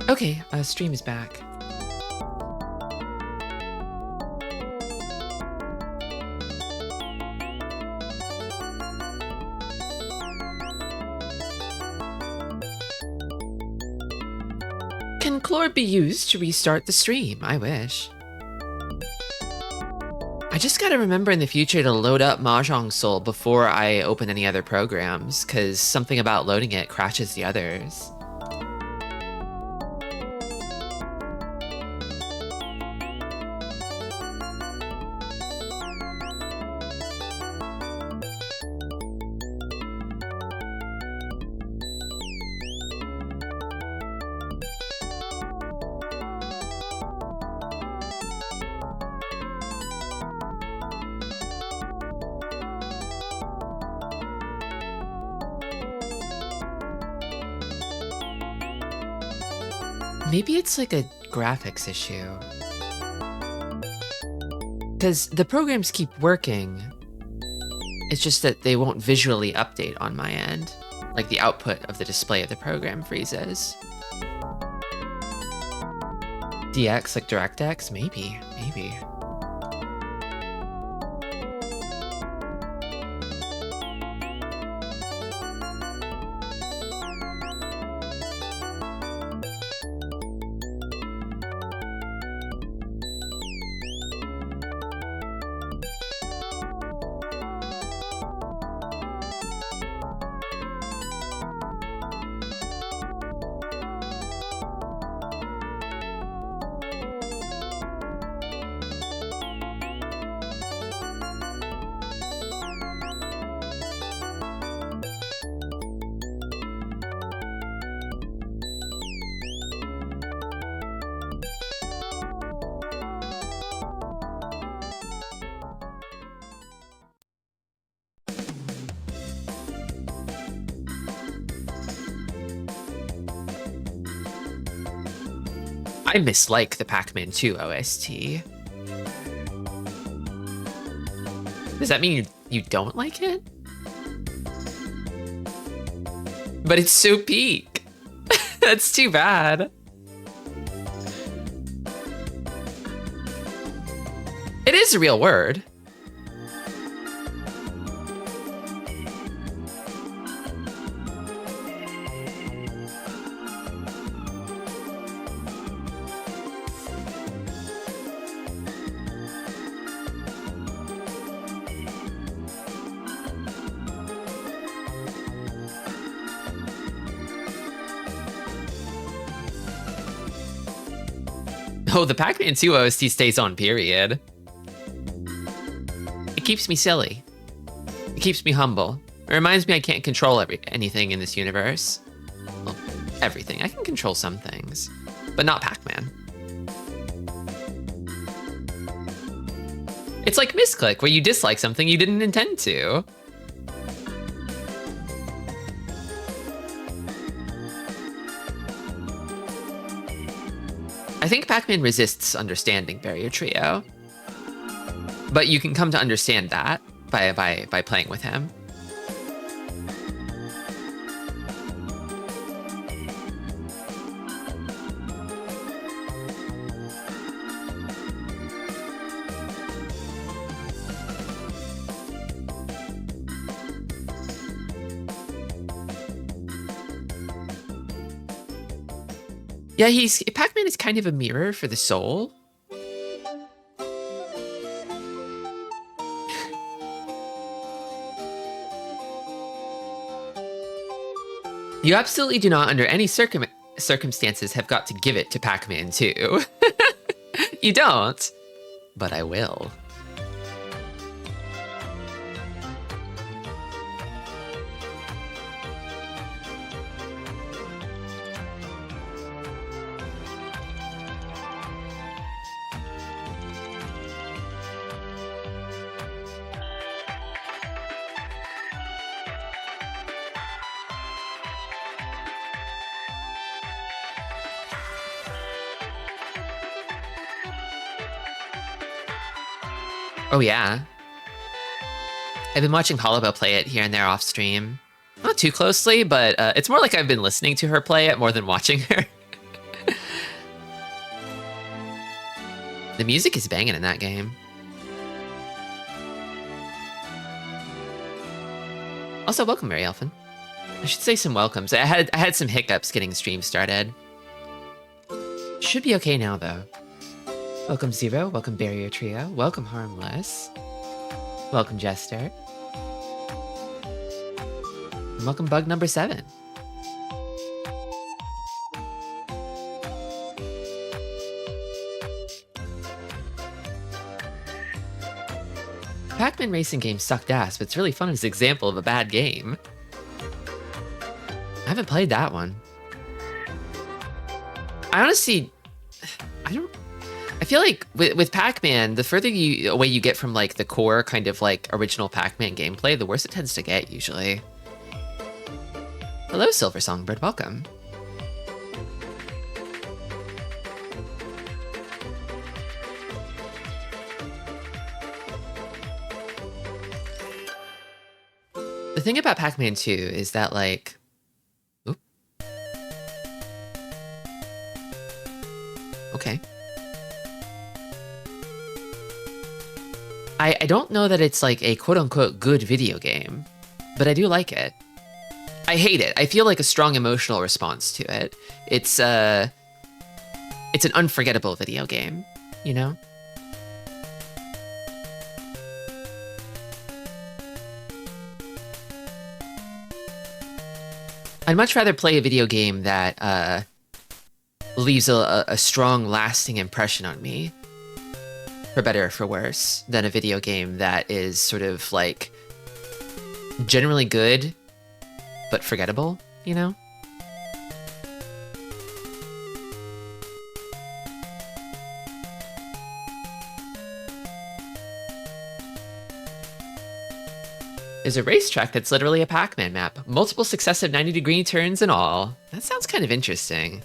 Okay, stream is back. Can Chlor be used to restart the stream? I wish. I just gotta remember in the future to load up Mahjong Soul before I open any other programs, because something about loading it crashes the others. Maybe it's like a graphics issue. Because the programs keep working. It's just that they won't visually update on my end. Like the output of the display of the program freezes. DX, like DirectX? Maybe. I mislike the Pac-Man 2 OST. Does that mean you don't like it? But it's so peak. That's too bad. It is a real word. Oh, the Pac-Man 2 OST stays on, period. It keeps me silly. It keeps me humble. It reminds me I can't control anything in this universe. Well, everything. I can control some things, but not Pac-Man. It's like misclick, where you dislike something you didn't intend to. I think Pac-Man resists understanding Barrier Trio, but you can come to understand that by playing with him. Yeah, Pac-Man is kind of a mirror for the soul. You absolutely do not, under any circumstances, have got to give it to Pac-Man 2. You don't, but I will. Oh yeah. I've been watching Holobell play it here and there off stream. Not too closely, but it's more like I've been listening to her play it more than watching her. The music is banging in that game. Also, welcome, Mary Elfin. I should say some welcomes. I had some hiccups getting stream started. Should be okay now, though. Welcome, Zero. Welcome, Barrier Trio. Welcome, Harmless. Welcome, Jester. And welcome, Bug number 7. Pac-Man racing games sucked ass, but it's really fun as an example of a bad game. I haven't played that one. I honestly, I feel like with Pac-Man, the further away you get from like the core kind of like original Pac-Man gameplay, the worse it tends to get usually. Hello, Silver Songbird, welcome. The thing about Pac-Man 2 is that like, oop. Okay. I don't know that it's like a quote-unquote good video game, but I do like it. I hate it. I feel like a strong emotional response to it. It's an unforgettable video game, you know? I'd much rather play a video game that leaves a strong, lasting impression on me, for better or for worse, than a video game that is sort of like generally good, but forgettable, you know? There's a racetrack that's literally a Pac-Man map. Multiple successive 90-degree turns and all. That sounds kind of interesting.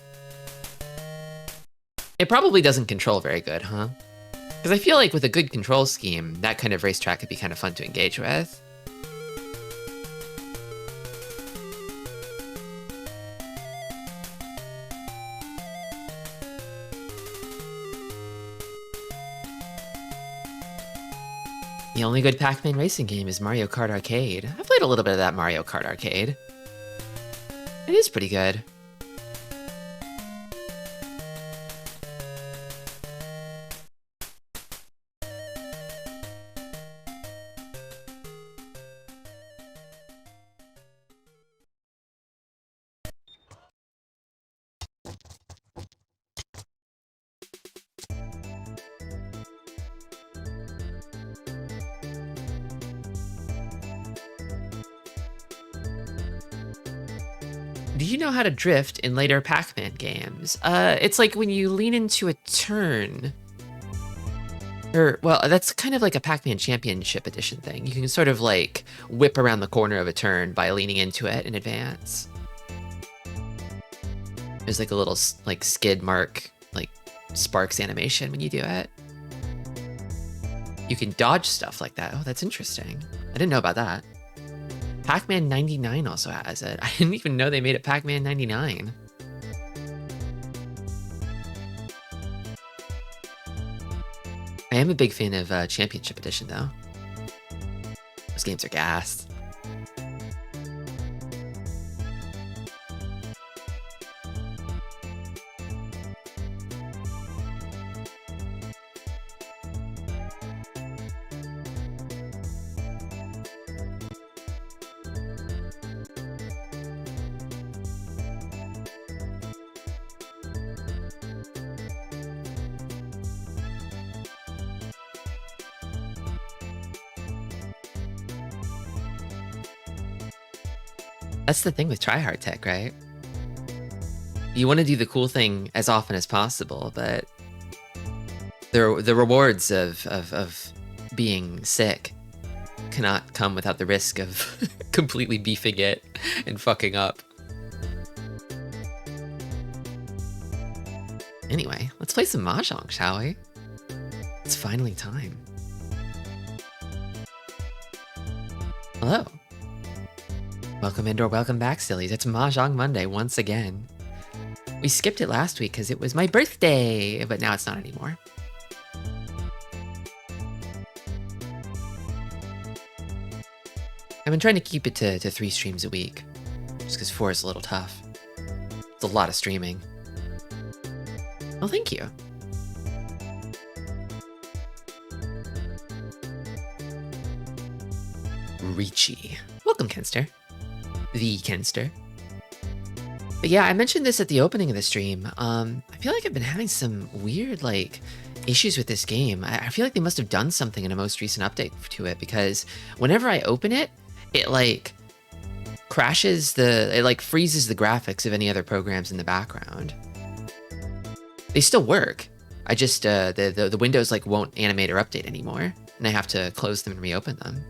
It probably doesn't control very good, huh? Because I feel like with a good control scheme, that kind of racetrack could be kind of fun to engage with. The only good Pac-Man racing game is Mario Kart Arcade. I played a little bit of that Mario Kart Arcade. It is pretty good. Do you know how to drift in later Pac-Man games? It's like when you lean into a turn. Or, well, that's kind of like a Pac-Man Championship Edition thing. You can sort of like whip around the corner of a turn by leaning into it in advance. There's like a little like skid mark, like sparks animation when you do it. You can dodge stuff like that. Oh, that's interesting. I didn't know about that. Pac-Man 99 also has it. I didn't even know they made it Pac-Man 99. I am a big fan of Championship Edition, though. Those games are gassed. That's the thing with tryhard tech, right? You want to do the cool thing as often as possible, but the rewards of being sick cannot come without the risk of completely beefing it and fucking up. Anyway, let's play some Mahjong, shall we? It's finally time. Hello. Welcome in or welcome back, sillies. It's Mahjong Monday once again. We skipped it last week because it was my birthday, but now it's not anymore. I've been trying to keep it to 3 streams a week, just because 4 is a little tough. It's a lot of streaming. Oh, thank you. Richie. Welcome, Kenster. The Kenster. But yeah, I mentioned this at the opening of the stream. I feel like I've been having some weird, like, issues with this game. I feel like they must have done something in a most recent update to it, because whenever I open it, it, like, crashes it, like, freezes the graphics of any other programs in the background. They still work. I just, the windows, like, won't animate or update anymore, and I have to close them and reopen them.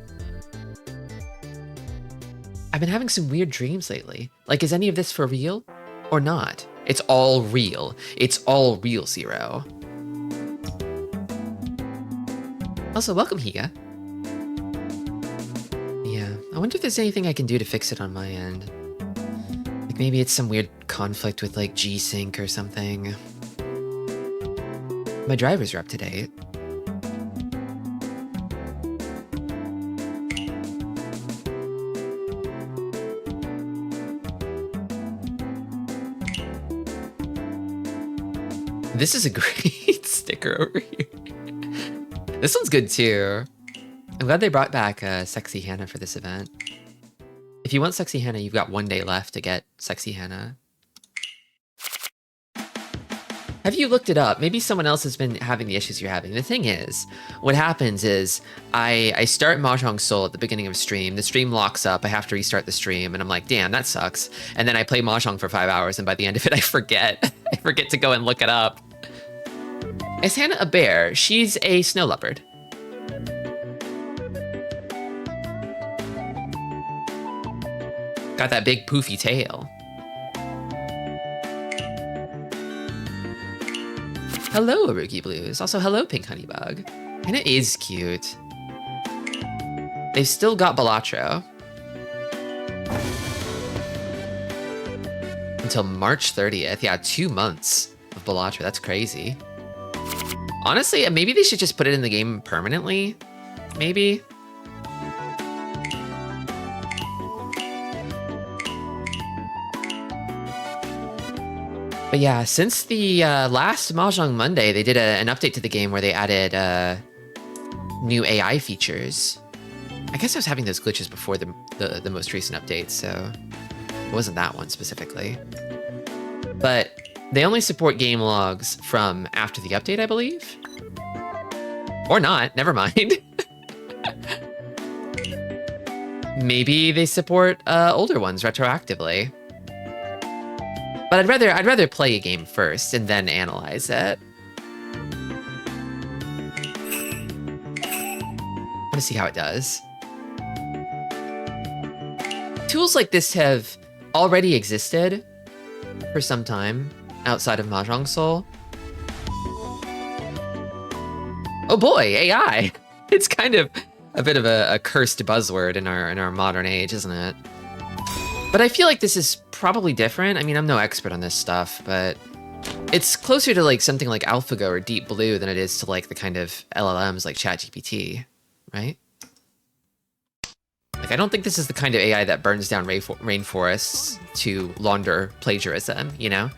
I've been having some weird dreams lately. Like, is any of this for real or not? It's all real. It's all real, Zero. Also, welcome, Higa. Yeah, I wonder if there's anything I can do to fix it on my end. Like, maybe it's some weird conflict with, like, G-Sync or something. My drivers are up to date. This is a great sticker over here. This one's good too. I'm glad they brought back Sexy Hannah for this event. If you want Sexy Hannah, you've got 1 day left to get Sexy Hannah. Have you looked it up? Maybe someone else has been having the issues you're having. The thing is, what happens is I start Mahjong Soul at the beginning of stream. The stream locks up. I have to restart the stream, and I'm like, damn, that sucks. And then I play Mahjong for 5 hours, and by the end of it, I forget. I forget to go and look it up. Is Hannah a bear? She's a snow leopard. Got that big poofy tail. Hello, Aruki Blues. Also, hello, Pink Honeybug. Hannah is cute. They've still got Balatro. Until March 30th. Yeah, 2 months of Balatro. That's crazy. Honestly, maybe they should just put it in the game permanently. Maybe. But yeah, since the last Mahjong Monday, they did an update to the game where they added new AI features. I guess I was having those glitches before the most recent update, so it wasn't that one specifically. But they only support game logs from after the update, I believe. Or not, never mind. Maybe they support older ones retroactively. But I'd rather play a game first and then analyze it. I want to see how it does. Tools like this have already existed for some time outside of Mahjong Soul. Oh boy, AI! It's kind of a bit of a cursed buzzword in our modern age, isn't it? But I feel like this is probably different. I mean, I'm no expert on this stuff, but it's closer to like something like AlphaGo or Deep Blue than it is to like the kind of LLMs like ChatGPT, right? Like, I don't think this is the kind of AI that burns down rainforests to launder plagiarism, you know?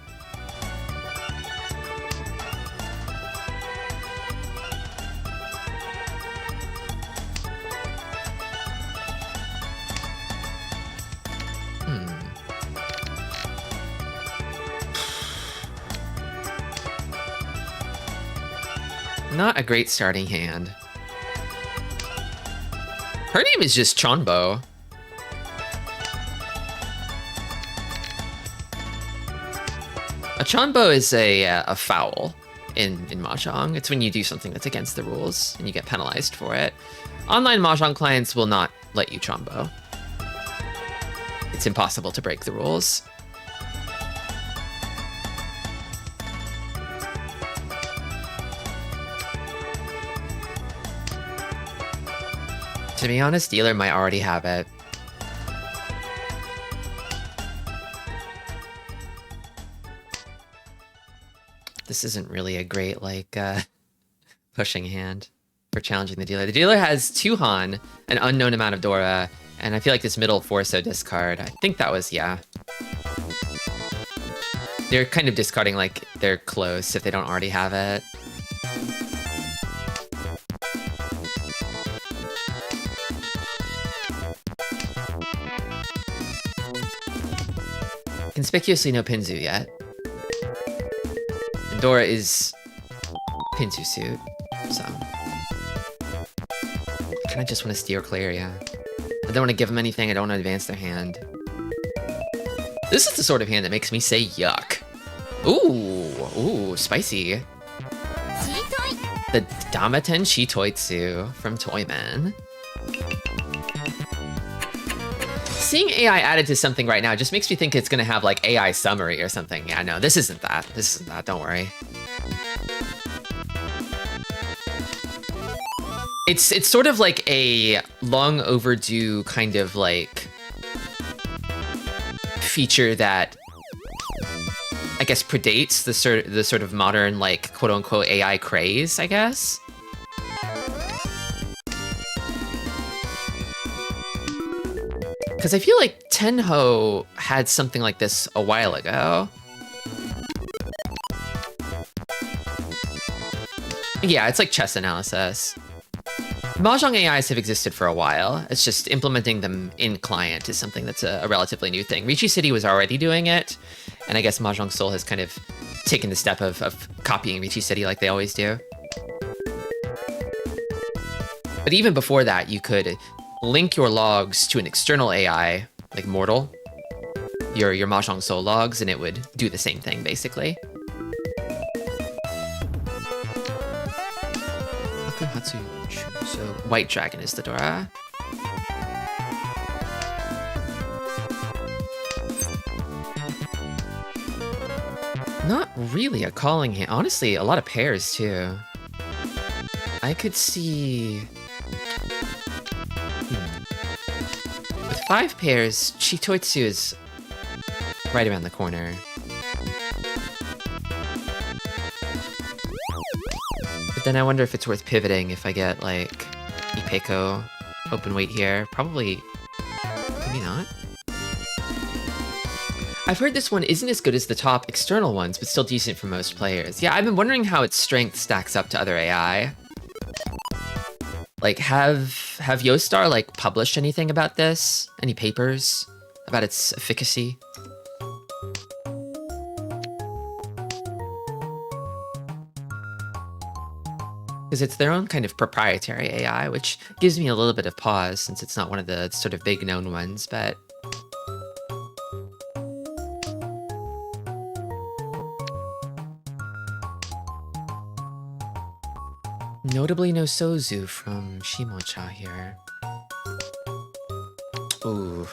Not a great starting hand. Her name is just Chonbo. A Chonbo is a foul in Mahjong. It's when you do something that's against the rules and you get penalized for it. Online Mahjong clients will not let you Chonbo. It's impossible to break the rules. To be honest, dealer might already have it. This isn't really a great, like, pushing hand for challenging the dealer. The dealer has 2 Han, an unknown amount of Dora, And I feel like this middle Forso discard, I think that was, yeah. They're kind of discarding like they're close if they don't already have it. Conspicuously no Pinzu yet. And Dora is Pinzu suit, so. I kinda just want to steer clear, yeah. I don't want to give them anything, I don't want to advance their hand. This is the sort of hand that makes me say yuck. Ooh, spicy. The Damaten Shitoitsu from Toyman. Seeing AI added to something right now just makes me think it's gonna have like AI summary or something. Yeah, no, this isn't that. This isn't that, don't worry. It's sort of like a long overdue kind of like feature that I guess predates the sort of modern like quote unquote AI craze, I guess. Because I feel like Tenho had something like this a while ago. Yeah, it's like chess analysis. Mahjong AIs have existed for a while. It's just implementing them in client is something that's a relatively new thing. Ricci City was already doing it, and I guess Mahjong Soul has kind of taken the step of copying Ricci City like they always do. But even before that, you could link your logs to an external AI, like Mortal, your Mahjong Soul logs, and it would do the same thing, basically. So White Dragon is the Dora. Not really a calling hand. Honestly, a lot of pairs too. I could see... With 5 pairs, Chitoitsu is right around the corner. But then I wonder if it's worth pivoting if I get, like, Ipeko open weight here. Probably... maybe not. I've heard this one isn't as good as the top external ones, but still decent for most players. Yeah, I've been wondering how its strength stacks up to other AI. Like, have Yostar, like, published anything about this? Any papers about its efficacy? Because it's their own kind of proprietary AI, which gives me a little bit of pause since it's not one of the sort of big known ones, but... Notably no Sozu from Shimocha here. Ooh.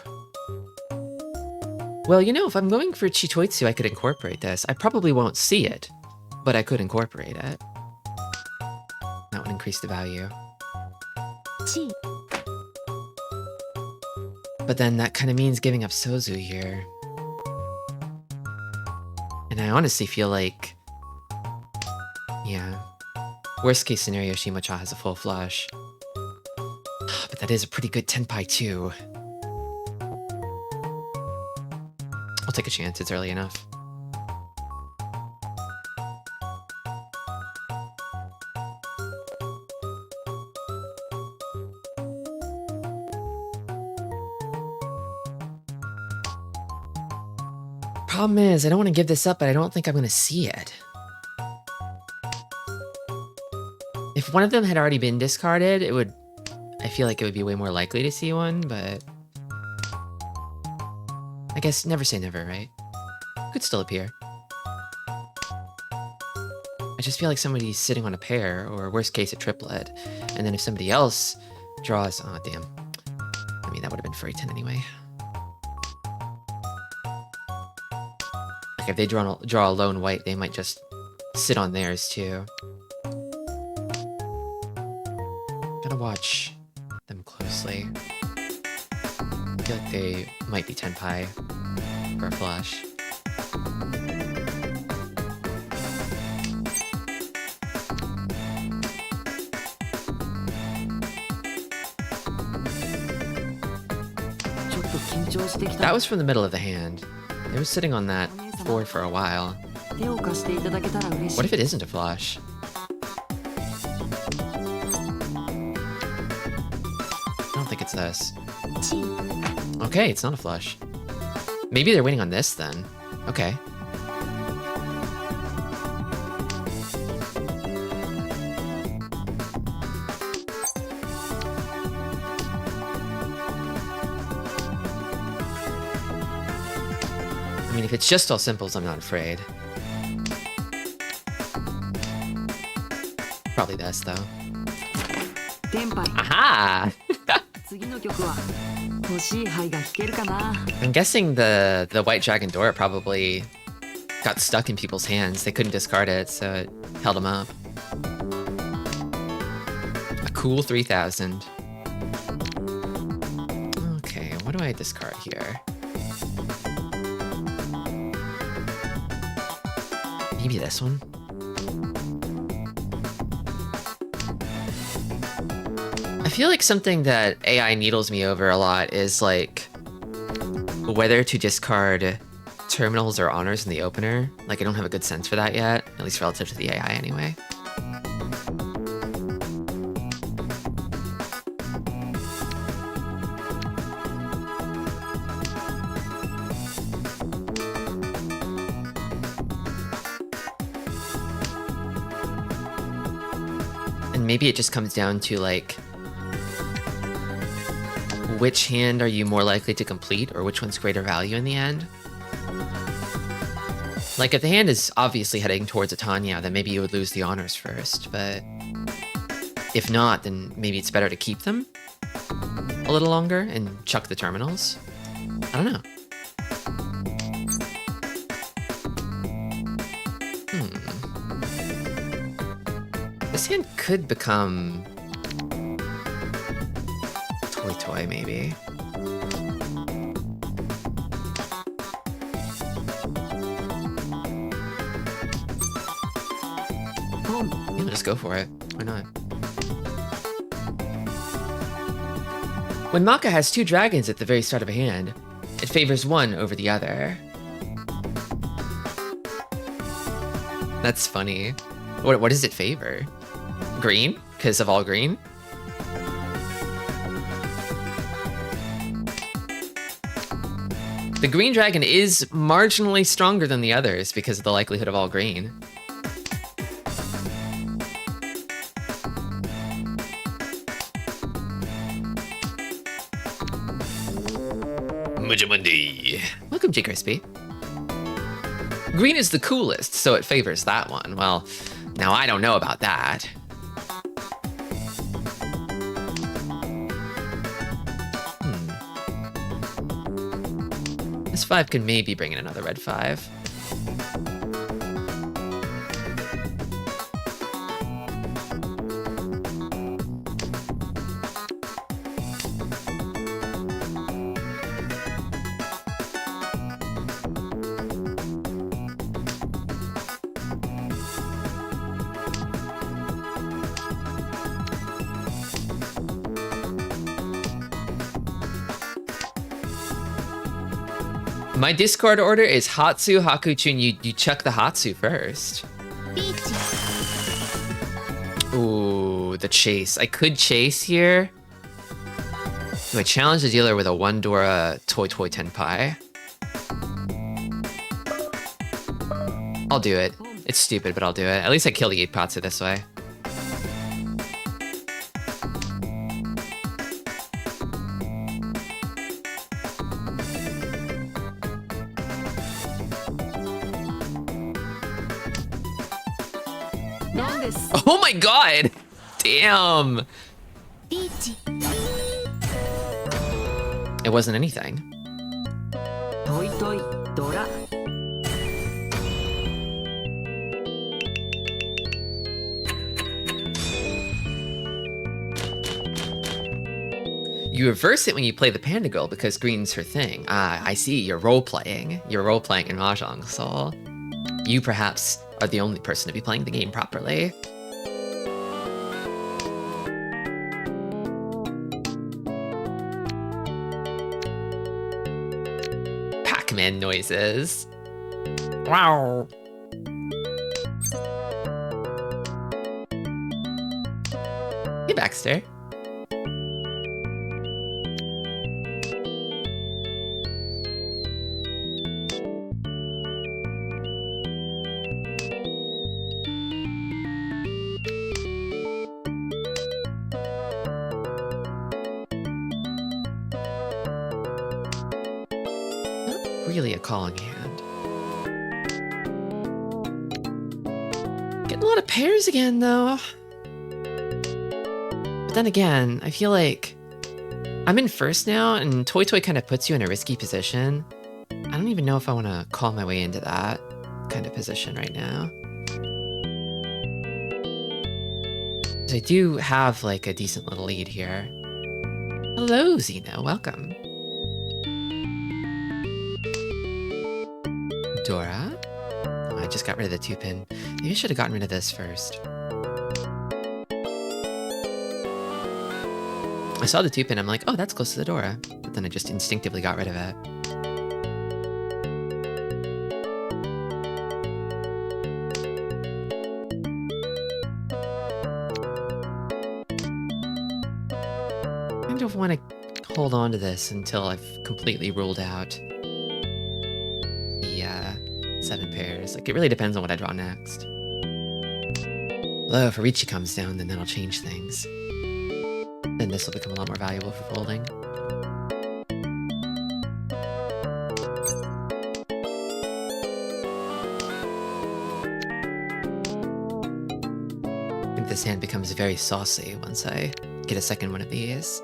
Well, you know, if I'm going for Chitoitsu, I could incorporate this. I probably won't see it, but I could incorporate it. That would increase the value. But then that kind of means giving up Sozu here. And I honestly feel like... yeah. Worst case scenario, Shimocha has a full flush. But that is a pretty good Tenpai too. I'll take a chance, it's early enough. Problem is, I don't want to give this up, but I don't think I'm going to see it. If one of them had already been discarded, it would... I feel like it would be way more likely to see one, but... I guess never say never, right? Could still appear. I just feel like somebody's sitting on a pair, or worst case, a triplet. And then if somebody else draws... oh, damn. I mean, that would have been fairy 10 anyway. Like, if they draw a lone white, they might just sit on theirs, too. Gotta watch them closely. I feel like they might be Tenpai for a flush. That was from the middle of the hand. They were sitting on that 4 for a while. What if it isn't a flush? I don't think it's this. Okay, it's not a flush. Maybe they're waiting on this then. Okay. I mean, if it's just all simples, I'm not afraid. Probably this, though. Aha! I'm guessing the white dragon door probably got stuck in people's hands. They couldn't discard it, so it held them up. A cool 3,000. Okay, what do I discard here? Maybe this one? I feel like something that AI needles me over a lot is like whether to discard terminals or honors in the opener. Like I don't have a good sense for that yet, at least relative to the AI anyway. And maybe it just comes down to like, which hand are you more likely to complete, or which one's greater value in the end? Like, if the hand is obviously heading towards a Tanya, then maybe you would lose the honors first, but if not, then maybe it's better to keep them a little longer and chuck the terminals. I don't know. This hand could become toy, maybe. Yeah, just go for it. Why not? When Maka has 2 dragons at the very start of a hand, it favors one over the other. That's funny. What does it favor? Green? Because of all green? The green dragon is marginally stronger than the others because of the likelihood of all green. Mahjong Monday. Welcome, J. Crispy. Green is the coolest, so it favors that one. Well, now I don't know about that. This 5 can maybe bring in another red 5. My discard order is Hatsu, Hakuchun. You chuck the Hatsu first. Ooh, the chase. I could chase here. Do I challenge the dealer with a 1 Dora Toy Tenpai? I'll do it. It's stupid, but I'll do it. At least I kill the Ipatsu this way. Oh my god! Damn! It wasn't anything. You reverse it when you play the Panda Girl because green's her thing. Ah, I see. You're role-playing. You're role-playing in Mahjong, so you perhaps are the only person to be playing the game properly. Pac-Man noises. Wow. Hey, Baxter. Really a calling hand. Getting a lot of pairs again, though. But then again, I feel like I'm in first now, and Toy Toy kind of puts you in a risky position. I don't even know if I want to call my way into that kind of position right now. So I do have like a decent little lead here. Hello, Xeno. Welcome. Dora? Oh, I just got rid of the 2-pin. Maybe I should have gotten rid of this first. I saw the 2-pin, I'm like, oh, that's close to the Dora. But then I just instinctively got rid of it. I kind of want to hold on to this until I've completely ruled out the 7 pairs. Like, it really depends on what I draw next. Although if Arichi comes down, then that'll change things. Then this will become a lot more valuable for folding. I think this hand becomes very saucy once I get a second one of these.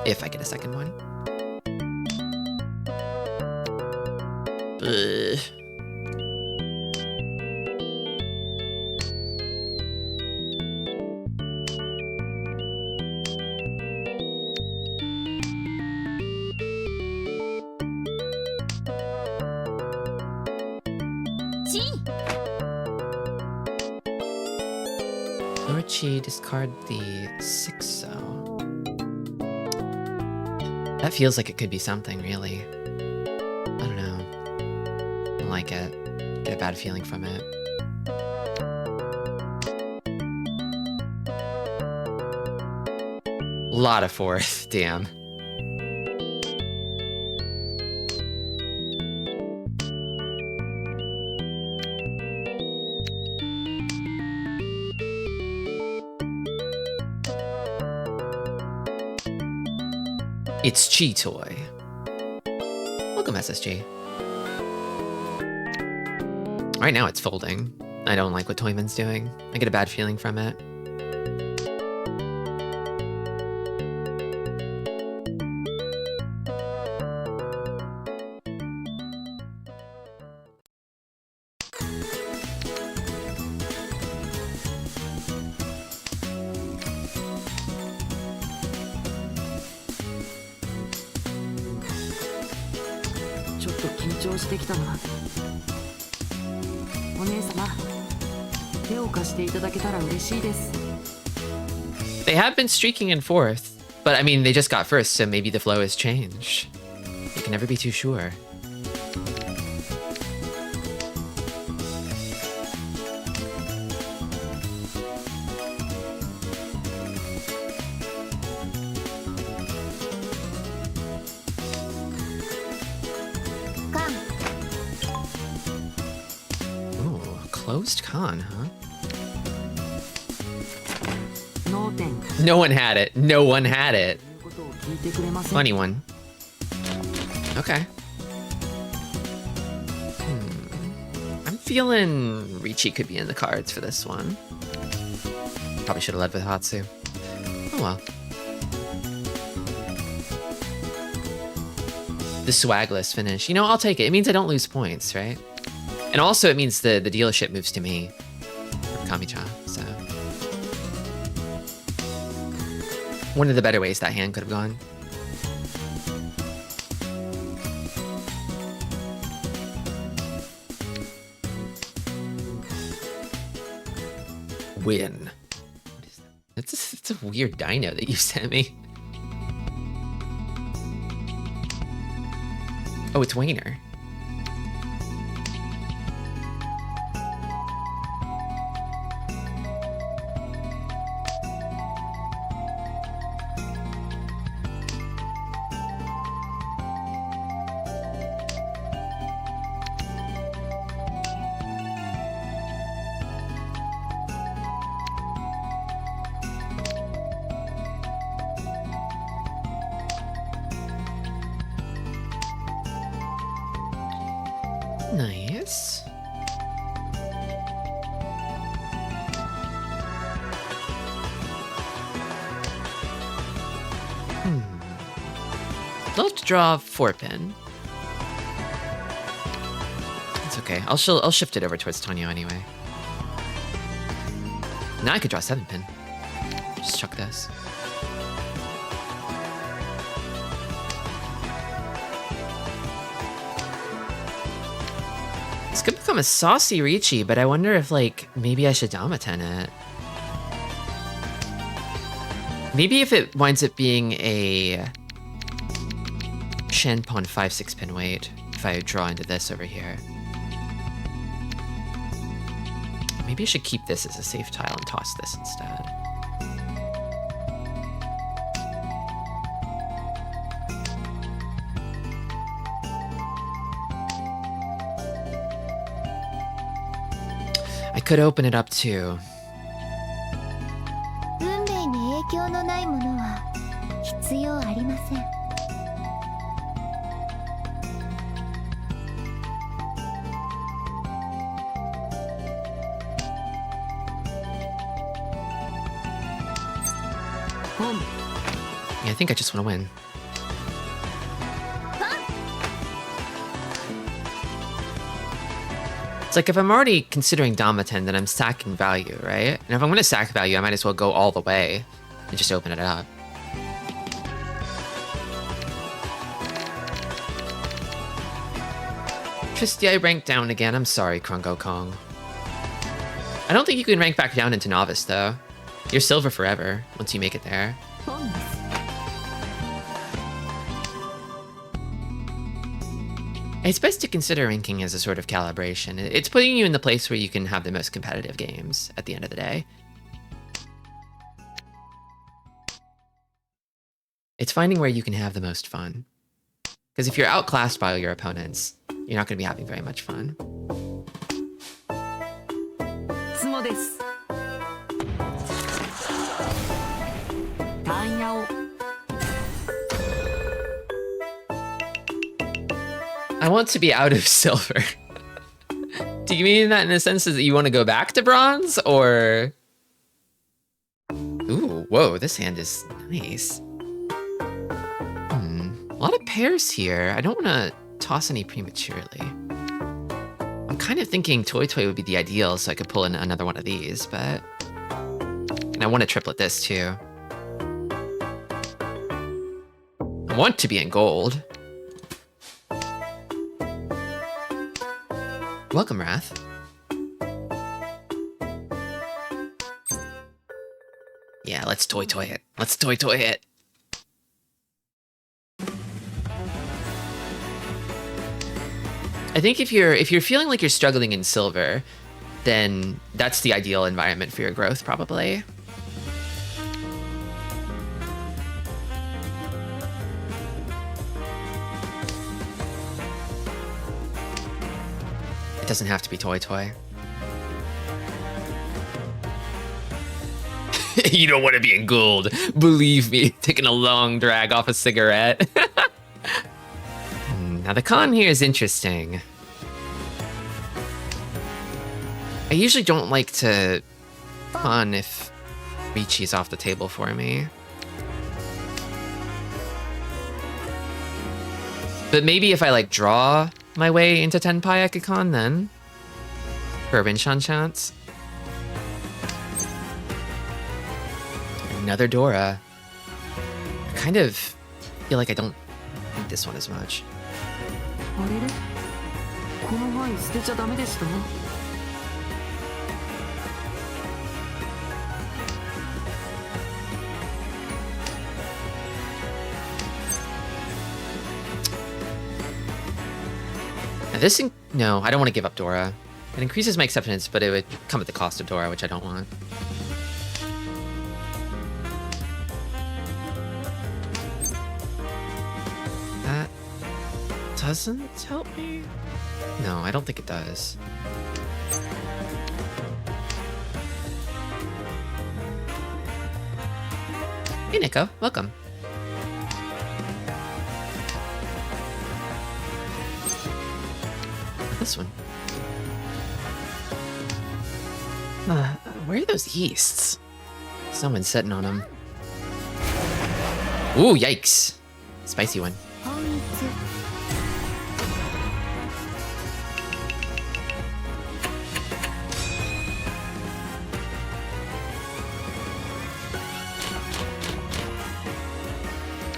If I get a second one. Ugh. Lorichi, discard the 6-0. That feels like it could be something, really. I don't know. I don't like it. Get a bad feeling from it. Lot of 4th, damn. It's Chi Toy. Welcome, SSG. Right now it's folding. I don't like what Toyman's doing. I get a bad feeling from it. They have been streaking in 4th, but I mean, they just got 1st, so maybe the flow has changed. You can never be too sure. Closed con, huh? No one had it. No one had it. Funny one. Okay. I'm feeling Ricci could be in the cards for this one. Probably should have led with Hatsu. Oh well. The swagless finish. You know, I'll take it. It means I don't lose points, right? And also it means the dealership moves to me. Kami-chan, so. One of the better ways that hand could have gone. Win. What is that? It's a weird dino that you sent me. Oh, it's Wayner. Nice. I'll have to draw 4-pin. It's okay. I'll shift it over towards Tonyo anyway. Now I could draw 7-pin. Just chuck this. It's gonna become a saucy Ricci, but I wonder if, like, maybe I should Damaten it. Maybe if it winds up being a Shen pawn 5-6 pin weight, if I draw into this over here. Maybe I should keep this as a safe tile and toss this instead. I could open it up too. Yeah, I think I just want to win. It's like if I'm already considering Damaten, then I'm stacking value, right? And if I'm going to stack value, I might as well go all the way and just open it up. Tristy, I ranked down again. I'm sorry, Krungo Kong. I don't think you can rank back down into Novice, though. You're silver forever once you make it there. It's best to consider ranking as a sort of calibration. It's putting you in the place where you can have the most competitive games at the end of the day. It's finding where you can have the most fun. Because if you're outclassed by your opponents, you're not going to be having very much fun. I want to be out of silver. Do you mean that in the sense that you want to go back to bronze, or... Ooh, whoa, this hand is nice. A lot of pairs here. I don't want to toss any prematurely. I'm kind of thinking Toy Toy would be the ideal, so I could pull in another one of these, but... And I want to triplet this, too. I want to be in gold. Welcome, Wrath. Yeah, let's Toy Toy it. Let's Toy Toy it. I think if you're feeling like you're struggling in silver, then that's the ideal environment for your growth, probably. It doesn't have to be Toy Toy. You don't want to be in gold. Believe me, taking a long drag off a cigarette. Now the con here is interesting. I usually don't like to con if Ricci's off the table for me. But maybe if I like draw my way into Tenpai, I could con then. For a Rinshan chance. Another Dora. I kind of feel like I don't need this one as much. No, I don't want to give up Dora. It increases my acceptance, but it would come at the cost of Dora, which I don't want. That doesn't help me? No, I don't think it does. Hey, Nico. Welcome. This one. Where are those yeasts? Someone's sitting on them. Ooh, yikes. Spicy one.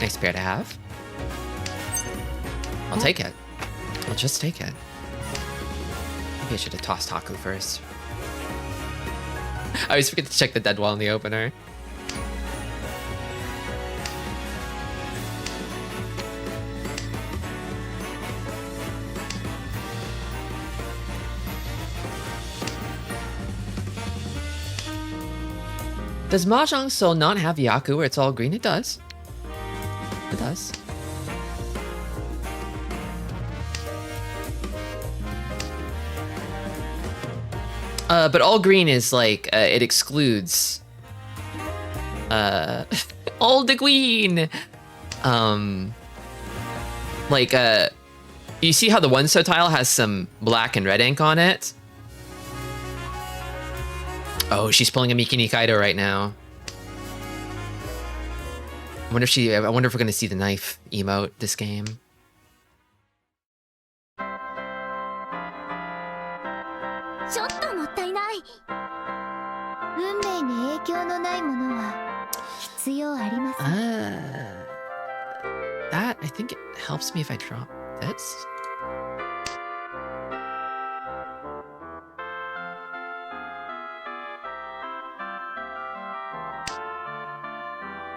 Nice pair to have. I'll take it. I'll just take it. Maybe I should have tossed Haku first. I always forget to check the dead wall in the opener. Does Mahjong Soul not have Yaku where it's all green? It does. It does. But all green is like, it excludes all the green. You see how the one so tile has some black and red ink on it? Oh, she's pulling a Mikini Kaido right now. I wonder if we're gonna see the knife emote this game. That, I think it helps me if I drop this.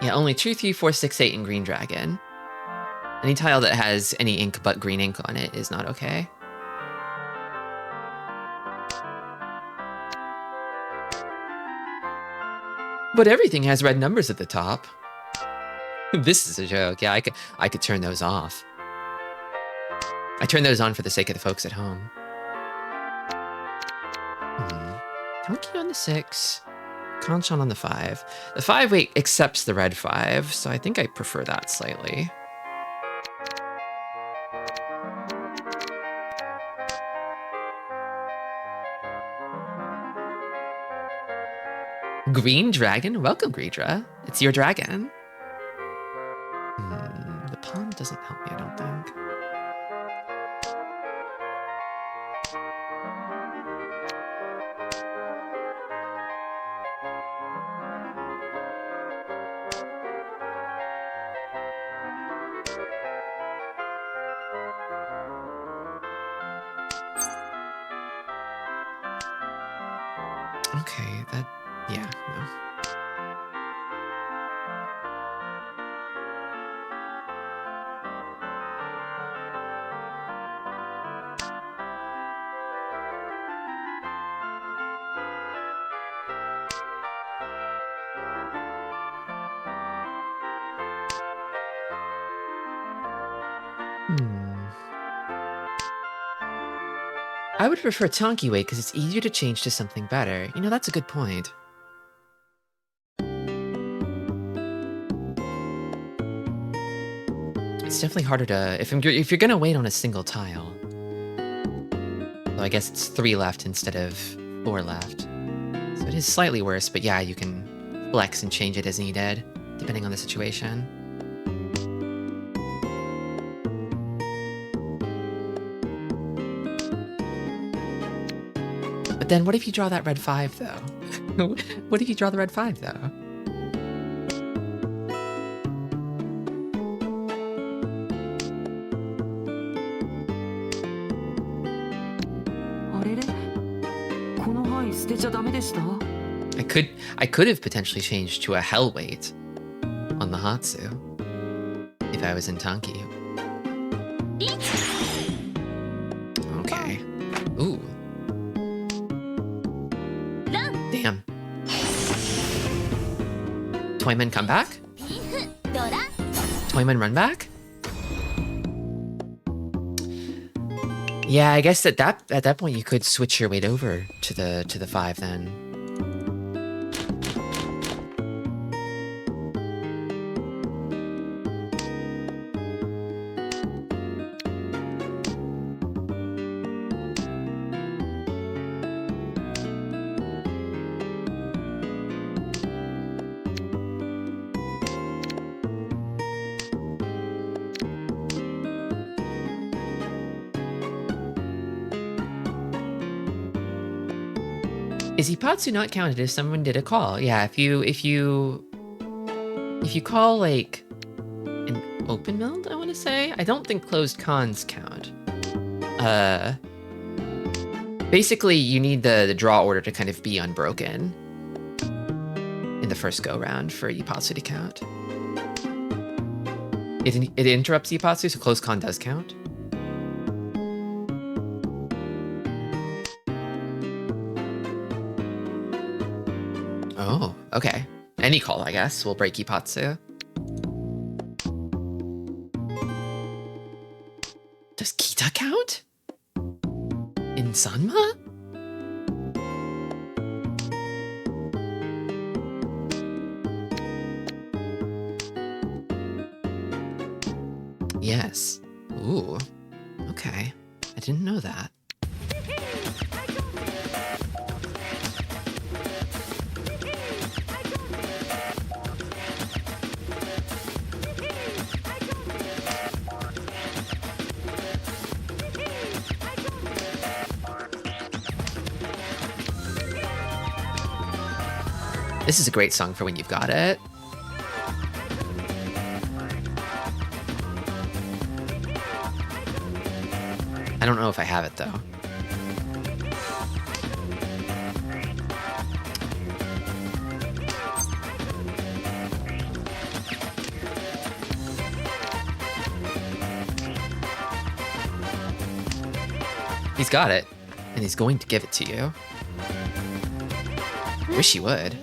Yeah, only 2, 3, 4, 6, 8 in Green Dragon. Any tile that has any ink but green ink on it is not okay. But everything has red numbers at the top. This is a joke. Yeah, I could turn those off. I turn those on for the sake of the folks at home. Donkey on the 6. Kanchan on the 5. The 5 weight accepts the red 5, so I think I prefer that slightly. Green Dragon? Welcome, Greedra. It's your dragon. The pawn doesn't help me, I don't think. Okay, that... yeah, no. I would prefer Tonki weight because it's easier to change to something better. You know, that's a good point. It's definitely harder to... If you're gonna wait on a single tile... So I guess it's 3 left instead of 4 left. So it is slightly worse, but yeah, you can flex and change it as needed, depending on the situation. But then what if you draw that red 5, though? What if you draw the red 5, though? I could have potentially changed to a hell weight on the Hatsu if I was in Tonki. Toyman come back? Toyman run back? Yeah, I guess at that point you could switch your weight over to the 5 then. Is Ipatsu not counted if someone did a call? Yeah, if you call like an open meld, I want to say. I don't think closed cons count. Basically, you need the draw order to kind of be unbroken in the first go round for Ipatsu to count. It interrupts Ipatsu, so closed con does count. Oh, okay. Any call, I guess, will break Ipatsu. Does Kita count? In Sanma? Yes. Ooh. Okay. I didn't know that. This is a great song for when you've got it. I don't know if I have it, though. He's got it, and he's going to give it to you. Wish he would.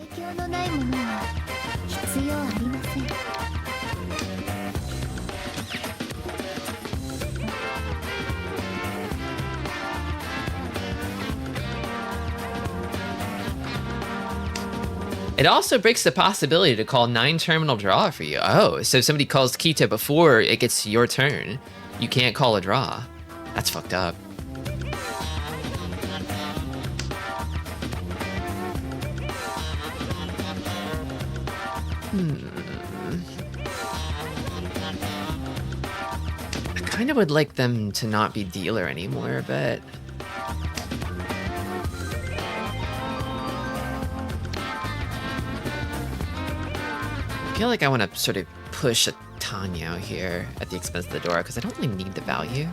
It also breaks the possibility to call 9-terminal draw for you. Oh, so if somebody calls Kita before it gets to your turn, you can't call a draw. That's fucked up. I kind of would like them to not be dealer anymore, but... I feel like I want to sort of push a Tanya here at the expense of the Dora, because I don't really need the value.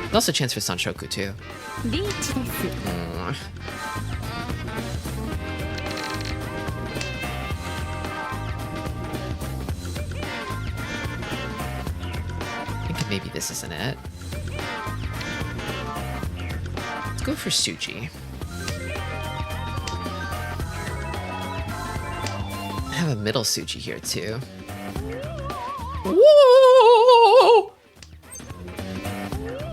There's also a chance for Sanshoku, too. I think maybe this isn't it. Let's go for Suji. I have a middle Suji here, too. Whoa!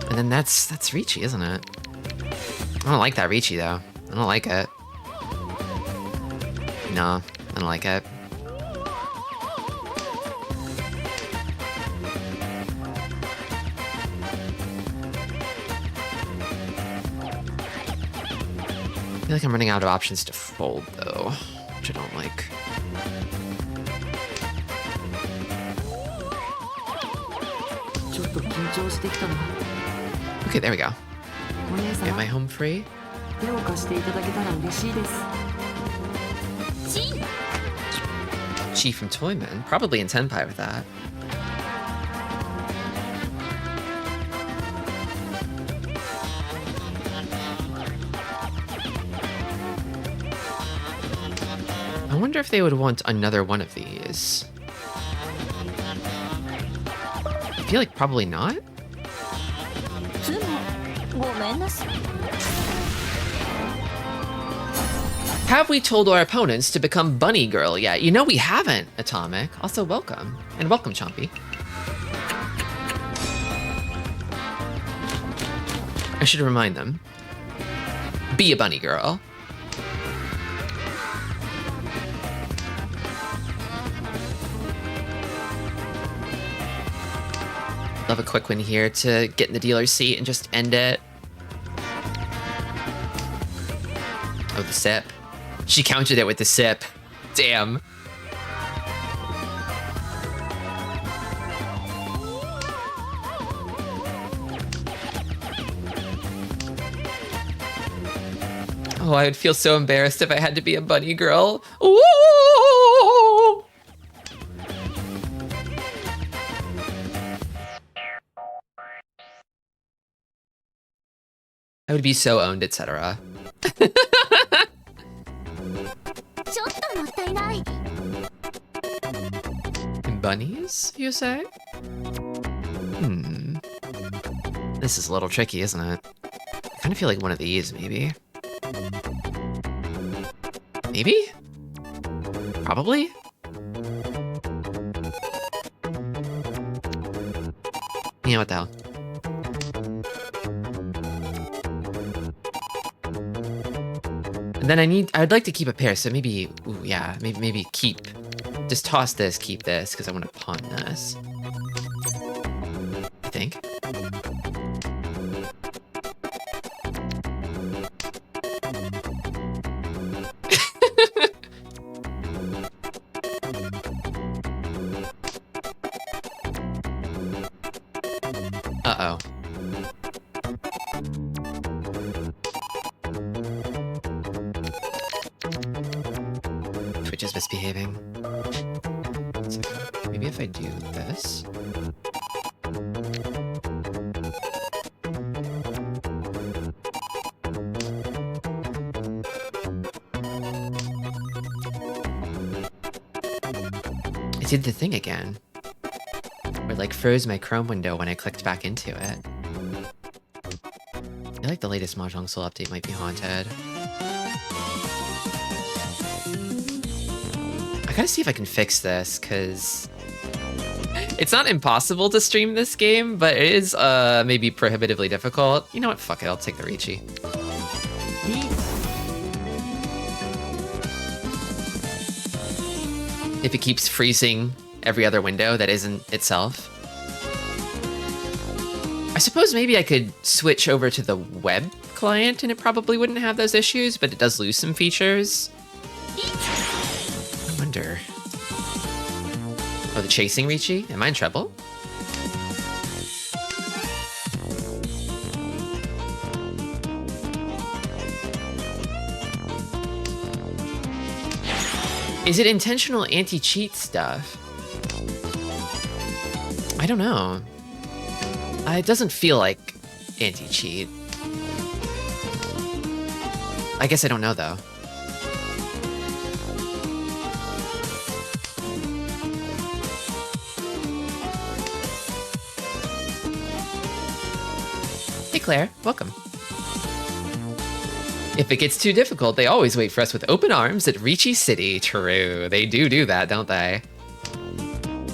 And then that's Ricci, isn't it? I don't like that Ricci, though. I don't like it. No, I don't like it. I feel like I'm running out of options to fold, though, which I don't like. Okay, there we go. Am I home free? Chi from Toyman, probably in Tenpai with that. I wonder if they would want another one of these. I feel like probably not. Have we told our opponents to become Bunny Girl yet? You know we haven't, Atomic. Also, welcome. And welcome, Chompy. I should remind them. Be a Bunny Girl. Love a quick win here to get in the dealer's seat and just end it. Oh, the sip. She countered it with the sip. Damn. Oh, I would feel so embarrassed if I had to be a bunny girl. Ooh! I would be so owned, etc. Bunnies, you say? This is a little tricky, isn't it? I kind of feel like one of these, maybe. Maybe? Probably? You know what the hell? And then I'd like to keep a pair, so maybe, ooh, yeah, maybe keep, just toss this, keep this, because I want to pawn this. I think. Uh-oh. Twitch is misbehaving. So maybe if I do this. It did the thing again. Or like froze my Chrome window when I clicked back into it. I feel like the latest Mahjong Soul update might be haunted. I gotta see if I can fix this, because it's not impossible to stream this game, but it is maybe prohibitively difficult. You know what? Fuck it, I'll take the Ricci. If it keeps freezing every other window that isn't itself. I suppose maybe I could switch over to the web client and it probably wouldn't have those issues, but it does lose some features. I wonder. Oh, the chasing Ricci? Am I in trouble? Is it intentional anti-cheat stuff? I don't know. It doesn't feel like anti-cheat. I guess I don't know, though. Hey, Claire. Welcome. If it gets too difficult, they always wait for us with open arms at Ricci City. True. They do that, don't they?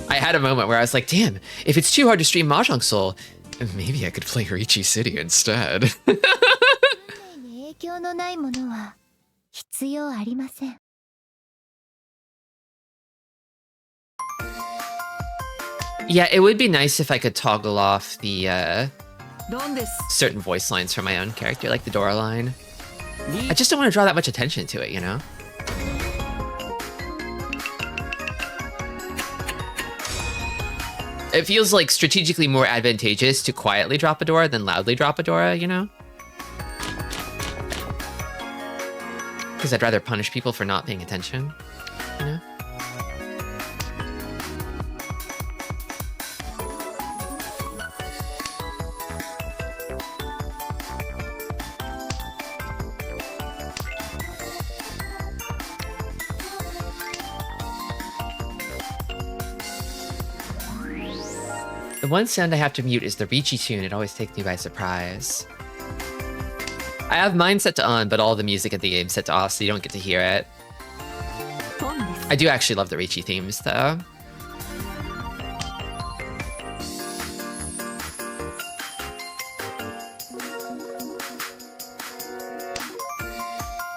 I had a moment where I was like, damn, if it's too hard to stream Mahjong Soul, maybe I could play Ricci City instead. Yeah, it would be nice if I could toggle off the certain voice lines for my own character, like the Dora line. I just don't want to draw that much attention to it, you know? It feels like strategically more advantageous to quietly drop a Dora than loudly drop a Dora, you know? Because I'd rather punish people for not paying attention, you know? The one sound I have to mute is the Ricci tune. It always takes me by surprise. I have mine set to on, but all the music at the game set to off, so you don't get to hear it. I do actually love the Ricci themes, though.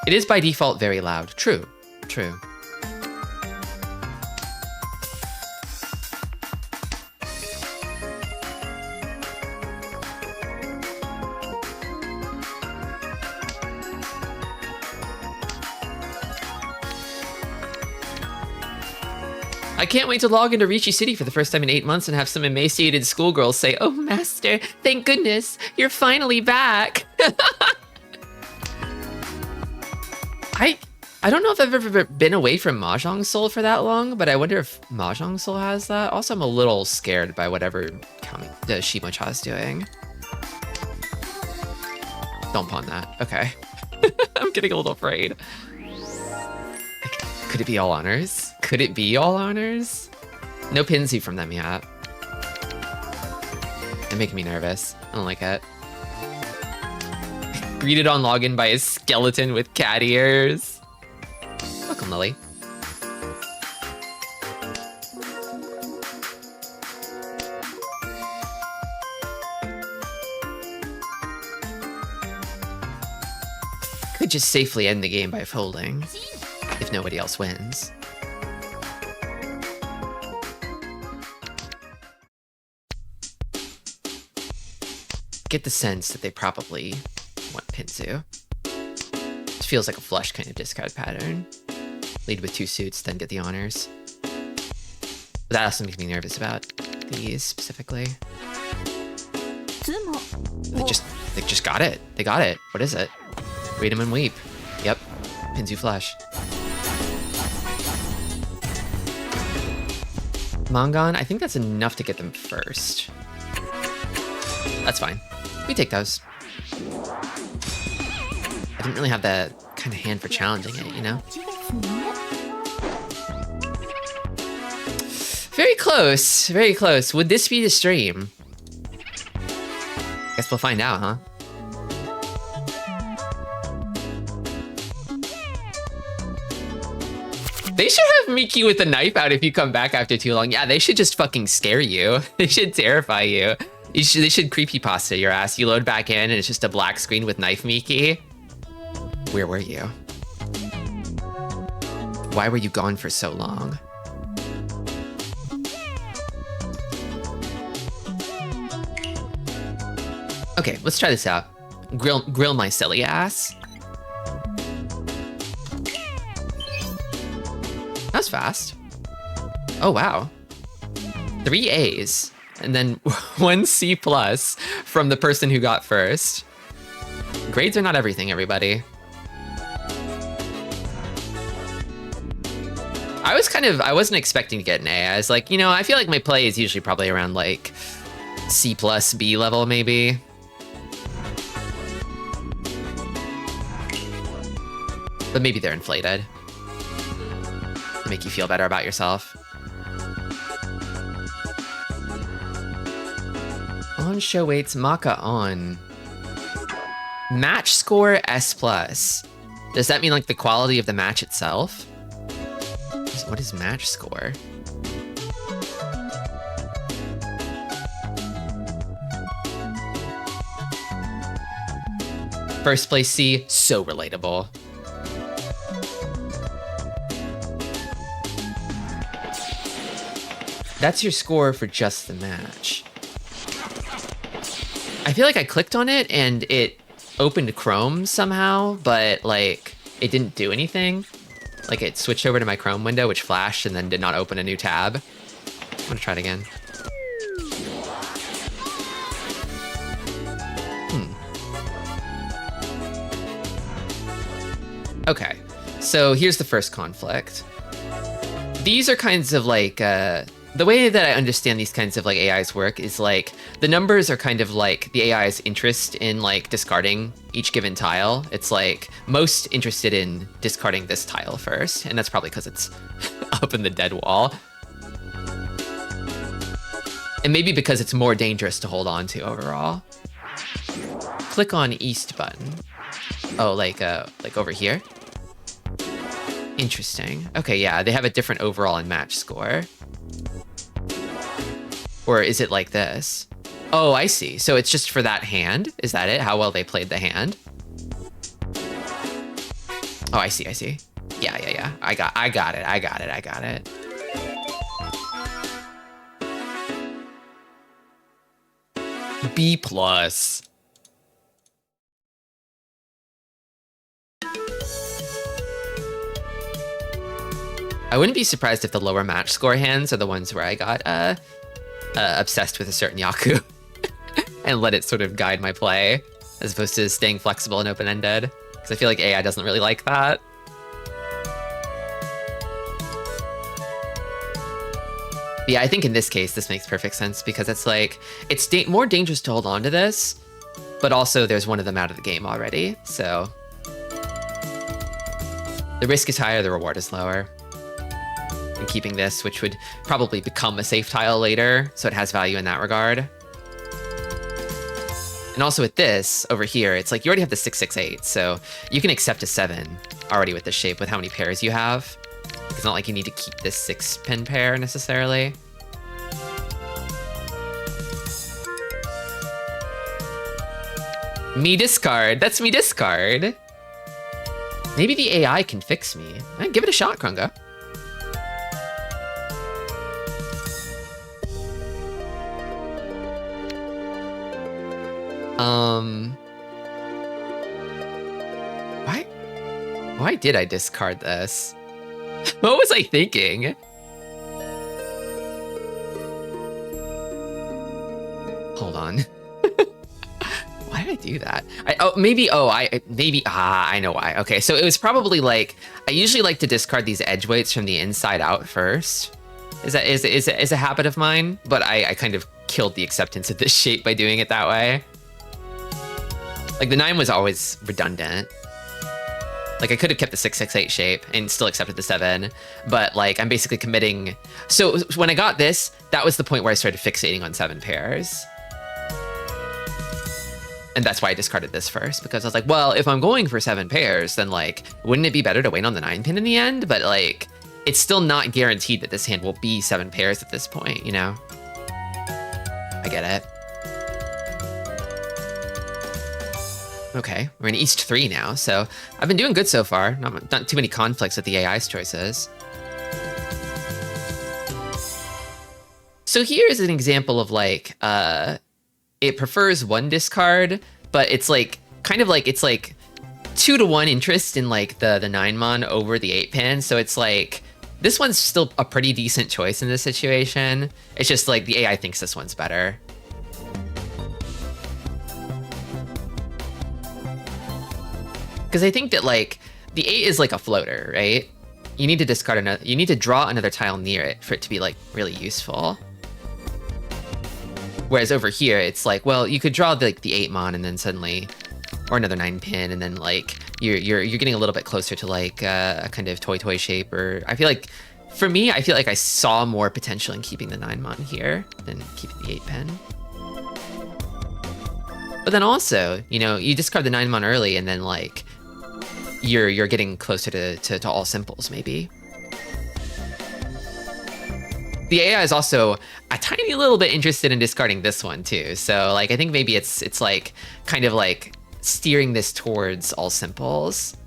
It is by default very loud. True. True. I can't wait to log into Ricci City for the first time in 8 months and have some emaciated schoolgirls say, "Oh, master, thank goodness, you're finally back." I don't know if I've ever been away from Mahjong Soul for that long, but I wonder if Mahjong Soul has that. Also, I'm a little scared by whatever the Shimocha's doing. Don't pawn that. Okay. I'm getting a little afraid. Could it be all honors? Could it be all honors? No Pinsy from them yet. They're making me nervous. I don't like it. Greeted on login by a skeleton with cat ears. Welcome, Lily. Could just safely end the game by folding, if nobody else wins. Get the sense that they probably want Pinzu. This feels like a flush kind of discard pattern. Lead with 2 suits, then get the honors. But that also makes me nervous about these specifically. They just got it. They got it. What is it? Read 'em and weep. Yep. Pinzu flush. Mongon, I think that's enough to get them first. That's fine. We take those. I didn't really have that kind of hand for challenging it, you know? Very close. Very close. Would this be the stream? Guess we'll find out, huh? They should have Miki with the knife out if you come back after too long. Yeah, they should just fucking scare you. They should terrify you. They should creepypasta your ass. You load back in and it's just a black screen with knife Miki. Where were you? Why were you gone for so long? Okay, let's try this out. Grill my silly ass. That was fast. Oh, wow. 3 A's. And then 1 C+ from the person who got first. Grades are not everything, everybody. I wasn't expecting to get an A. I was like, you know, I feel like my play is usually probably around like C+, B level maybe. But maybe they're inflated. To make you feel better about yourself. On show weights, Maka on. Match score S+. Does that mean like the quality of the match itself? What is match score? First place C, so relatable. That's your score for just the match. I feel like I clicked on it and it opened Chrome somehow, but like it didn't do anything. Like it switched over to my Chrome window, which flashed and then did not open a new tab. I'm gonna try it again. Okay, so here's the first conflict. These are kinds of like, the way that I understand these kinds of like AIs work is like, the numbers are kind of like the AI's interest in like discarding each given tile. It's like most interested in discarding this tile first, and that's probably because it's up in the dead wall. And maybe because it's more dangerous to hold on to overall. Click on East button. Oh, like over here? Interesting. Okay, yeah, they have a different overall and match score. Or is it like this? Oh, I see. So it's just for that hand? Is that it? How well they played the hand? Oh, I see, I see. Yeah, yeah, yeah. I got it. B plus. I wouldn't be surprised if the lower match score hands are the ones where I got obsessed with a certain Yaku and let it sort of guide my play as opposed to staying flexible and open-ended. Because I feel like AI doesn't really like that. Yeah, I think in this case, this makes perfect sense because it's like, it's more dangerous to hold on to this, but also there's one of them out of the game already. So the risk is higher, the reward is lower. And keeping this, which would probably become a safe tile later, so it has value in that regard. And also with this over here, it's like you already have the 668, so you can accept a 7 already with this shape with how many pairs you have. It's not like you need to keep this 6-pin pair necessarily. Me discard. That's me discard. Maybe the AI can fix me. Give it a shot, Krunga. Why did I discard this? What was I thinking? Hold on. Why did I do that? I know why. Okay, so it was probably like, I usually like to discard these edge weights from the inside out first. Is a habit of mine, but I kind of killed the acceptance of this shape by doing it that way. Like the 9 was always redundant. Like I could have kept the 668 shape and still accepted the 7, but like I'm basically committing. So when I got this, that was the point where I started fixating on 7 pairs. And that's why I discarded this first, because I was like, well, if I'm going for 7 pairs, then like, wouldn't it be better to wait on the 9 pin in the end? But like, it's still not guaranteed that this hand will be 7 pairs at this point, you know? I get it. Okay, we're in East 3 now, so I've been doing good so far. Not too many conflicts with the AI's choices. So here's an example of like, it prefers 1 discard, but it's like, kind of like, it's like 2-to-1 interest in like the 9-mon over the 8-pin. So it's like, this one's still a pretty decent choice in this situation. It's just like the AI thinks this one's better. Because I think that like the 8 is like a floater, right? You need to discard another, you need to draw another tile near it for it to be like really useful. Whereas over here, it's like, well, you could draw like the 8-mon and then suddenly, or another 9-pin, and then like you're getting a little bit closer to like a kind of toy shape. Or I feel like, for me, I feel like I saw more potential in keeping the 9-mon here than keeping the 8-pin. But then also, you know, you discard the 9-mon early, and then like you're getting closer to all simples maybe. The AI is also a tiny little bit interested in discarding this one too. So like, I think maybe it's like kind of like steering this towards all simples.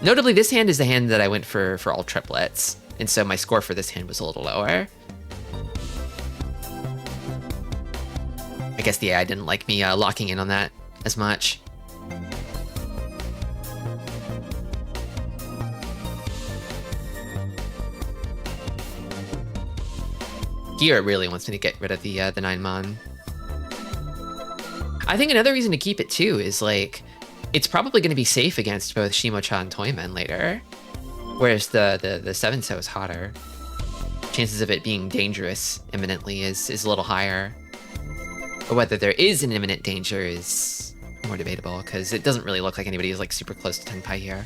Notably, this hand is the hand that I went for all triplets. And so my score for this hand was a little lower. I guess the AI didn't like me locking in on that as much. Here it really wants me to get rid of the 9-mon. I think another reason to keep it too is like, it's probably going to be safe against both Shimo-cha and Toyman later. Whereas the 7-so is hotter. Chances of it being dangerous imminently is a little higher. But whether there is an imminent danger is more debatable, because it doesn't really look like anybody is like super close to Tenpai here.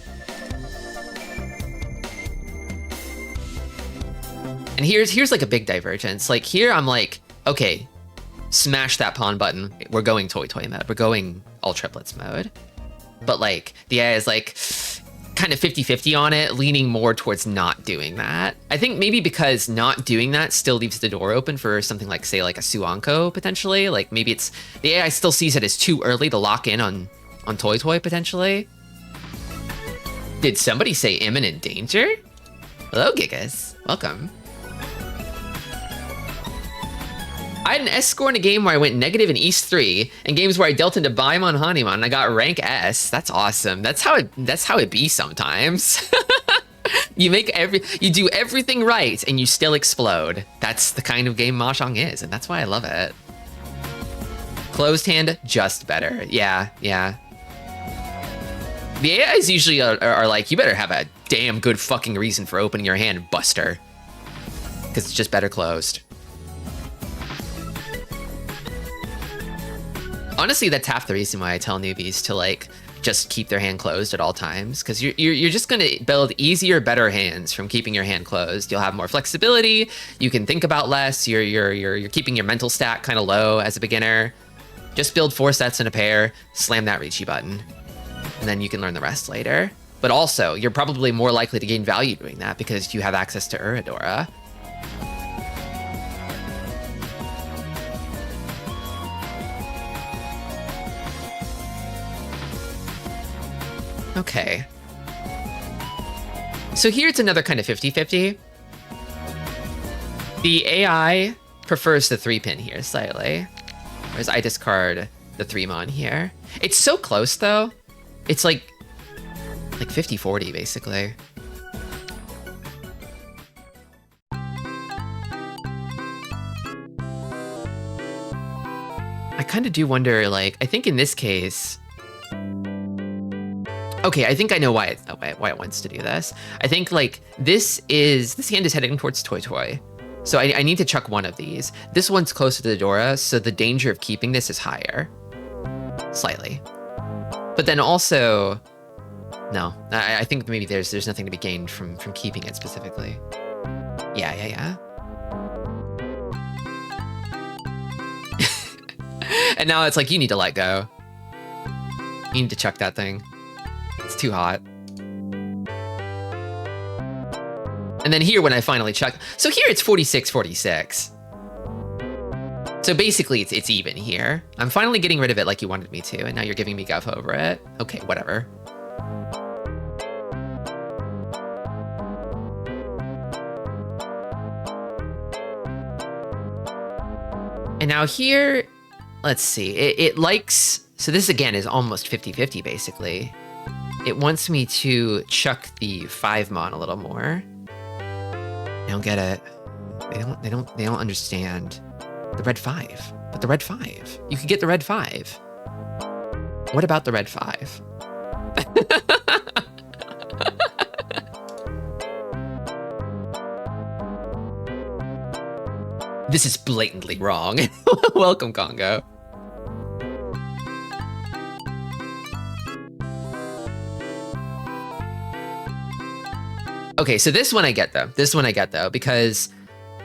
And here's like a big divergence. Like here I'm like, okay, smash that pawn button. We're going toy mode. We're going all triplets mode. but like the AI is like kind of 50-50 on it, leaning more towards not doing that. I think maybe because not doing that still leaves the door open for something like, say, like a Suanko potentially. Like maybe it's the AI still sees it as too early to lock in on Toy Toy potentially. Did somebody say imminent danger? Hello, Gigas. Welcome. I had an S score in a game where I went negative in East 3, and games where I dealt into Baimon Hanimon and I got rank S. That's awesome. That's how it be sometimes. You do everything right and you still explode. That's the kind of game Mahjong is, and that's why I love it. Closed hand, just better. Yeah. The AIs usually are like, you better have a damn good fucking reason for opening your hand, Buster. Because it's just better closed. Honestly, that's half the reason why I tell newbies to like just keep their hand closed at all times, because you're just gonna build easier, better hands from keeping your hand closed. You'll have more flexibility. You can think about less. You're keeping your mental stat kind of low as a beginner. Just build 4 sets in a pair. Slam that Riichi button, and then you can learn the rest later. But also, you're probably more likely to gain value doing that because you have access to Uradora. Okay. So here it's another kind of 50-50. The AI prefers the 3-pin here slightly, whereas I discard the 3-mon here. It's so close though. It's like 50-40 basically. I kind of do wonder, like, I think in this case, okay, I think I know why it wants to do this. I think like this hand is heading towards Toy Toy. So I need to chuck one of these. This one's closer to the Dora, so the danger of keeping this is higher. Slightly. But then also, no, I think maybe there's nothing to be gained from keeping it specifically. Yeah. And now it's like, you need to let go. You need to chuck that thing. It's too hot. And then here, when I finally chuck, so here it's 46-46. So basically it's even here. I'm finally getting rid of it like you wanted me to, and now you're giving me guff over it. Okay, whatever. And now here, let's see, it likes, so this again is almost 50-50 basically. It wants me to chuck the 5-mon a little more. They don't get it. They don't understand. The red 5. But the red 5. You could get the red 5. What about the red 5? This is blatantly wrong. Welcome, Congo. Okay, so this one I get though, because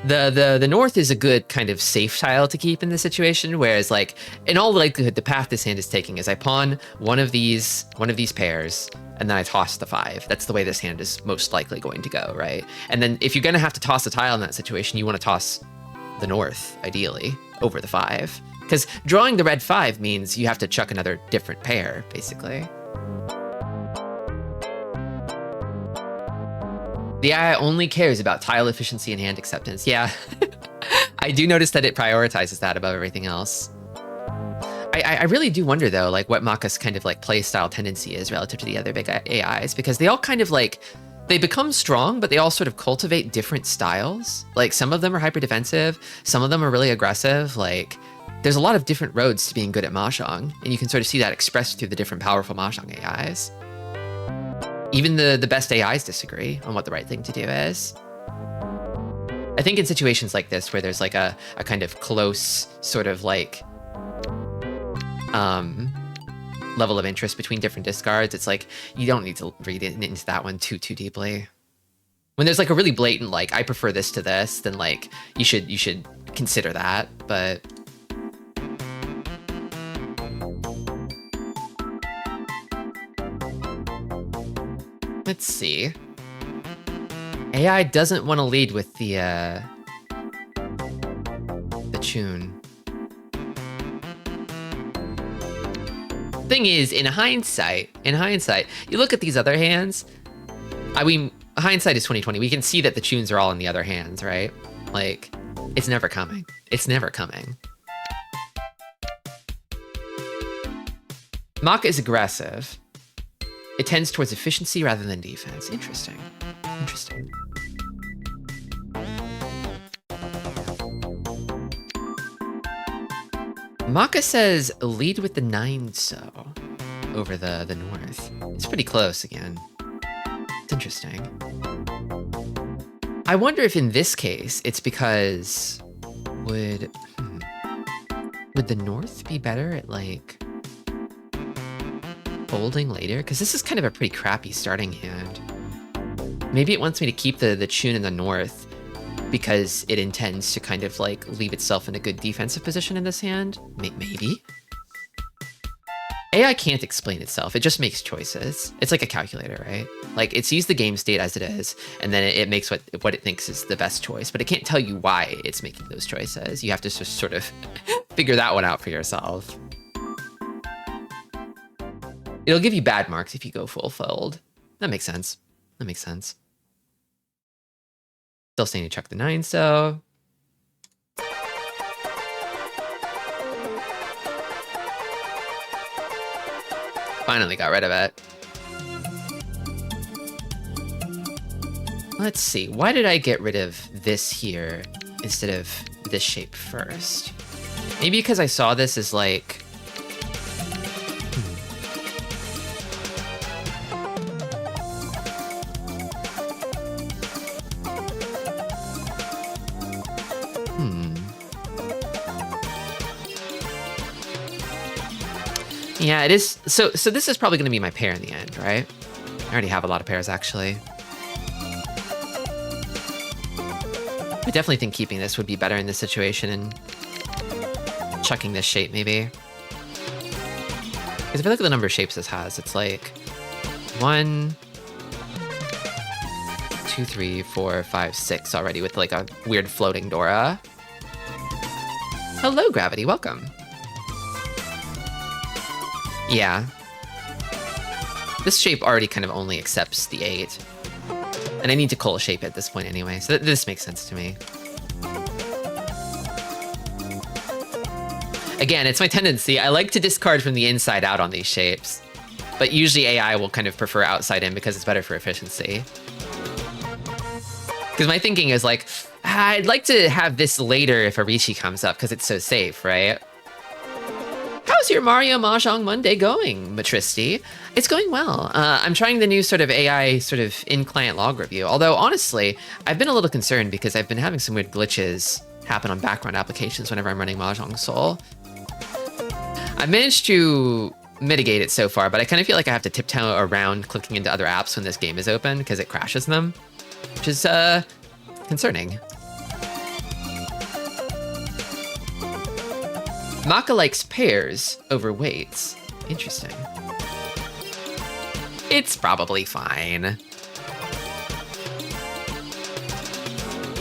the north is a good kind of safe tile to keep in this situation, whereas like in all likelihood the path this hand is taking is I pawn one of these pairs and then I toss the 5. That's the way this hand is most likely going to go, right? And then if you're gonna have to toss a tile in that situation, you want to toss the north ideally over the 5, because drawing the red 5 means you have to chuck another different pair basically. The AI only cares about tile efficiency and hand acceptance. Yeah, I do notice that it prioritizes that above everything else. I really do wonder though, like what Maka's kind of like play style tendency is relative to the other big AIs, because they all kind of like, they become strong, but they all sort of cultivate different styles. Like some of them are hyper defensive, some of them are really aggressive. Like there's a lot of different roads to being good at Mahjong, and you can sort of see that expressed through the different powerful Mahjong AIs. Even the best AIs disagree on what the right thing to do is. I think in situations like this, where there's like a kind of close sort of like level of interest between different discards, it's like you don't need to read into that one too deeply. When there's like a really blatant like I prefer this to this, then like you should consider that, but Let's see. AI doesn't want to lead with the tune. Thing is, in hindsight, you look at these other hands. I mean, hindsight is 2020. We can see that the tunes are all in the other hands, right? Like, it's never coming. It's never coming. Maka is aggressive. It tends towards efficiency rather than defense. Interesting. Interesting. Maka says lead with the 9-so over the north. It's pretty close again. It's interesting. I wonder if in this case it's because would the north be better at like folding later? Because this is kind of a pretty crappy starting hand. Maybe it wants me to keep the tune in the north because it intends to kind of like leave itself in a good defensive position in this hand. Maybe. AI can't explain itself. It just makes choices. It's like a calculator, right? Like it sees the game state as it is, and then it makes what it thinks is the best choice, but it can't tell you why it's making those choices. You have to just sort of figure that one out for yourself. It'll give you bad marks if you go full fold. That makes sense. That makes sense. Still saying to chuck the 9-so. Finally got rid of it. Let's see. Why did I get rid of this here instead of this shape first? Maybe because I saw this as like... Yeah, it is. So this is probably going to be my pair in the end, right? I already have a lot of pairs, actually. I definitely think keeping this would be better in this situation and chucking this shape, maybe. Because if I look at the number of shapes this has, it's like 1, 2, 3, 4, 5, 6 already with like a weird floating Dora. Hello, Gravity. Welcome. Yeah. This shape already kind of only accepts the 8. And I need to call a shape at this point anyway, so this makes sense to me. Again, it's my tendency. I like to discard from the inside out on these shapes. But usually AI will kind of prefer outside in because it's better for efficiency. Because my thinking is like, I'd like to have this later if Arichi comes up because it's so safe, right? How's your Mario Mahjong Monday going, Matristi? It's going well. I'm trying the new sort of AI sort of in-client log review. Although, honestly, I've been a little concerned because I've been having some weird glitches happen on background applications whenever I'm running Mahjong Soul. I've managed to mitigate it so far, but I kind of feel like I have to tiptoe around clicking into other apps when this game is open because it crashes them, which is concerning. Maka likes pairs over weights. Interesting. It's probably fine.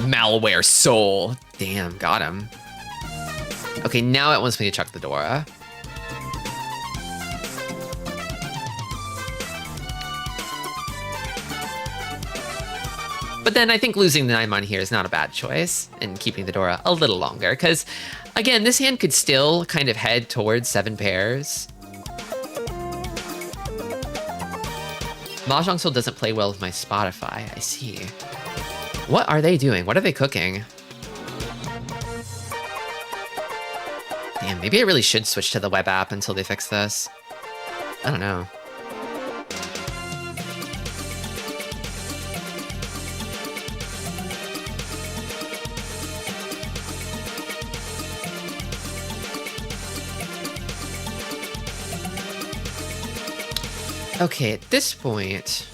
Malware soul. Damn, got him. Okay, now it wants me to chuck the Dora. But then I think losing the 9-mon here is not a bad choice and keeping the Dora a little longer because again, this hand could still kind of head towards 7 pairs. Mahjong Soul doesn't play well with my Spotify. I see. What are they doing? What are they cooking? Damn, maybe I really should switch to the web app until they fix this. I don't know. Okay, at this point,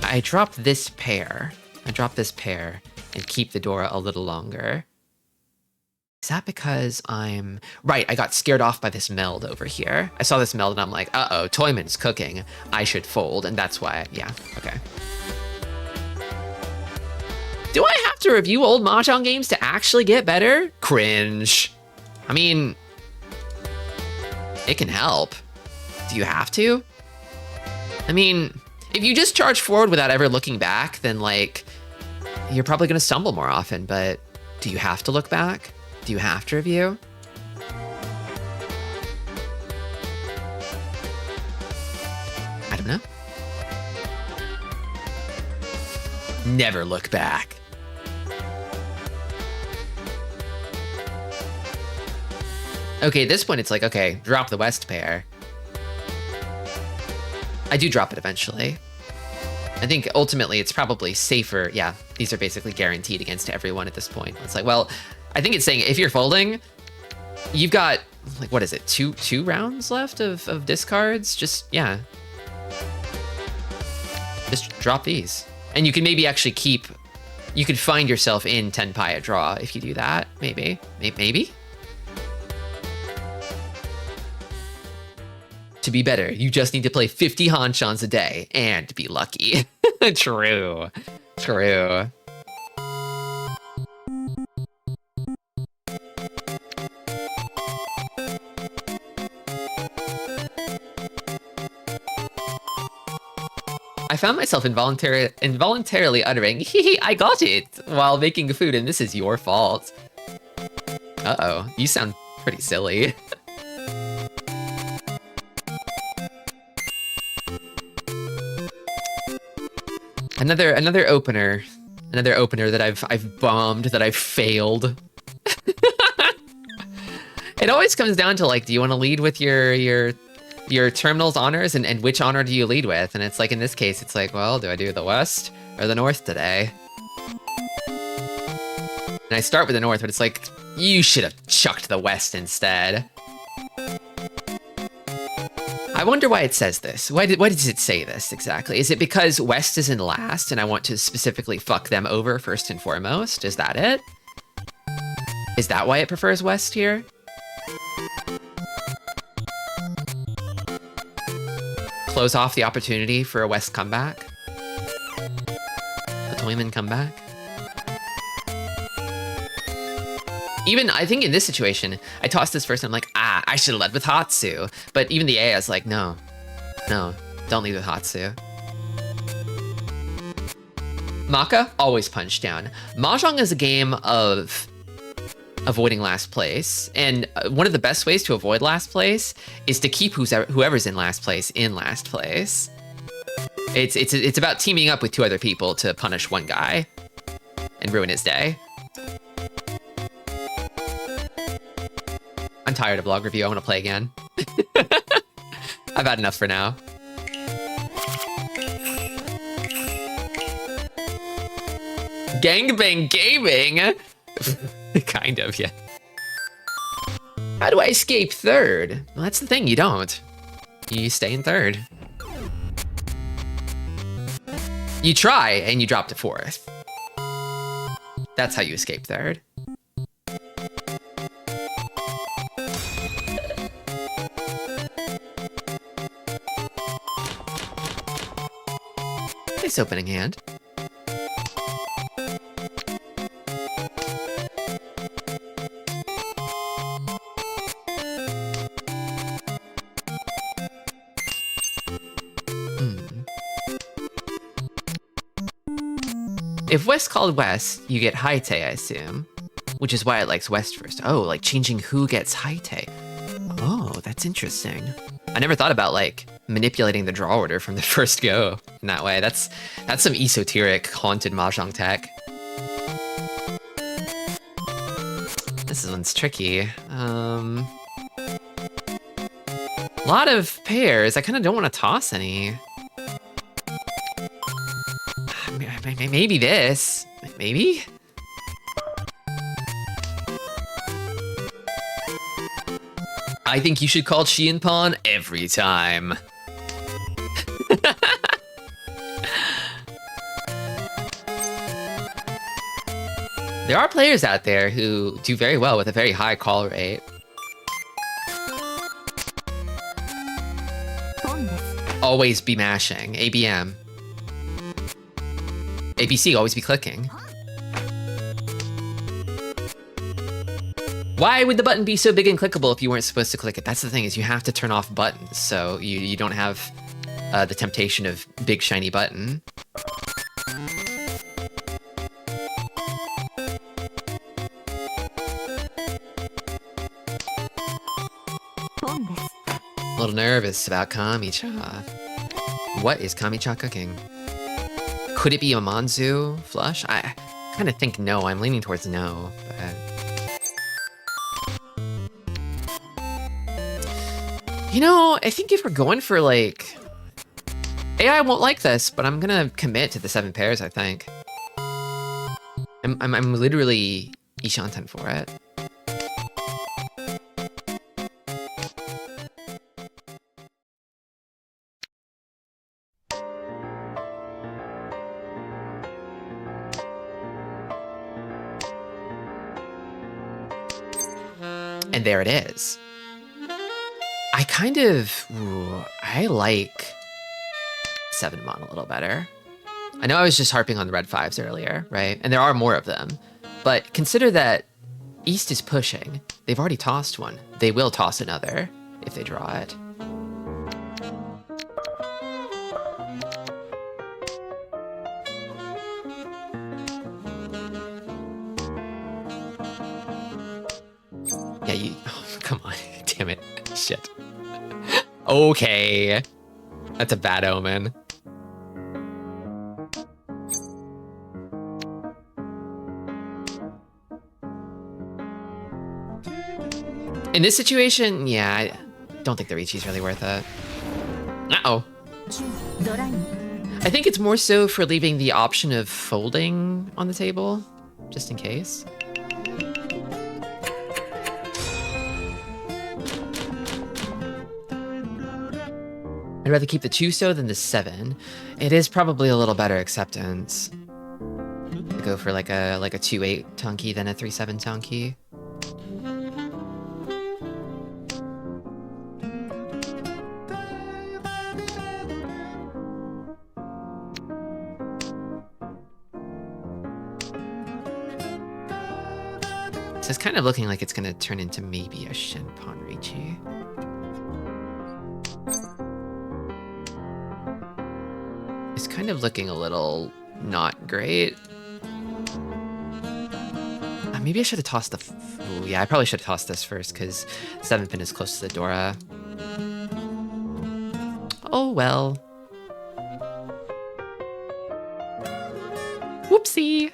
I drop this pair. I drop this pair and keep the Dora a little longer. Is that because I'm... Right, I got scared off by this meld over here. I saw this meld and I'm like, uh-oh, Toyman's cooking. I should fold, and that's why, yeah, okay. Do I have to review old Mahjong games to actually get better? Cringe. I mean, it can help. Do you have to? I mean, if you just charge forward without ever looking back, then like, you're probably gonna stumble more often, but do you have to look back? Do you have to review? I don't know. Never look back. Okay, at this point it's like, okay, drop the West pair. I do drop it eventually. I think ultimately it's probably safer. Yeah, these are basically guaranteed against everyone at this point. It's like, well, I think it's saying if you're folding, you've got, like, what is it, two rounds left of discards? Just, yeah. Just drop these. And you can maybe actually keep, you could find yourself in 10 pi a draw if you do that, maybe. Maybe? To be better, you just need to play 50 Hanshans a day and be lucky. True. True. I found myself involuntarily uttering, hee I got it, while making food, and this is your fault. Uh-oh, you sound pretty silly. Another opener that I've bombed, that I've failed. It always comes down to like, do you want to lead with your terminal's honors, and which honor do you lead with? And it's like, in this case, it's like, well, do I do the West or the North today? And I start with the North, but it's like, you should have chucked the West instead. I wonder why it says this. Why does it say this exactly? Is it because West is in last and I want to specifically fuck them over first and foremost? Is that it? Is that why it prefers West here? Close off the opportunity for a West comeback? A Toyman comeback? Even, I think in this situation, I tossed this first and I'm like, I should have led with Hatsu. But even the AI is like, no, don't lead with Hatsu. Maka, always punch down. Mahjong is a game of avoiding last place. And one of the best ways to avoid last place is to keep whoever's in last place. It's about teaming up with two other people to punish one guy and ruin his day. I'm tired of log review. I want to play again. I've had enough for now. Gangbang gaming? Kind of, yeah. How do I escape third? Well, that's the thing, you don't. You stay in third. You try, and you drop to fourth. That's how you escape third. Nice opening hand. If West called West, you get Haite, I assume. Which is why it likes West first. Oh, like changing who gets Haite. Oh, that's interesting. I never thought about like manipulating the draw order from the first go in that way. That's some esoteric haunted Mahjong tech. This one's tricky. A lot of pairs. I kind of don't want to toss any. Maybe this. Maybe? I think you should call Qian Pawn every time. There are players out there who do very well with a very high call rate. Always be mashing. ABM. ABC, always be clicking. Why would the button be so big and clickable if you weren't supposed to click it? That's the thing, is you have to turn off buttons, so you don't have the temptation of big shiny button. A little nervous about Kami-cha. What is Kami-cha cooking? Could it be a Manzu flush? I kind of think no. I'm leaning towards no, but... You know, I think if we're going for, like... AI won't like this, but I'm gonna commit to the 7 pairs, I think. I'm literally Ishanten for it. And there it is. I kind of... Ooh, I like 7-mon a little better. I know I was just harping on the red 5s earlier, right? And there are more of them. But consider that East is pushing. They've already tossed one. They will toss another if they draw it. Yeah, you... Oh, come on. Damn it. Shit. Okay. That's a bad omen. In this situation, yeah, I don't think the Richi's really worth it. Uh-oh. I think it's more so for leaving the option of folding on the table, just in case. I'd rather keep the Chuso than the 7. It is probably a little better acceptance to go for like a 2-8 Tonki than a 3-7 Tonki. So it's kind of looking like it's gonna turn into maybe a Shenpon Richi. It's kind of looking a little not great. Maybe I should have tossed the... Ooh, yeah, I probably should have tossed this first, because 7-pin is close to the Dora. Oh, well. Whoopsie!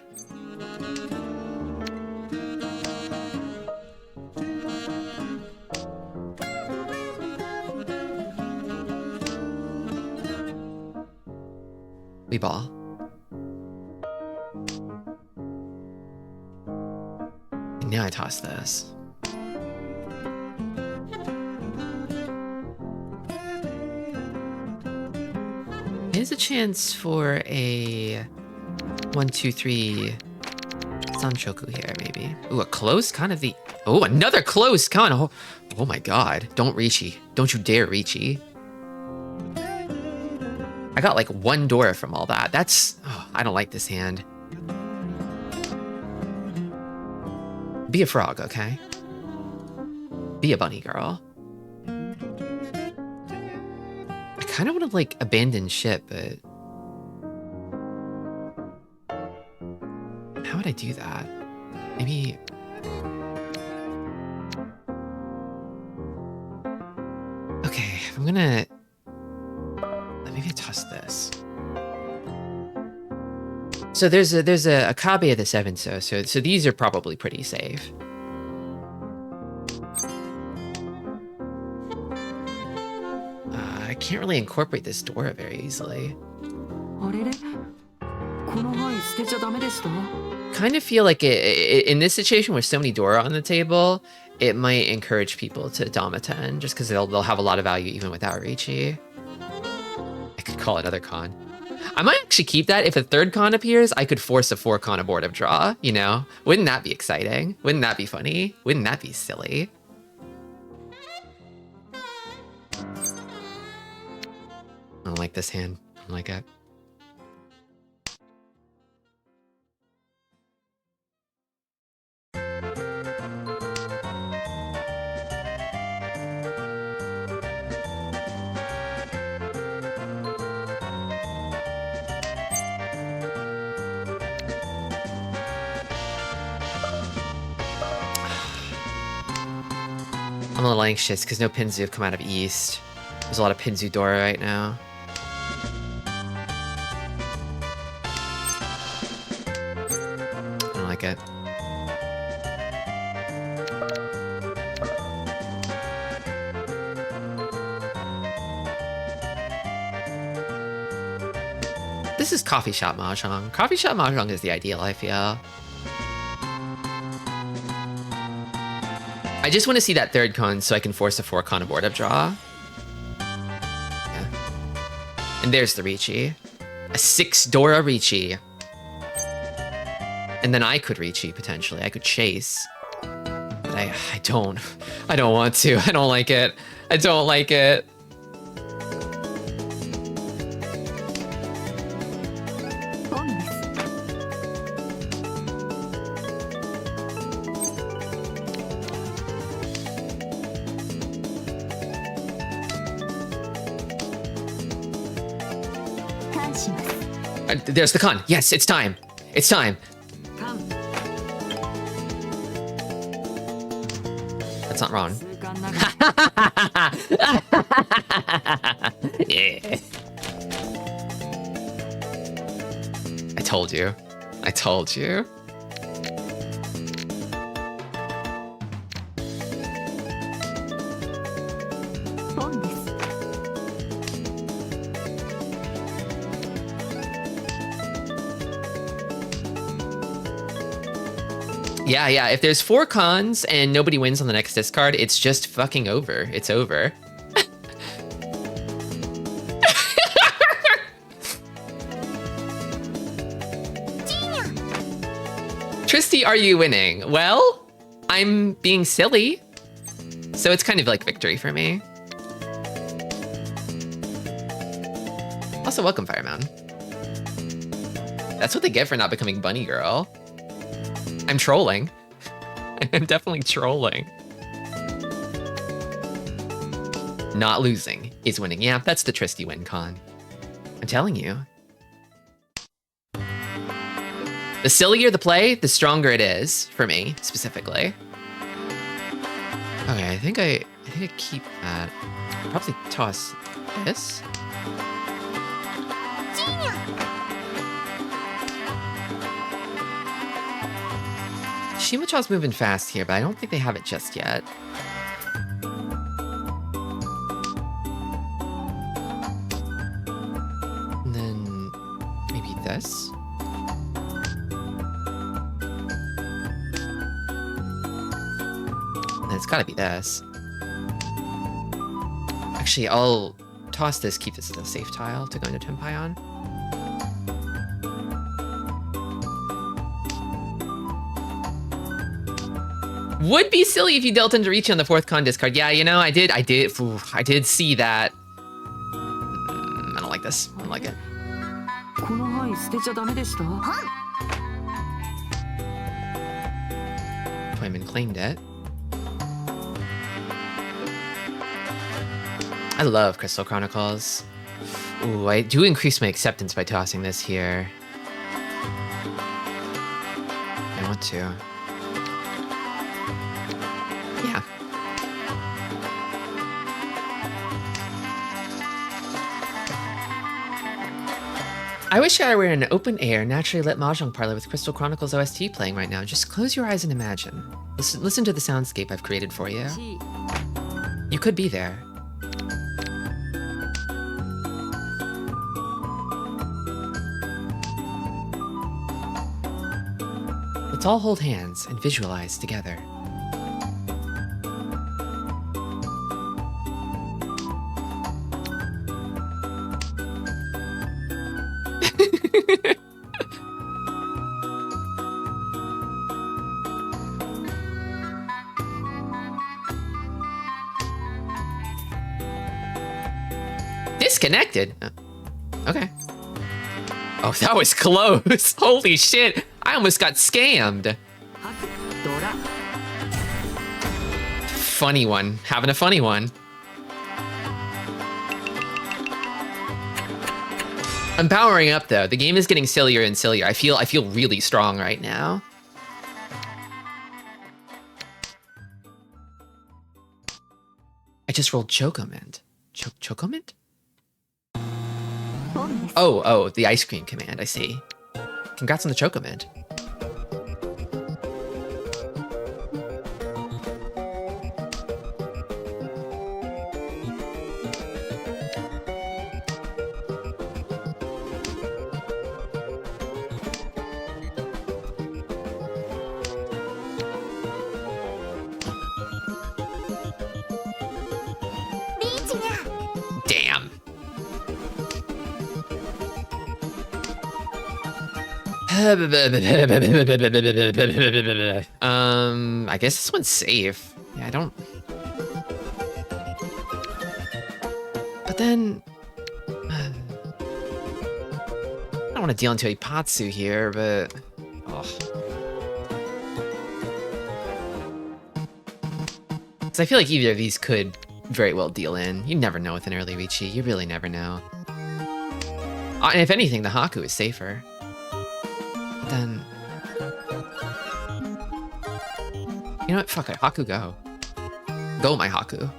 We ball. And now I toss this. There's a chance for a 1, 2, 3 Sanshoku here, maybe. Ooh, a close kind of the... Oh, another close kind of... Oh my god. Don't Richi. Don't you dare Richi. I got like 1 Dora from all that. That's... Oh, I don't like this hand. Be a frog, okay? Be a bunny girl. I kind of want to like abandon ship, but... How would I do that? Maybe... Okay, I'm gonna... Maybe I toss this. So there's a Kabe of the 7, so these are probably pretty safe. I can't really incorporate this Dora very easily. Kind of feel like in this situation with so many Dora on the table, it might encourage people to Dama 10 just because they'll have a lot of value even without Richi. I could call it another con. I might actually keep that. If a third con appears, I could force a 4-con abortive draw, you know? Wouldn't that be exciting? Wouldn't that be funny? Wouldn't that be silly? I don't like this hand. I don't like it. I'm a little anxious because no Pinzu have come out of East. There's a lot of Pinzu Dora right now. I don't like it. This is coffee shop Mahjong. Coffee shop Mahjong is the ideal, I feel. I just want to see that third con so I can force a 4-con abortive draw. Yeah. And there's the Ricci. A 6 Dora Ricci. And then I could Ricci, potentially. I could chase. But I don't want to. I don't like it. I don't like it. There's the con. Yes, it's time. It's time. That's not wrong. Yeah. I told you. I told you. Yeah, yeah. If there's 4 cons and nobody wins on the next discard, it's just fucking over. It's over. Tristy, are you winning? Well, I'm being silly. So it's kind of like victory for me. Also, welcome, Fire Mountain. That's what they get for not becoming Bunny Girl. I'm trolling. I'm definitely trolling. Not losing is winning. Yeah, that's the Tristy win con. I'm telling you. The sillier the play, the stronger it is for me, specifically. Okay, I think I keep that. I'll probably toss this. Shimacha's moving fast here, but I don't think they have it just yet. And then maybe this. And it's gotta be this. Actually, I'll toss this, keep this as a safe tile to go into Tempaion. Would be silly if you dealt into Ricci on the 4th con discard. Yeah, you know, I did see that. I don't like this. I don't like it. Toyman claimed it. I love Crystal Chronicles. Ooh, I do increase my acceptance by tossing this here. I want to. Yeah. I wish I were in an open air, naturally lit Mahjong parlor with Crystal Chronicles OST playing right now. Just close your eyes and imagine. Listen to the soundscape I've created for you. You could be there. Let's all hold hands and visualize together. Disconnected? Okay. Oh, that was close. Holy shit. I almost got scammed. Funny one. Having a funny one. I'm powering up though. The game is getting sillier and sillier. I feel really strong right now. I just rolled Chocomint. Chocomint? Oh, the ice cream command, I see. Congrats on the Chocomint. Damn. I guess this one's safe. Yeah, I don't... But then... I don't want to deal into Ipatsu here, but... Oh. So I feel like either of these could very well deal in. You never know with an early Riichi. You really never know. And if anything, the Haku is safer. But then... You know what? Fuck it. Haku go. Go, my Haku.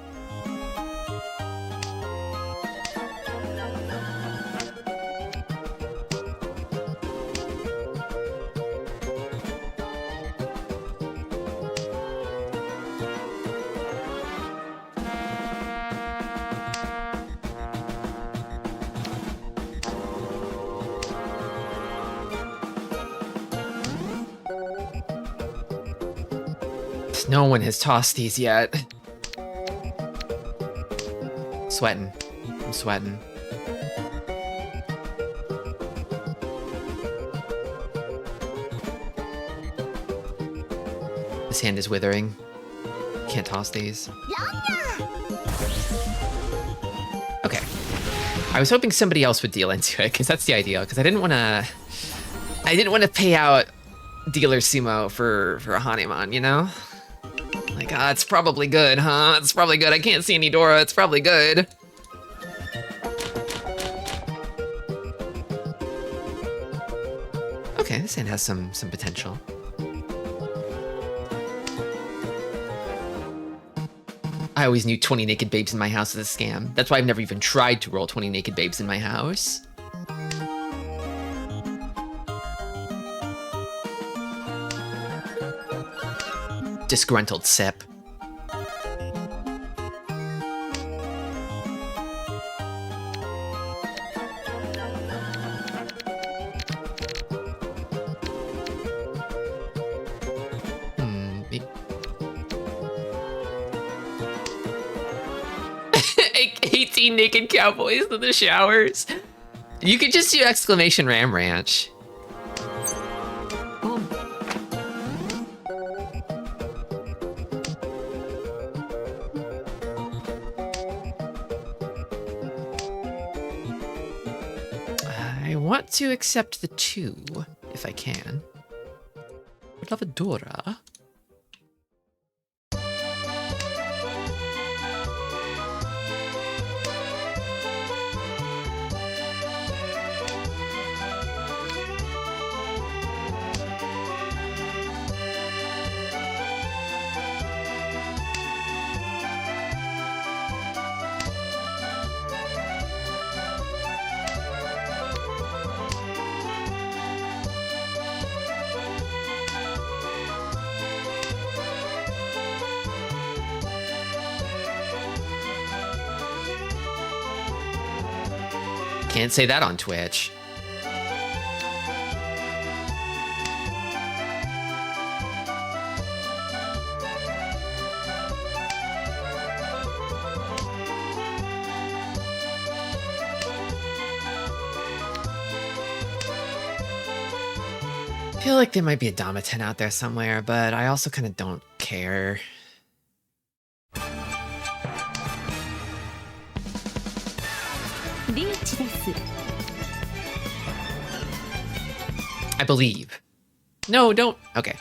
No one has tossed these yet. Sweating. I'm sweating. This hand is withering. Can't toss these. Okay. I was hoping somebody else would deal into it, because that's the ideal, because I didn't want to pay out dealer sumo for a Hanemon, you know? Like, it's probably good, huh? It's probably good. I can't see any Dora. It's probably good. Okay, this hand has some potential. I always knew 20 naked babes in my house was a scam. That's why I've never even tried to roll 20 naked babes in my house. Disgruntled sip. Me. 18 naked cowboys in the showers. You could just do exclamation Ram Ranch. To accept the 2, if I can. Would love a Dora. Can't say that on Twitch. I feel like there might be a Damaten out there somewhere, but I also kind of don't care. I believe. No, don't. Okay.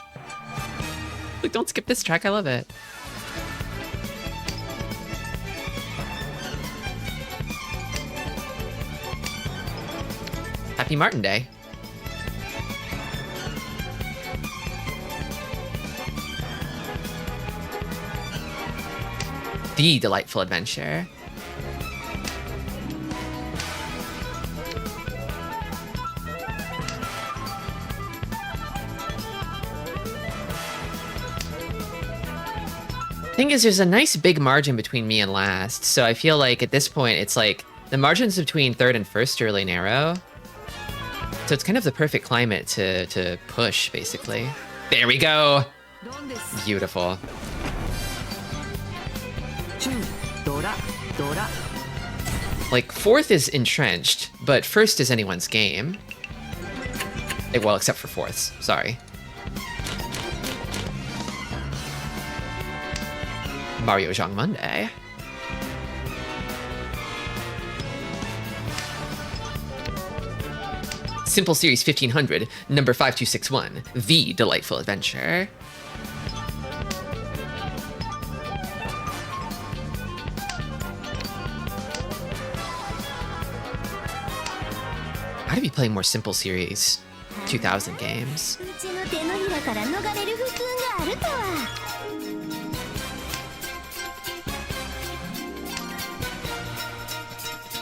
Look, don't skip this track. I love it. Happy Martin Day. The delightful adventure. Thing is, there's a nice big margin between me and last, so I feel like at this point it's like the margins between third and first are really narrow. So it's kind of the perfect climate to push, basically. There we go! Beautiful. Like, fourth is entrenched, but first is anyone's game. Well, except for fourths, sorry. Mahjong Monday. Simple Series 1500, number 5261, The Delightful Adventure. I gotta be playing more Simple Series 2000 games.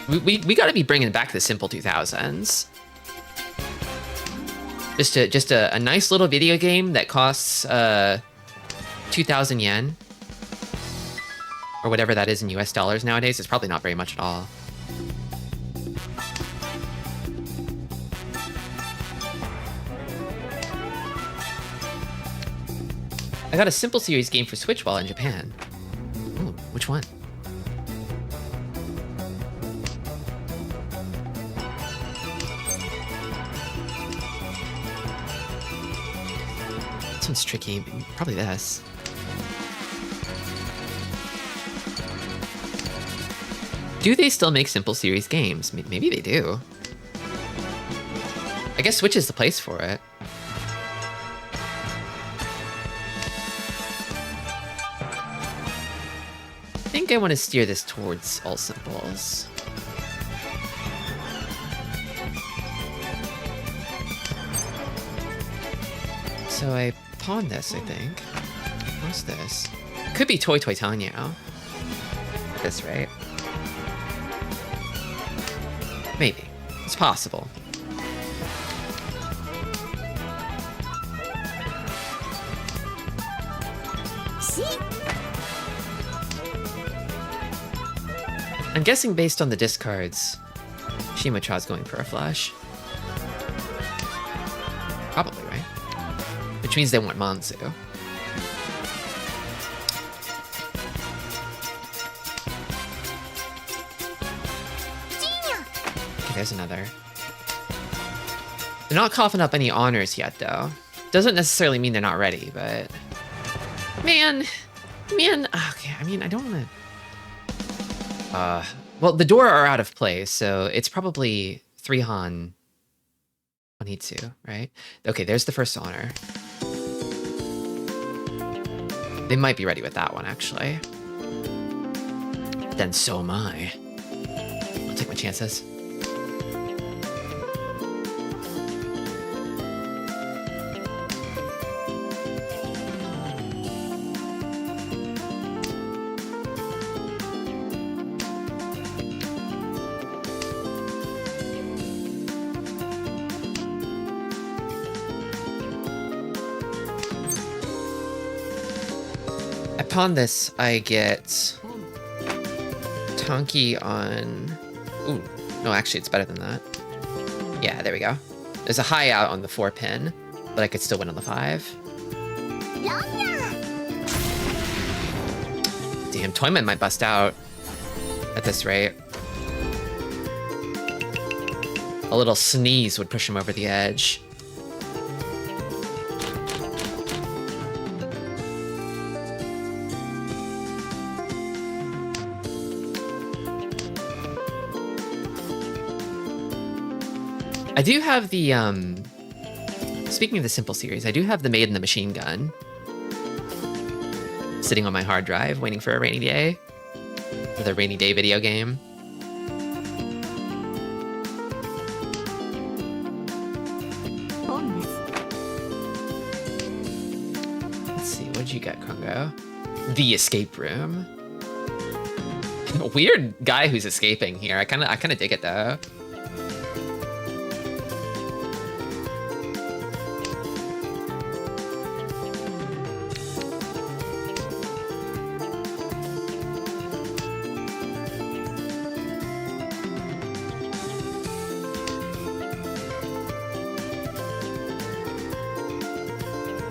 We gotta be bringing back the Simple 2000s. Just a nice little video game that costs 2,000 yen. Or whatever that is in US dollars nowadays. It's probably not very much at all. I got a Simple Series game for Switch while in Japan. Ooh, which one? This one's tricky. Probably this. Do they still make Simple Series games? Maybe they do. I guess Switch is the place for it. I think I want to steer this towards all simples. So I pawn this, I think. What's this? Could be Toy Tanyo. This, right? Maybe. It's possible. I'm guessing based on the discards, Shimocha's going for a flush. Probably, right? Which means they want Mansu. Okay, there's another. They're not coughing up any honors yet, though. Doesn't necessarily mean they're not ready, but... Man, okay, I mean, I don't want to... well, the door are out of play, so it's probably 3 Han Onitsu, right? Okay, there's the first honor. They might be ready with that one, actually. Then so am I. I'll take my chances. Upon this, I get Tonki on... Ooh, no, actually, it's better than that. Yeah, there we go. There's a high out on the 4 pin, but I could still win on the 5. Damn, Toyman might bust out at this rate. A little sneeze would push him over the edge. I do have the Speaking of the simple series, I do have the Maid and the Machine Gun sitting on my hard drive, waiting for a rainy day. For the rainy day video game. Let's see, what'd you get, Kongo? The escape room. A weird guy who's escaping here. I kinda dig it though.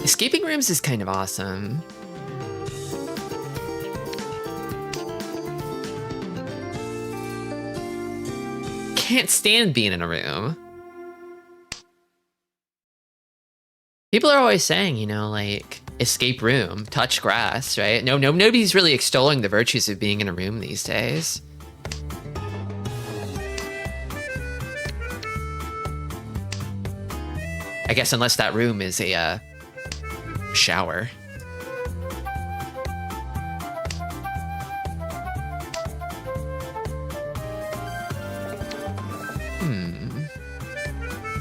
Escaping rooms is kind of awesome. Can't stand being in a room. People are always saying, you know, like, escape room, touch grass, right? Nobody's really extolling the virtues of being in a room these days. I guess unless that room is a shower.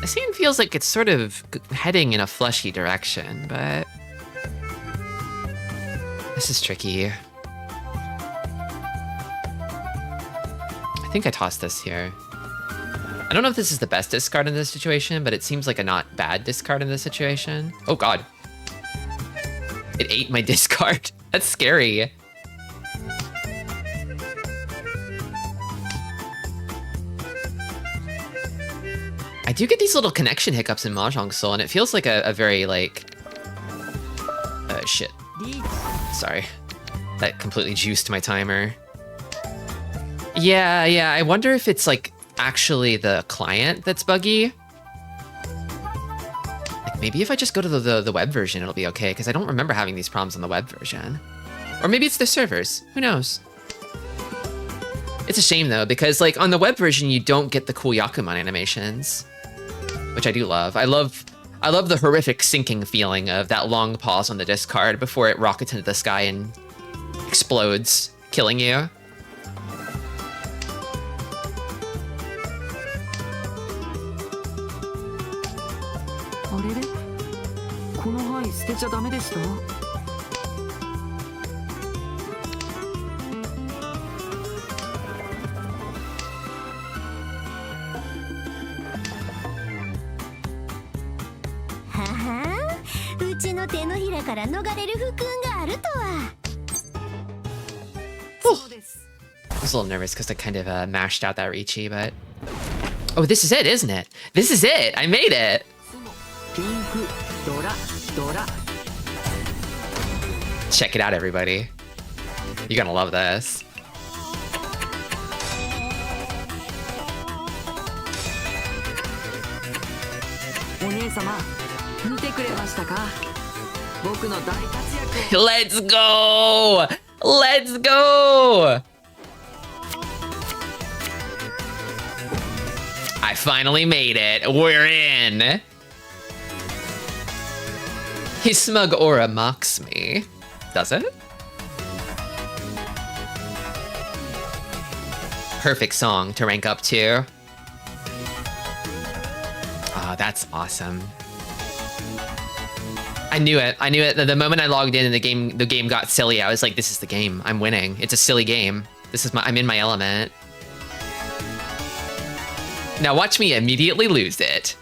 The scene feels like it's sort of heading in a fleshy direction, but this is tricky. I think I tossed this here. I don't know if this is the best discard in this situation, but it seems like a not bad discard in this situation. Oh god. It ate my discard. That's scary. I do get these little connection hiccups in Mahjong Soul, and it feels like a very, like... shit. Sorry. That completely juiced my timer. Yeah, I wonder if it's, like, actually the client that's buggy. Like, maybe if I just go to the web version, it'll be okay, because I don't remember having these problems on the web version. Or maybe it's the servers. Who knows? It's a shame, though, because, like, on the web version, you don't get the cool Yakuman animations. Which I do love. I love the horrific sinking feeling of that long pause on the discard before it rockets into the sky and explodes, killing you. I was a little nervous because I kind of mashed out that Riichi, but... Oh, this is it, isn't it? This is it! I made it! Check it out, everybody. You're gonna love this. Let's go! Let's go! I finally made it. We're in. His smug aura mocks me. Does it? Perfect song to rank up to. Oh, that's awesome. I knew it. I knew it. The moment I logged in and the game got silly, I was like, this is the game. I'm winning. It's a silly game. I'm in my element. Now watch me immediately lose it.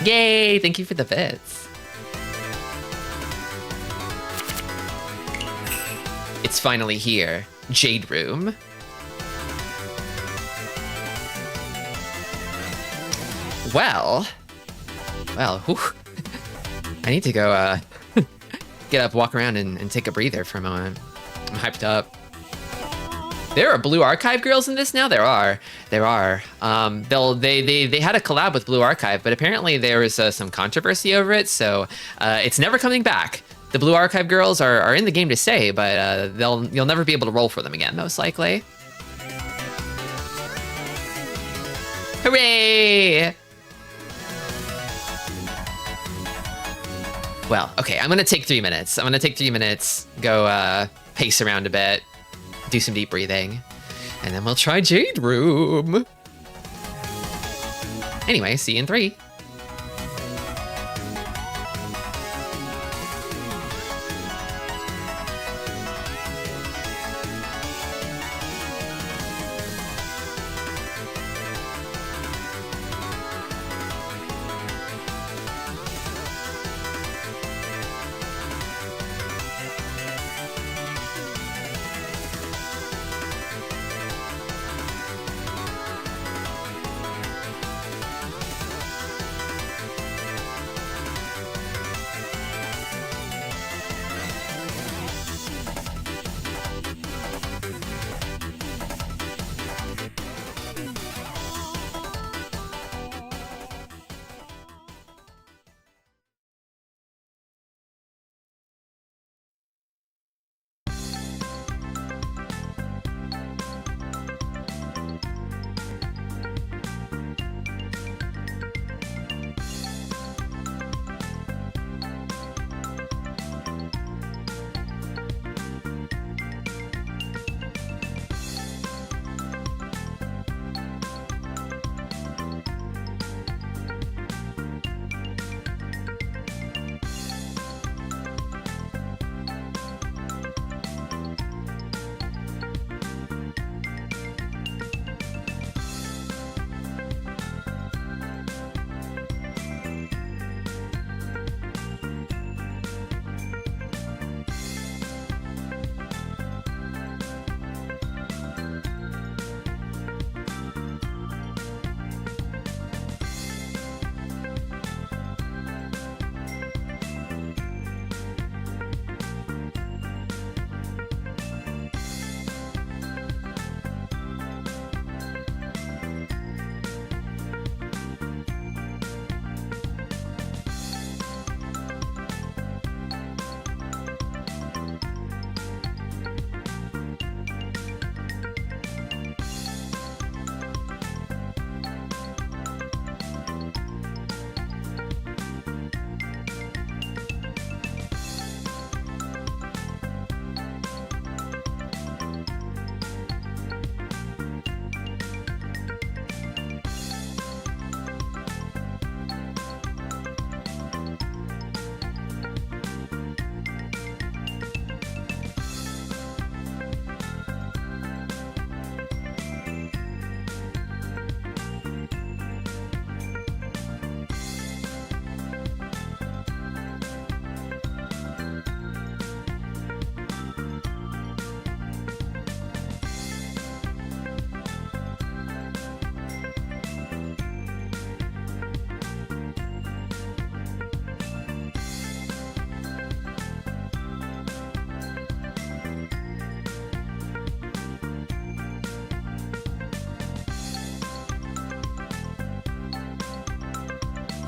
Yay! Thank you for the bits. It's finally here. Jade Room. Well, whew. I need to go get up, walk around, and take a breather for a moment. I'm hyped up. There are Blue Archive girls in this now? There are. There are. They had a collab with Blue Archive, but apparently there was some controversy over it, so it's never coming back. The Blue Archive girls are in the game to stay, but you'll never be able to roll for them again, most likely. Hooray! Well, okay, I'm gonna take 3 minutes. I'm gonna take 3 minutes, go pace around a bit, do some deep breathing, and then we'll try Jade Room. Anyway, see you in 3.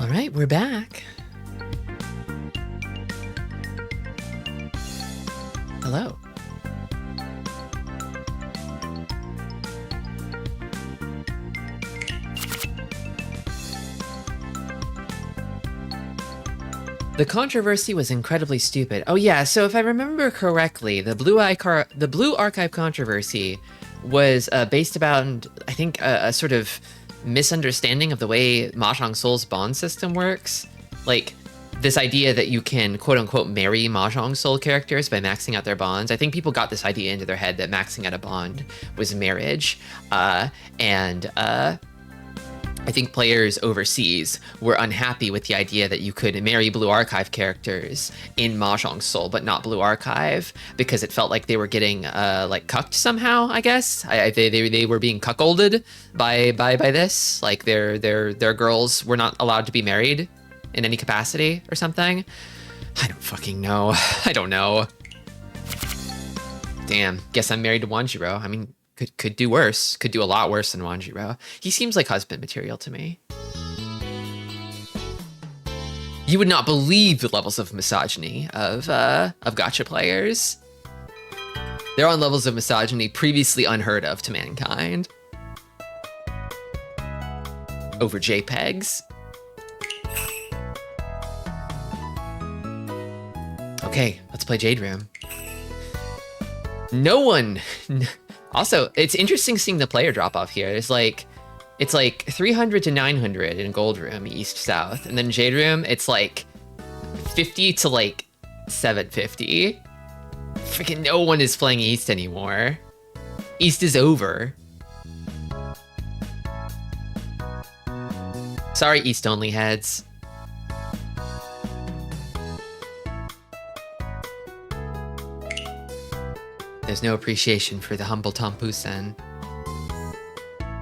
All right, we're back. Hello. The controversy was incredibly stupid. Oh yeah, so if I remember correctly, the Blue Archive controversy was based about, I think, a sort of misunderstanding of the way Mahjong Soul's bond system works. Like, this idea that you can quote-unquote marry Mahjong Soul characters by maxing out their bonds. I think people got this idea into their head that maxing out a bond was marriage. I think players overseas were unhappy with the idea that you could marry Blue Archive characters in Mahjong Soul, but not Blue Archive, because it felt like they were getting like cucked somehow. I guess they were being cuckolded by this. Like their girls were not allowed to be married in any capacity or something. I don't fucking know. I don't know. Damn. Guess I'm married to Wanjiro. I mean, could do worse. Could do a lot worse than Wanjiro. He seems like husband material to me. You would not believe the levels of misogyny of gacha players. They're on levels of misogyny previously unheard of to mankind. Over JPEGs. Okay, let's play Jade Room. No one. Also, it's interesting seeing the player drop off here. It's like 300 to 900 in Gold Room, East South, and then Jade Room, it's like 50 to like 750. Freaking no one is playing East anymore. East is over. Sorry, East only heads. There's no appreciation for the humble Tompusen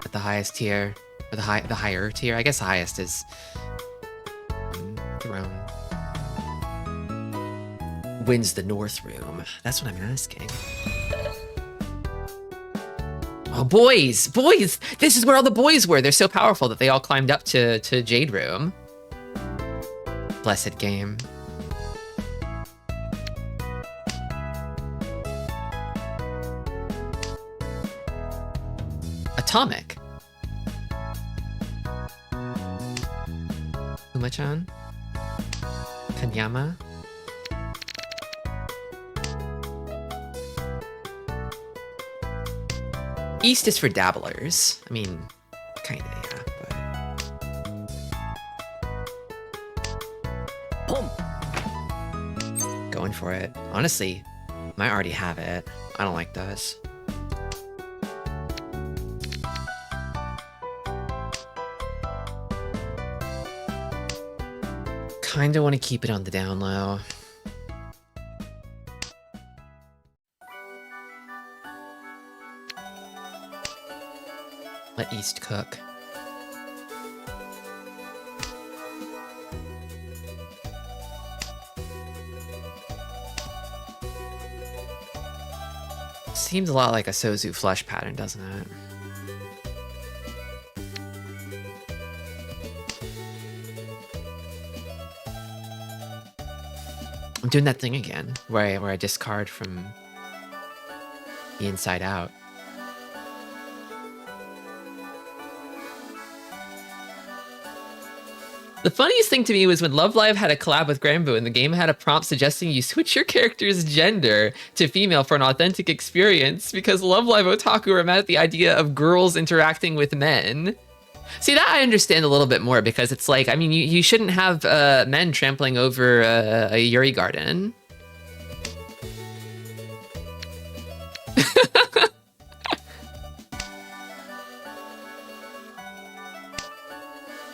at the highest tier, or the higher tier. I guess the highest is Throne. Wins the North Room. That's what I'm asking. Oh, boys! This is where all the boys were. They're so powerful that they all climbed up to Jade Room. Blessed game. Atomic. Uma-chan? Kanyama? East is for dabblers. I mean, kinda, yeah, but... Going for it. Honestly, might already have it. I don't like this. Kinda want to keep it on the down low. Let East cook. Seems a lot like a Sozu flush pattern, doesn't it? I'm doing that thing again, where I discard from the inside out. The funniest thing to me was when Love Live had a collab with Granbu and the game had a prompt suggesting you switch your character's gender to female for an authentic experience because Love Live otaku are mad at the idea of girls interacting with men. See, that I understand a little bit more because it's like, I mean, you shouldn't have men trampling over a Yuri garden.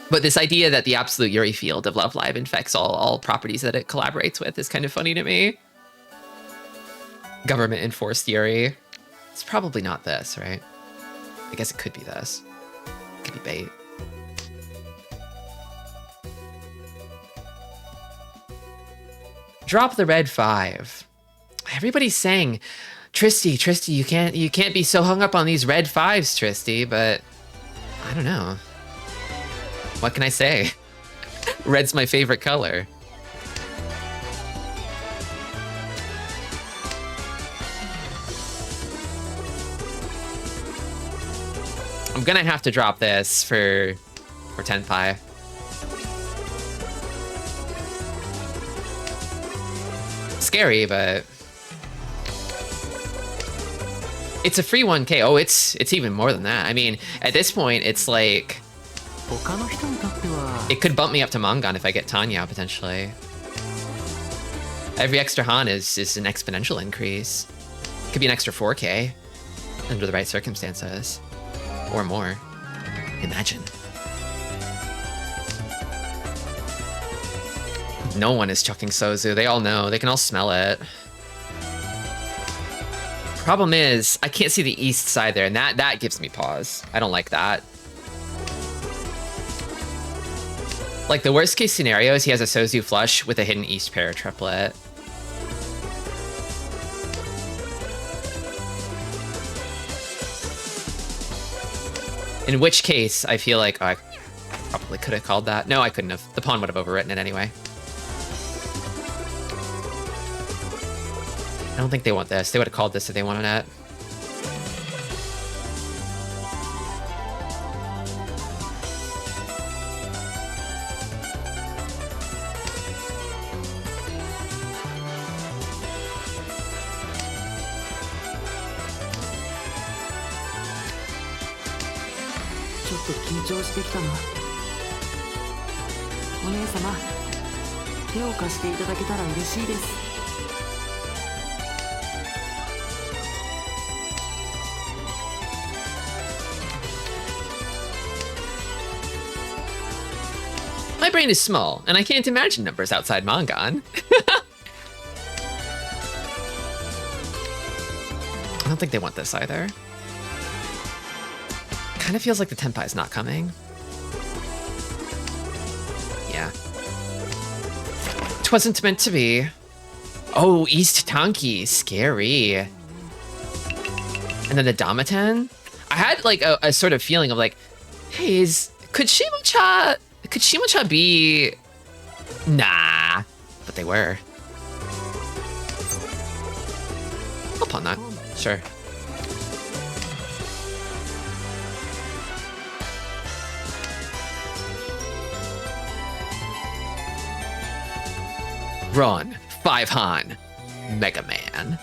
But this idea that the absolute Yuri field of Love Live infects all properties that it collaborates with is kind of funny to me. Government enforced Yuri. It's probably not this, right? I guess it could be this. It could be bait. Drop the red 5. Everybody's saying, Tristy, you can't be so hung up on these red 5s, Tristy, but I don't know. What can I say? Red's my favorite color. I'm gonna have to drop this for Tenpai. Scary, but it's a free 1K. Oh, it's even more than that. I mean, at this point, it's like it could bump me up to Mangan if I get Tanya, potentially. Every extra Han is an exponential increase. Could be an extra 4K under the right circumstances. Or more. Imagine. No one is chucking Sozu. They all know. They can all smell it. Problem is, I can't see the east side there, and that gives me pause. I don't like that. Like, the worst case scenario is he has a Sozu flush with a hidden east pair triplet. In which case, I feel like, oh, I probably could have called that. No, I couldn't have. The pawn would have overwritten it anyway. I don't think they want this. They would have called this if they wanted it. My brain is small, and I can't imagine numbers outside Mangan. I don't think they want this either. Kind of feels like the Tenpai's not coming. Yeah. It wasn't meant to be. Oh, East Tanki, scary. And then the Damaten. I had like a sort of feeling of like, hey, could Shimacha be? Nah, but they were. I'll pawn that, sure. Run, 5 Han, Mega Man.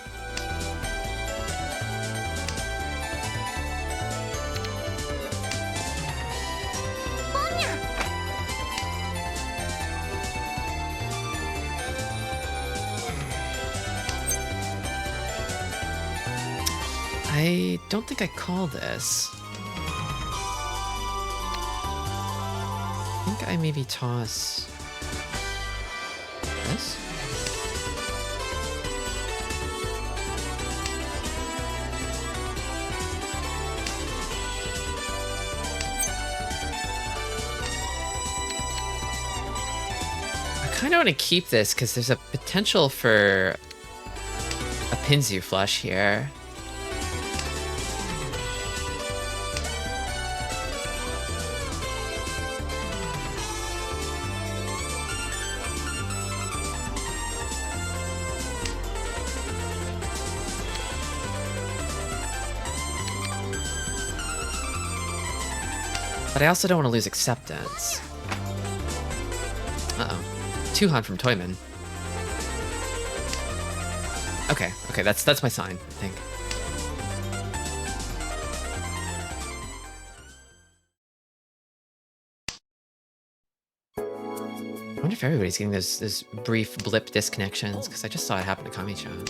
I don't think I call this. I think I maybe toss this. I kind of want to keep this because there's a potential for a Pinzu flush here. But I also don't want to lose acceptance. Uh-oh. 2 Han from Toyman. Okay, that's my sign, I think. I wonder if everybody's getting those brief blip disconnections, because I just saw it happen to Kami-chan.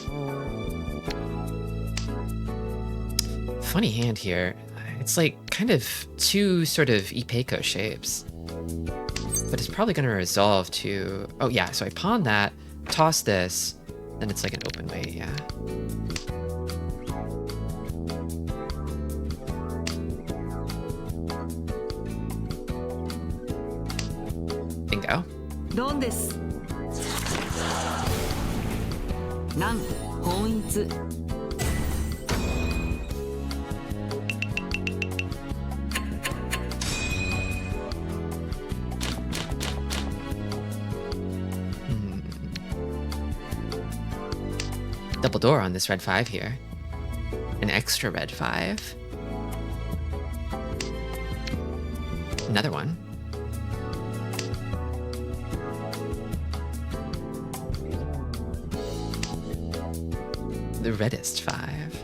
Funny hand here. It's like kind of 2 sort of Ipeco shapes. But it's probably going to resolve to... Oh yeah, so I pawn that, toss this, then it's like an open weight, yeah. Bingo. Double door on this red 5 here. An extra red 5. Another one. The reddest 5.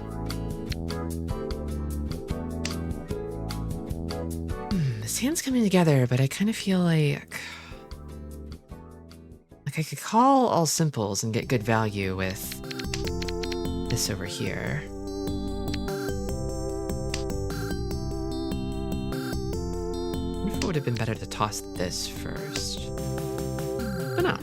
This hand's coming together, but I kind of feel like I could call all simples and get good value with this over here. I wonder if it would have been better to toss this first. But no.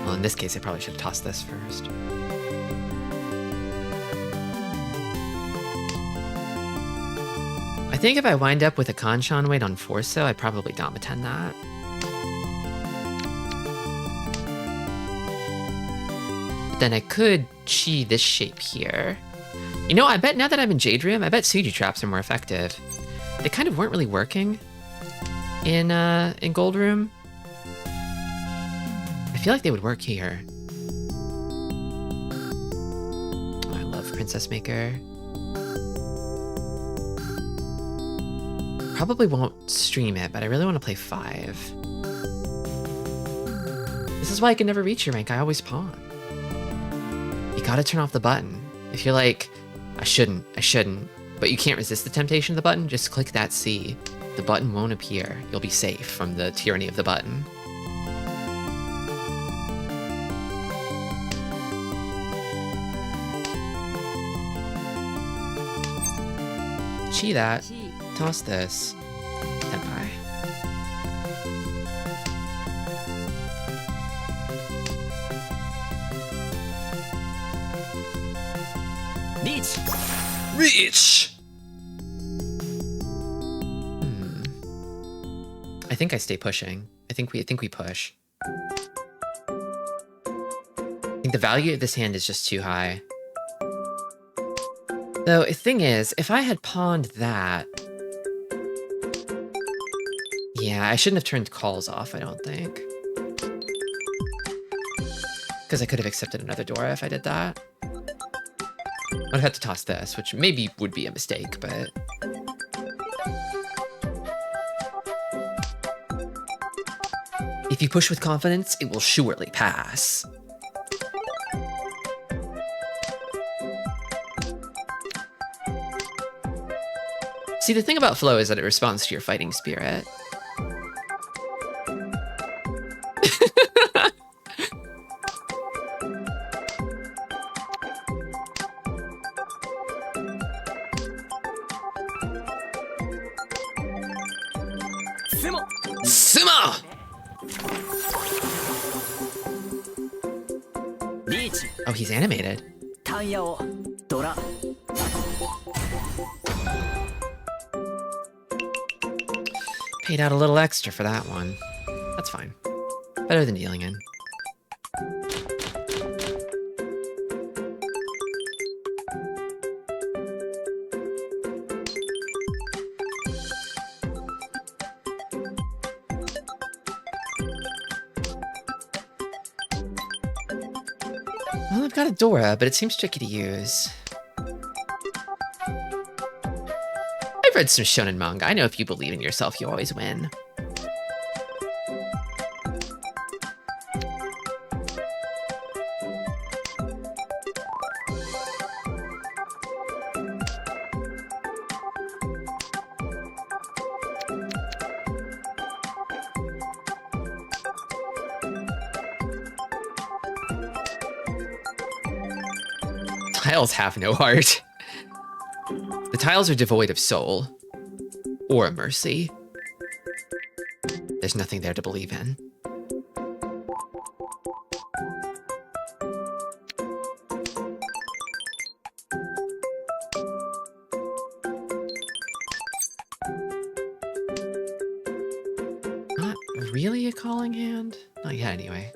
Well, in this case, I probably should have tossed this first. I think if I wind up with a Kanshan weight on Forso, I'd probably Damaten that. But then I could Chi this shape here. You know, I bet now that I'm in Jade Room, I bet Suji traps are more effective. They kind of weren't really working. in Gold Room. I feel like they would work here. Oh, I love Princess Maker. Probably won't stream it, but I really want to play 5. This is why I can never reach your rank. I always pawn. You gotta turn off the button. If you're like, I shouldn't, but you can't resist the temptation of the button, just click that C. The button won't appear. You'll be safe from the tyranny of the button. Chi that. Toss this. Tenpai. Reach! Reach! I think I stay pushing. I think we push. I think the value of this hand is just too high. Though, the thing is, if I had pawned that... Yeah, I shouldn't have turned calls off, I don't think. Because I could have accepted another Dora if I did that. I'd have had to toss this, which maybe would be a mistake, but... If you push with confidence, it will surely pass. See, the thing about flow is that it responds to your fighting spirit. Sumo! Oh, he's animated. Paid out a little extra for that one. That's fine. Better than dealing in. Well, I've got a Dora, but it seems tricky to use. I've read some shonen manga. I know if you believe in yourself, you always win. Tiles have no heart. The tiles are devoid of soul. Or mercy. There's nothing there to believe in. Not really a calling hand? Not yet, anyway.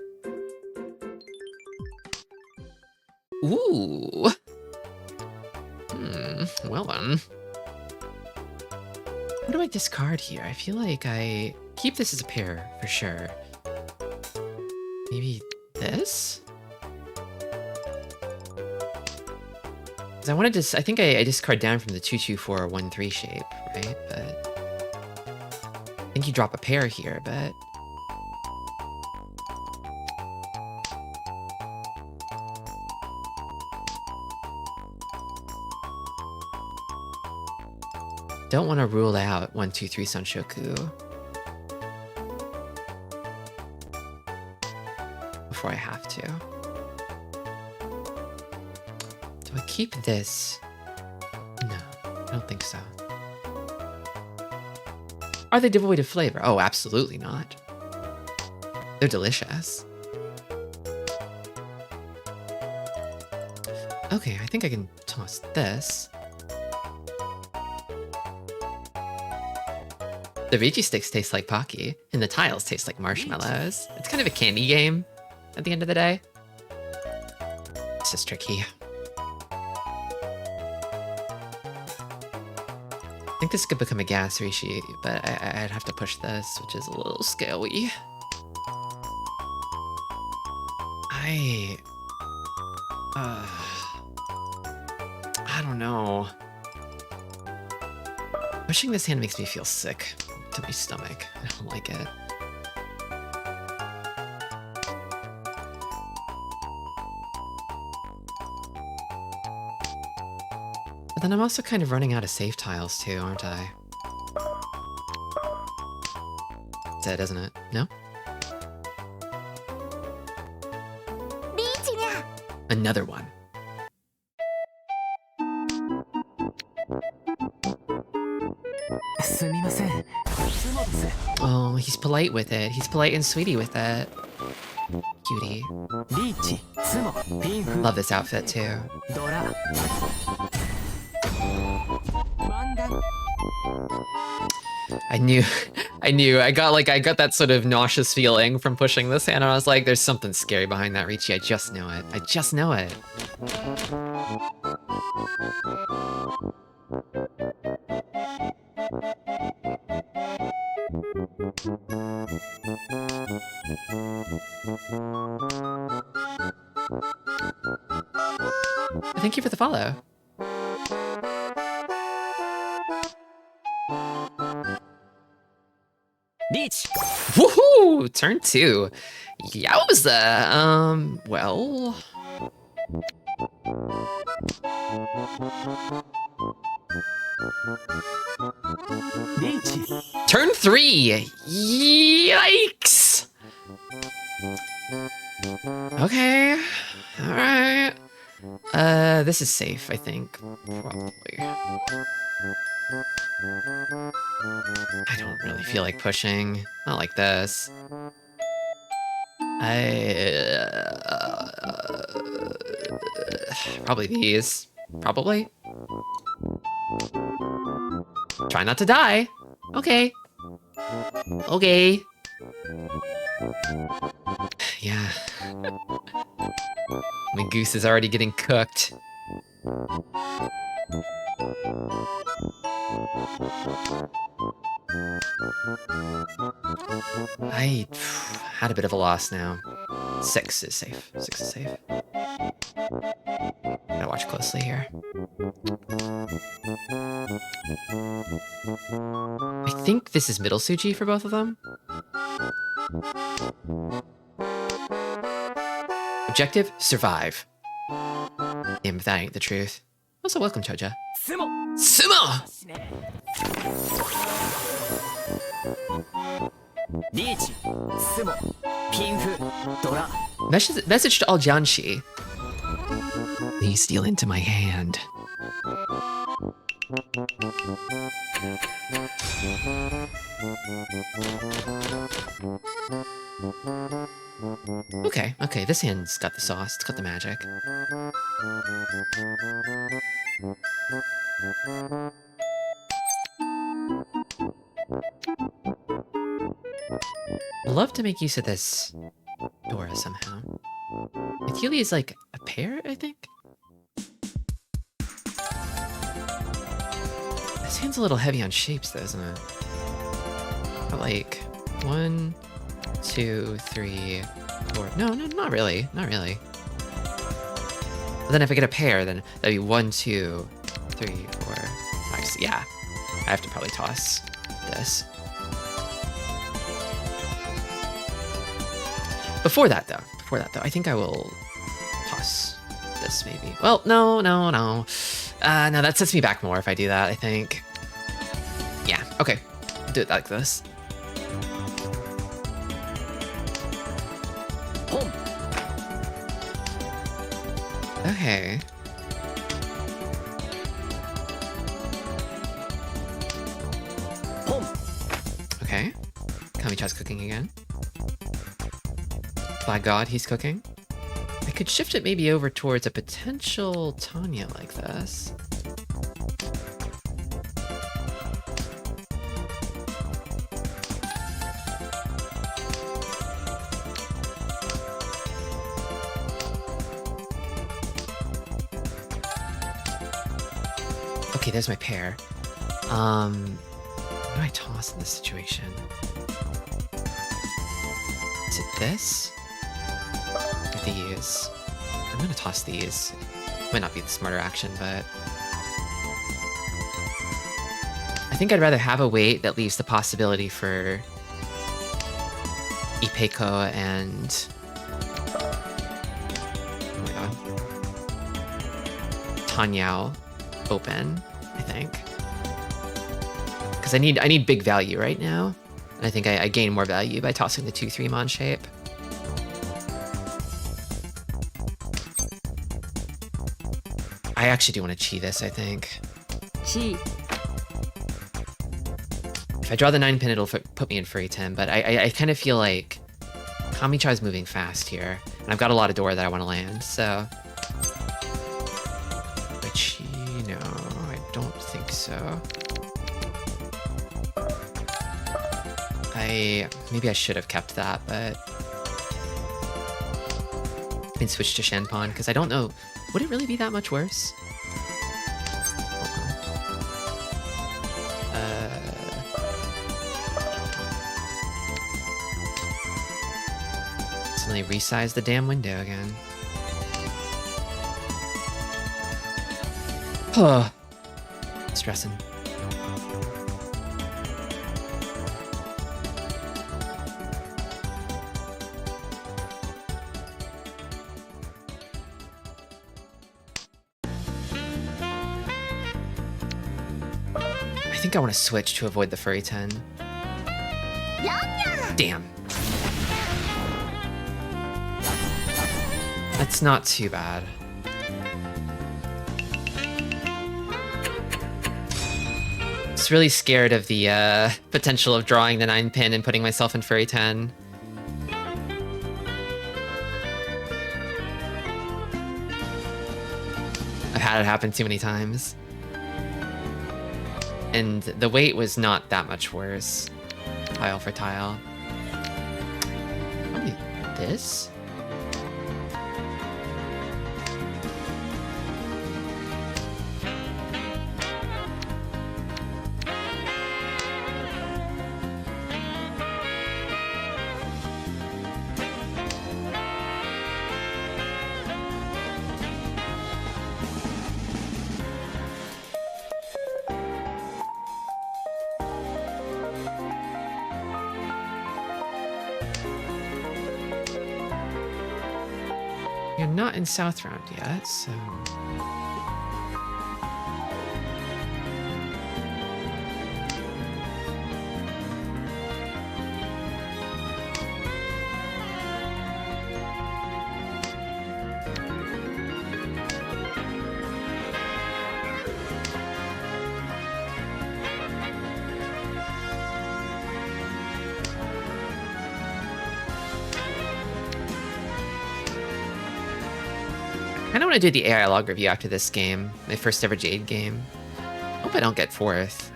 Ooh. Well then. What do I discard here? I feel like I keep this as a pair for sure. Maybe this? Because I wanted to. I think I discard down from the 2-2-4-1-3 shape, right? But I think you drop a pair here, but. Don't want to rule out 1-2-3 Sanshoku before I have to. Do I keep this? No, I don't think so. Are they devoid of flavor? Oh, absolutely not. They're delicious. Okay, I think I can toss this. The Rigi sticks taste like Pocky, and the tiles taste like marshmallows. It's kind of a candy game at the end of the day. This is tricky. I think this could become a gas Rishi, but I'd have to push this, which is a little scary. I don't know. Pushing this hand makes me feel sick to my stomach. I don't like it. But then I'm also kind of running out of save tiles too, aren't I? That's it, isn't it? No? Another one. Oh, he's polite with it. He's polite and sweetie with it. Cutie. Love this outfit too. I got that sort of nauseous feeling from pushing this hand, and I was like, there's something scary behind that Ricci. I just know it. I just know it. Thank you for the follow. Reach. Woohoo! Turn 2. Yowza! Well... Turn 3! Yikes! Okay. Alright. This is safe, I think. Probably. I don't really feel like pushing. Not like this. Probably these. Probably. Try not to die. Okay. Okay. Yeah. My goose is already getting cooked. I had a bit of a loss now. 6 is safe. 6 is safe. Gotta watch closely here. I think this is middle Suji for both of them. Objective, survive. Damn, if that ain't the truth. Also, welcome, Choja. Sumo! Message to all Janshi. Please steal into my hand. Okay, this hand's got the sauce, it's got the magic. I'd love to make use of this Dora somehow. Akili is like a pair, I think? This hand's a little heavy on shapes though, isn't it? But like 1, 2, 3, 4. No, not really. Not really. But then if I get a pair, then that'd be 1, 2, 3, 4, 5, 6. Yeah. I have to probably toss this. Before that though, I think I will toss this maybe. Well, no. No, that sets me back more if I do that, I think. Yeah, okay. Do it like this. Okay. Okay. Kami-chan's cooking again. By God, he's cooking. I could shift it maybe over towards a potential Tanya like this. Okay, there's my pair. What do I toss in this situation? Is it this? Or these? I'm gonna toss these. Might not be the smarter action, but I think I'd rather have a weight that leaves the possibility for Ipeco and oh my god, Tanyao open, I think. Because I need big value right now. And I think I gain more value by tossing the 2-3 mon shape. I actually do want to chi this, I think. Chi. If I draw the 9 pin, it'll put me in Furry 10, but I kind of feel like Kamicha is moving fast here. And I've got a lot of door that I want to land, so... Chi, no, I don't think so. Maybe I should have kept that, but I can switch to Shenpon, because I don't know, would it really be that much worse? Suddenly resize the damn window again. Huh. Stressing. I think I want to switch to avoid the Furry 10. Damn. That's not too bad. Just really scared of the potential of drawing the 9 pin and putting myself in Furry 10. I've had it happen too many times. And the weight was not that much worse. Tile for tile. Probably this? You're not in South Round yet, so... I kind of want to do the AI log review after this game, my first ever Jade game. Hope I don't get 4th.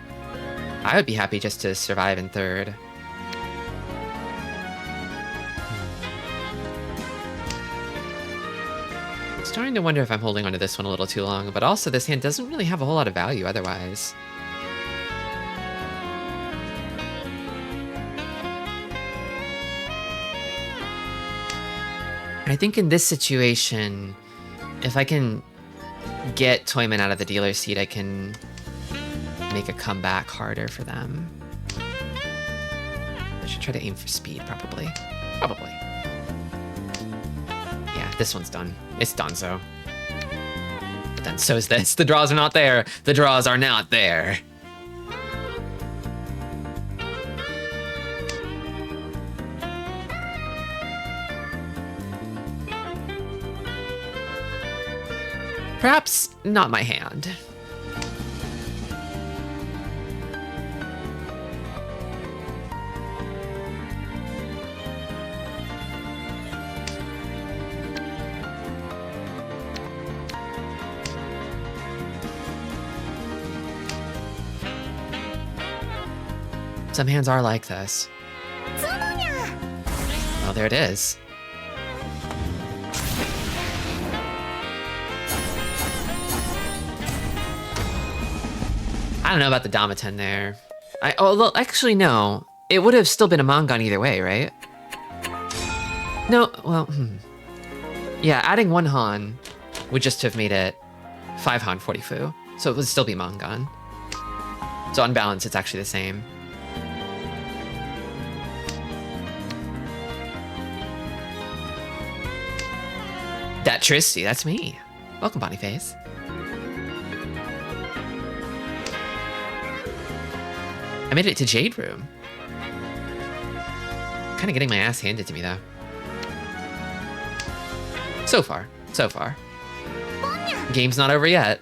I would be happy just to survive in 3rd. Starting to wonder if I'm holding onto this one a little too long, but also this hand doesn't really have a whole lot of value otherwise. I think in this situation, if I can get Toyman out of the dealer seat, I can make a comeback harder for them. I should try to aim for speed, probably. Probably. Yeah, this one's done. It's done, so. But then so is this. The draws are not there. The draws are not there. Perhaps not my hand. Some hands are like this. Oh, there it is. I don't know about the Damaten there. Well, actually, no. It would have still been a Mongon either way, right? No, well, yeah, adding 1 Han would just have made it 5 Han 40 Fu, so it would still be Mongon. So on balance, it's actually the same. That Tristy, that's me. Welcome, Bonyface. I made it to Jade Room. Kind of getting my ass handed to me, though. So far. So far. Game's not over yet.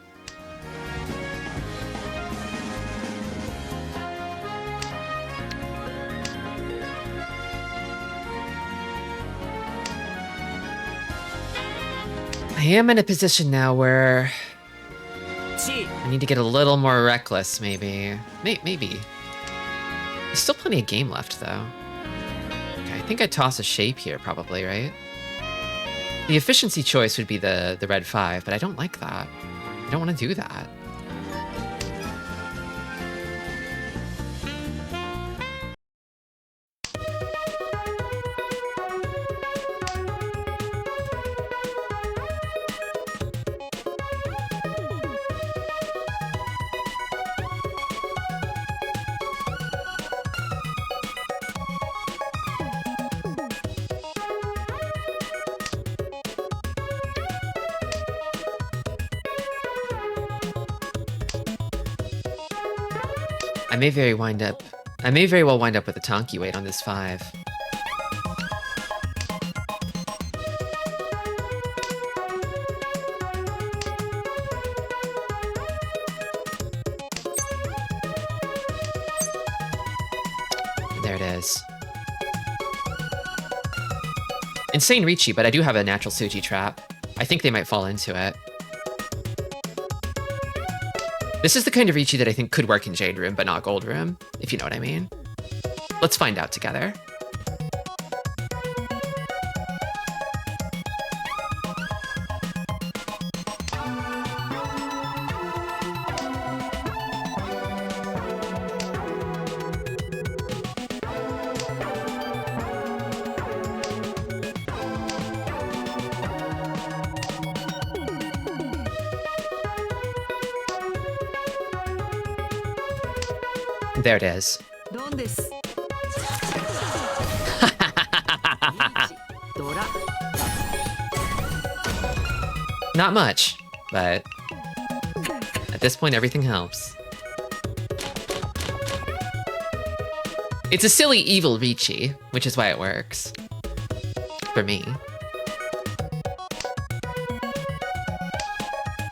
I am in a position now where I need to get a little more reckless, maybe. Maybe. There's still plenty of game left, though. Okay, I think I'd toss a shape here, probably, right? The efficiency choice would be the red 5, but I don't like that. I don't want to do that. I may very well wind up with a Tonki weight on this 5. There it is. Insane Ricci, but I do have a natural Suji trap. I think they might fall into it. This is the kind of Ricci that I think could work in Jade Room, but not Gold Room, if you know what I mean. Let's find out together. There it is. Not much, but at this point, everything helps. It's a silly, evil Ricci, which is why it works. For me.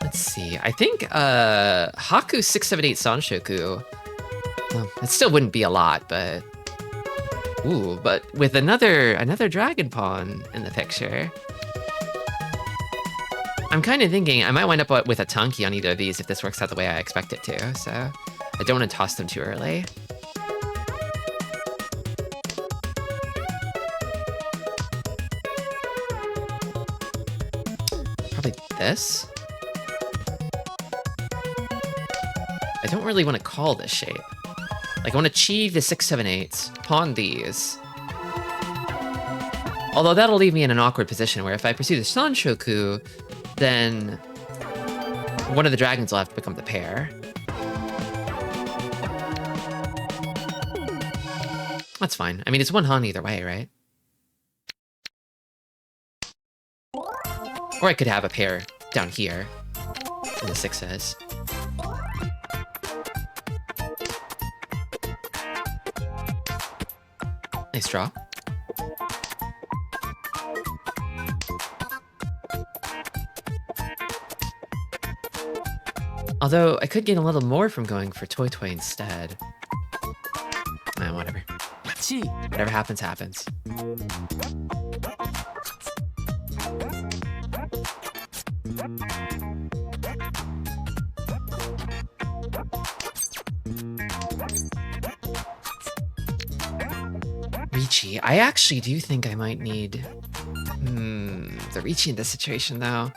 Let's see. I think Haku 678 Sanshoku. Well, it still wouldn't be a lot, but ooh, but with another Dragon Pawn in the picture, I'm kind of thinking I might wind up with a Tonki on either of these if this works out the way I expect it to. So I don't want to toss them too early. Probably this. I don't really want to call this shape. Like, I want to achieve the 678s, pawn these. Although that'll leave me in an awkward position where if I pursue the Sanshoku, then one of the dragons will have to become the pair. That's fine. I mean, it's 1 Han either way, right? Or I could have a pair down here in the 6s. Nice draw. Although, I could gain a little more from going for Toy Toy instead. Whatever. Whatever happens, happens. Ricci. I actually do think I might need the Ricci in this situation, though.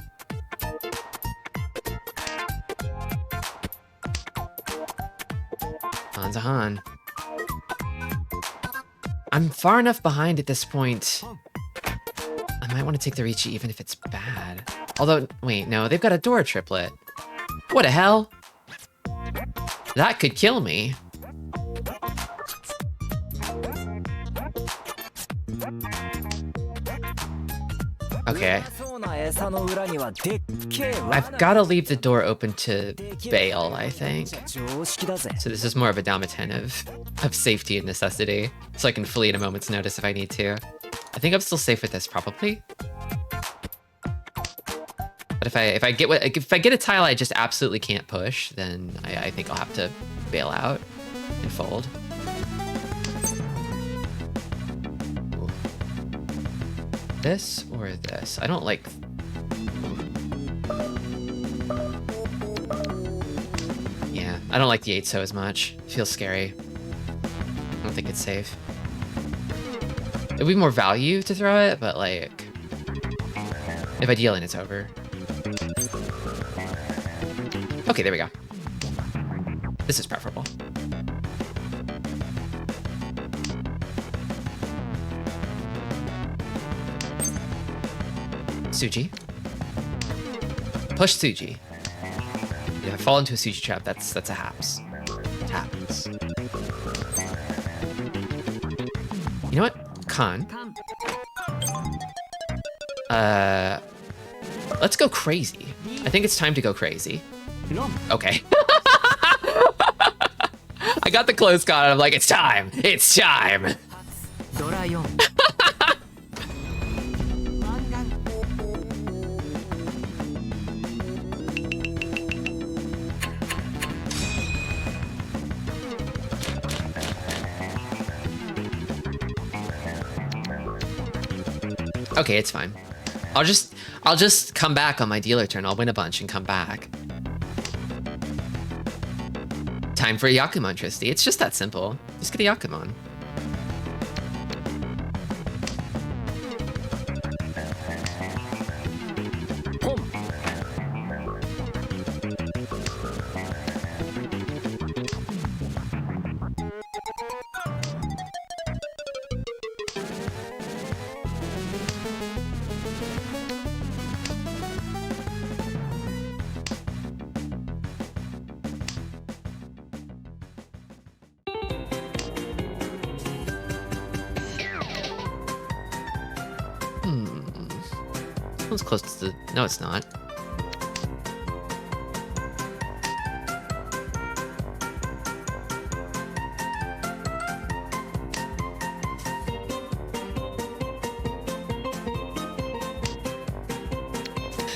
Zahan. I'm far enough behind at this point. I might want to take the Ricci even if it's bad. Although, wait, no, they've got a Dora triplet. What the hell? That could kill me. Okay. I've got to leave the door open to bail, I think. So this is more of a Damaten of safety and necessity. So I can flee at a moment's notice if I need to. I think I'm still safe with this, probably. But if I get a tile I just absolutely can't push, then I think I'll have to bail out and fold. Ooh. This or this? I don't like. Yeah, I don't like the 8-so as much. It feels scary. I don't think it's safe. It'd be more value to throw it, but like, if I deal in, it's over. Okay, there we go. This is preferable. Suji. Push Suji. If I fall into a Suji trap, that's a haps. It happens. You know what? Khan. Let's go crazy. I think it's time to go crazy. Okay. I got the close con and I'm like, it's time. It's time. Okay, it's fine. I'll just come back on my dealer turn. I'll win a bunch and come back. Time for a Yakumon, Tristy. It's just that simple. Just get a Yakumon. It's close to the... No, it's not.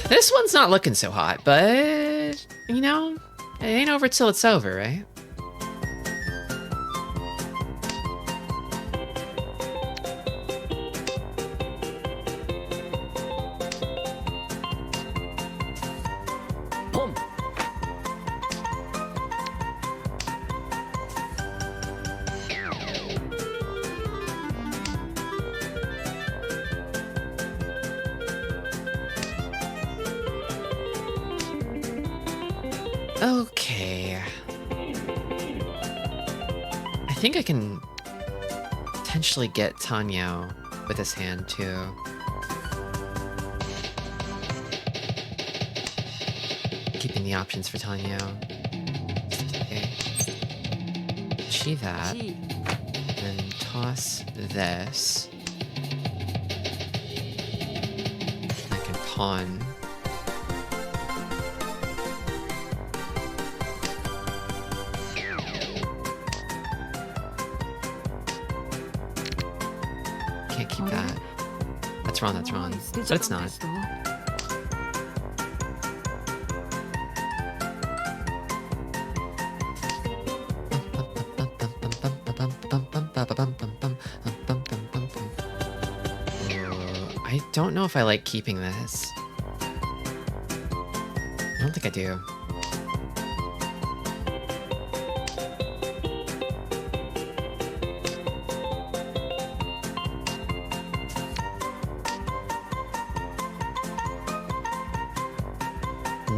This one's not looking so hot, but, you know, it ain't over till it's over, right? Okay. I think I can potentially get Tanyo with this hand too. Keeping the options for Tanyo. Okay. Achieve that. And then toss this. I can pawn. Can't keep that. That's wrong, that's wrong. But it's not. I don't know if I like keeping this. I don't think I do.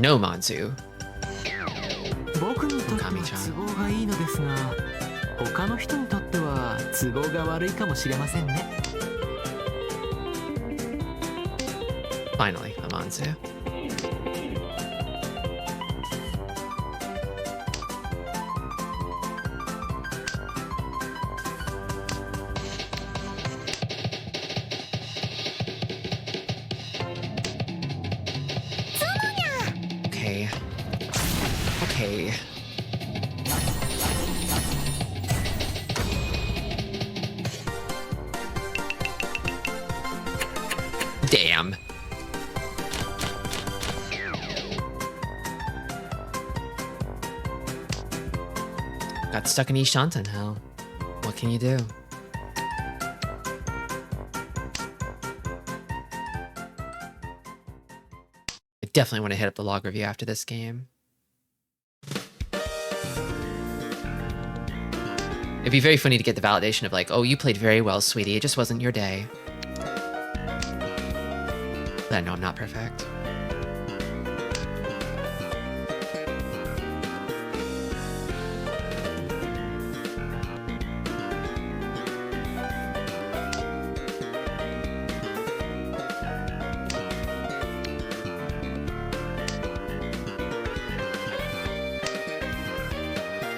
No, Manzu. Okami-chan. 他の人にとっては都合が悪いかもしれませんね。 Finally, Amanzu. Okay. Okay. Damn. Got stuck in East Shantan, hell. What can you do? I definitely want to hit up the log review after this game. It'd be very funny to get the validation of like, oh, you played very well, sweetie. It just wasn't your day. But no, I'm not perfect.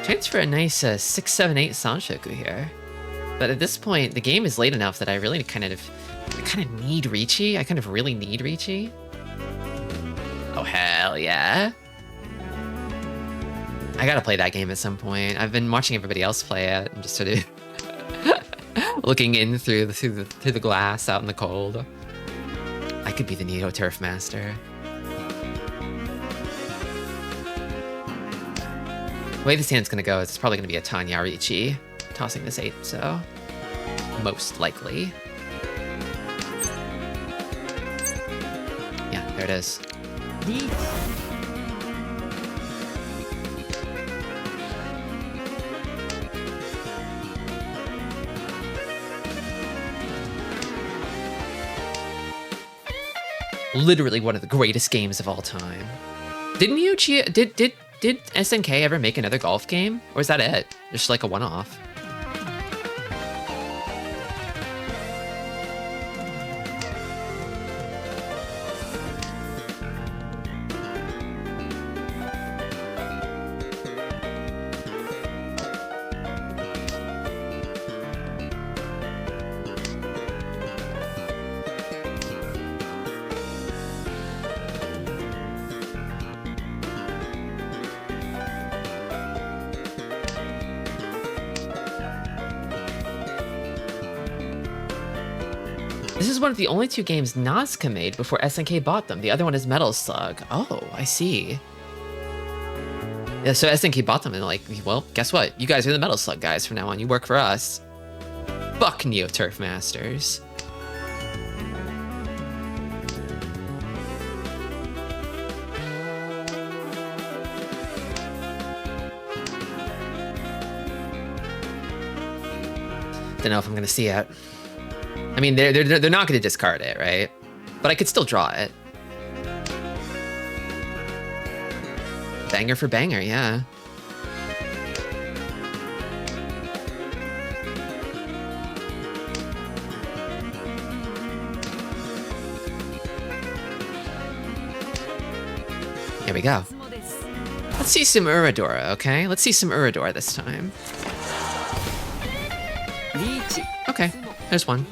Chance for a nice 6-7-8 Sanshoku here. But at this point, the game is late enough that I really kind of need Ricci. I kind of really need Ricci. Oh, hell yeah. I gotta play that game at some point. I've been watching everybody else play it. I'm just sort of looking in through the glass out in the cold. I could be the Neo Turf Master. The way this hand's gonna go is it's probably gonna be a Tanya Ricci tossing this 8, so most likely. Yeah, there it is. Literally one of the greatest games of all time. Didn't you did SNK ever make another golf game? Or is that it? Just like a one-off? This is one of the only 2 games Nazca made before SNK bought them. The other one is Metal Slug. Oh, I see. Yeah, so SNK bought them and like, well, guess what? You guys are the Metal Slug guys from now on. You work for us. Fuck Neo Turf Masters. Don't know if I'm gonna see it. I mean, they're not going to discard it, right? But I could still draw it. Banger for banger, yeah. Here we go. Let's see some Uradora, okay? Let's see some Uradora this time. Okay, there's one.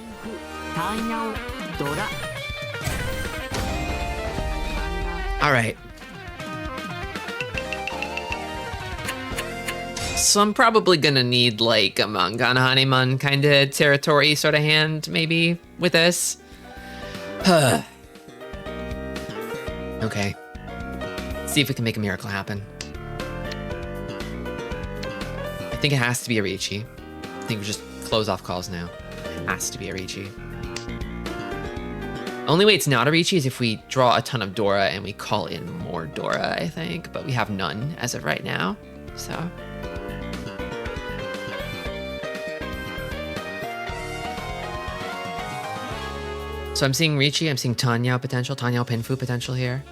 All right. So I'm probably gonna need like a Mangan Haneman kind of territory sort of hand, maybe, with this. Okay. See if we can make a miracle happen. I think it has to be a Ricci. I think we just close off calls now. It has to be a Ricci. Only way it's not a Ricci is if we draw a ton of Dora and we call in more Dora, I think. But we have none as of right now, so. So I'm seeing Ricci, I'm seeing Tanyao potential, Tanyao Pinfu potential here.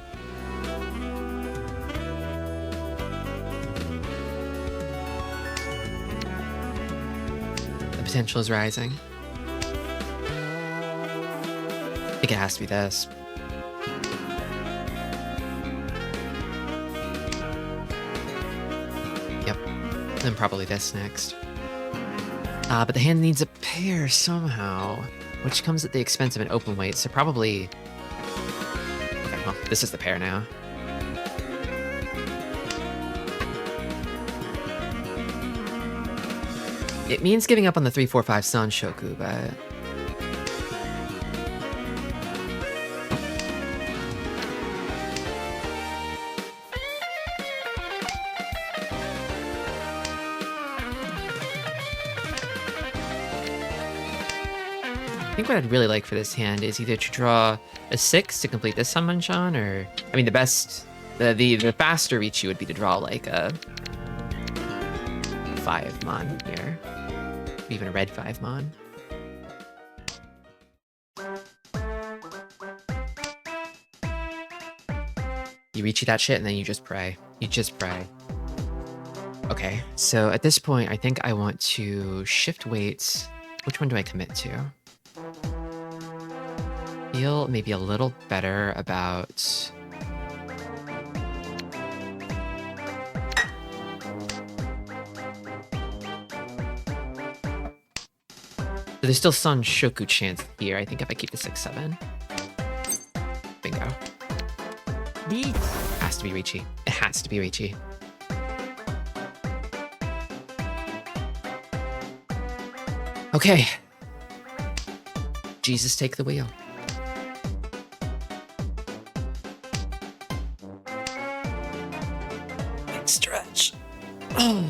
potential is rising. I think it has to be this. Yep. Then probably this next. But the hand needs a pair somehow, which comes at the expense of an open weight, so probably... Okay, well, this is the pair now. It means giving up on the 3-4-5 Sanshoku, but... I think what I'd really like for this hand is either to draw a 6 to complete this Sanmanchan, or... I mean, the best... The faster reach you would be to draw, like, a... 5-mon here. Even a red 5-mon. You reach that shit and then you just pray. You just pray. Okay, so at this point, I think I want to shift weights. Which one do I commit to? Feel maybe a little better about... There's still Sanshoku chance here, I think, if I keep the 6-7. Bingo. Has to be Riichi. It has to be Riichi. Okay. Jesus, take the wheel. Big stretch. Oh.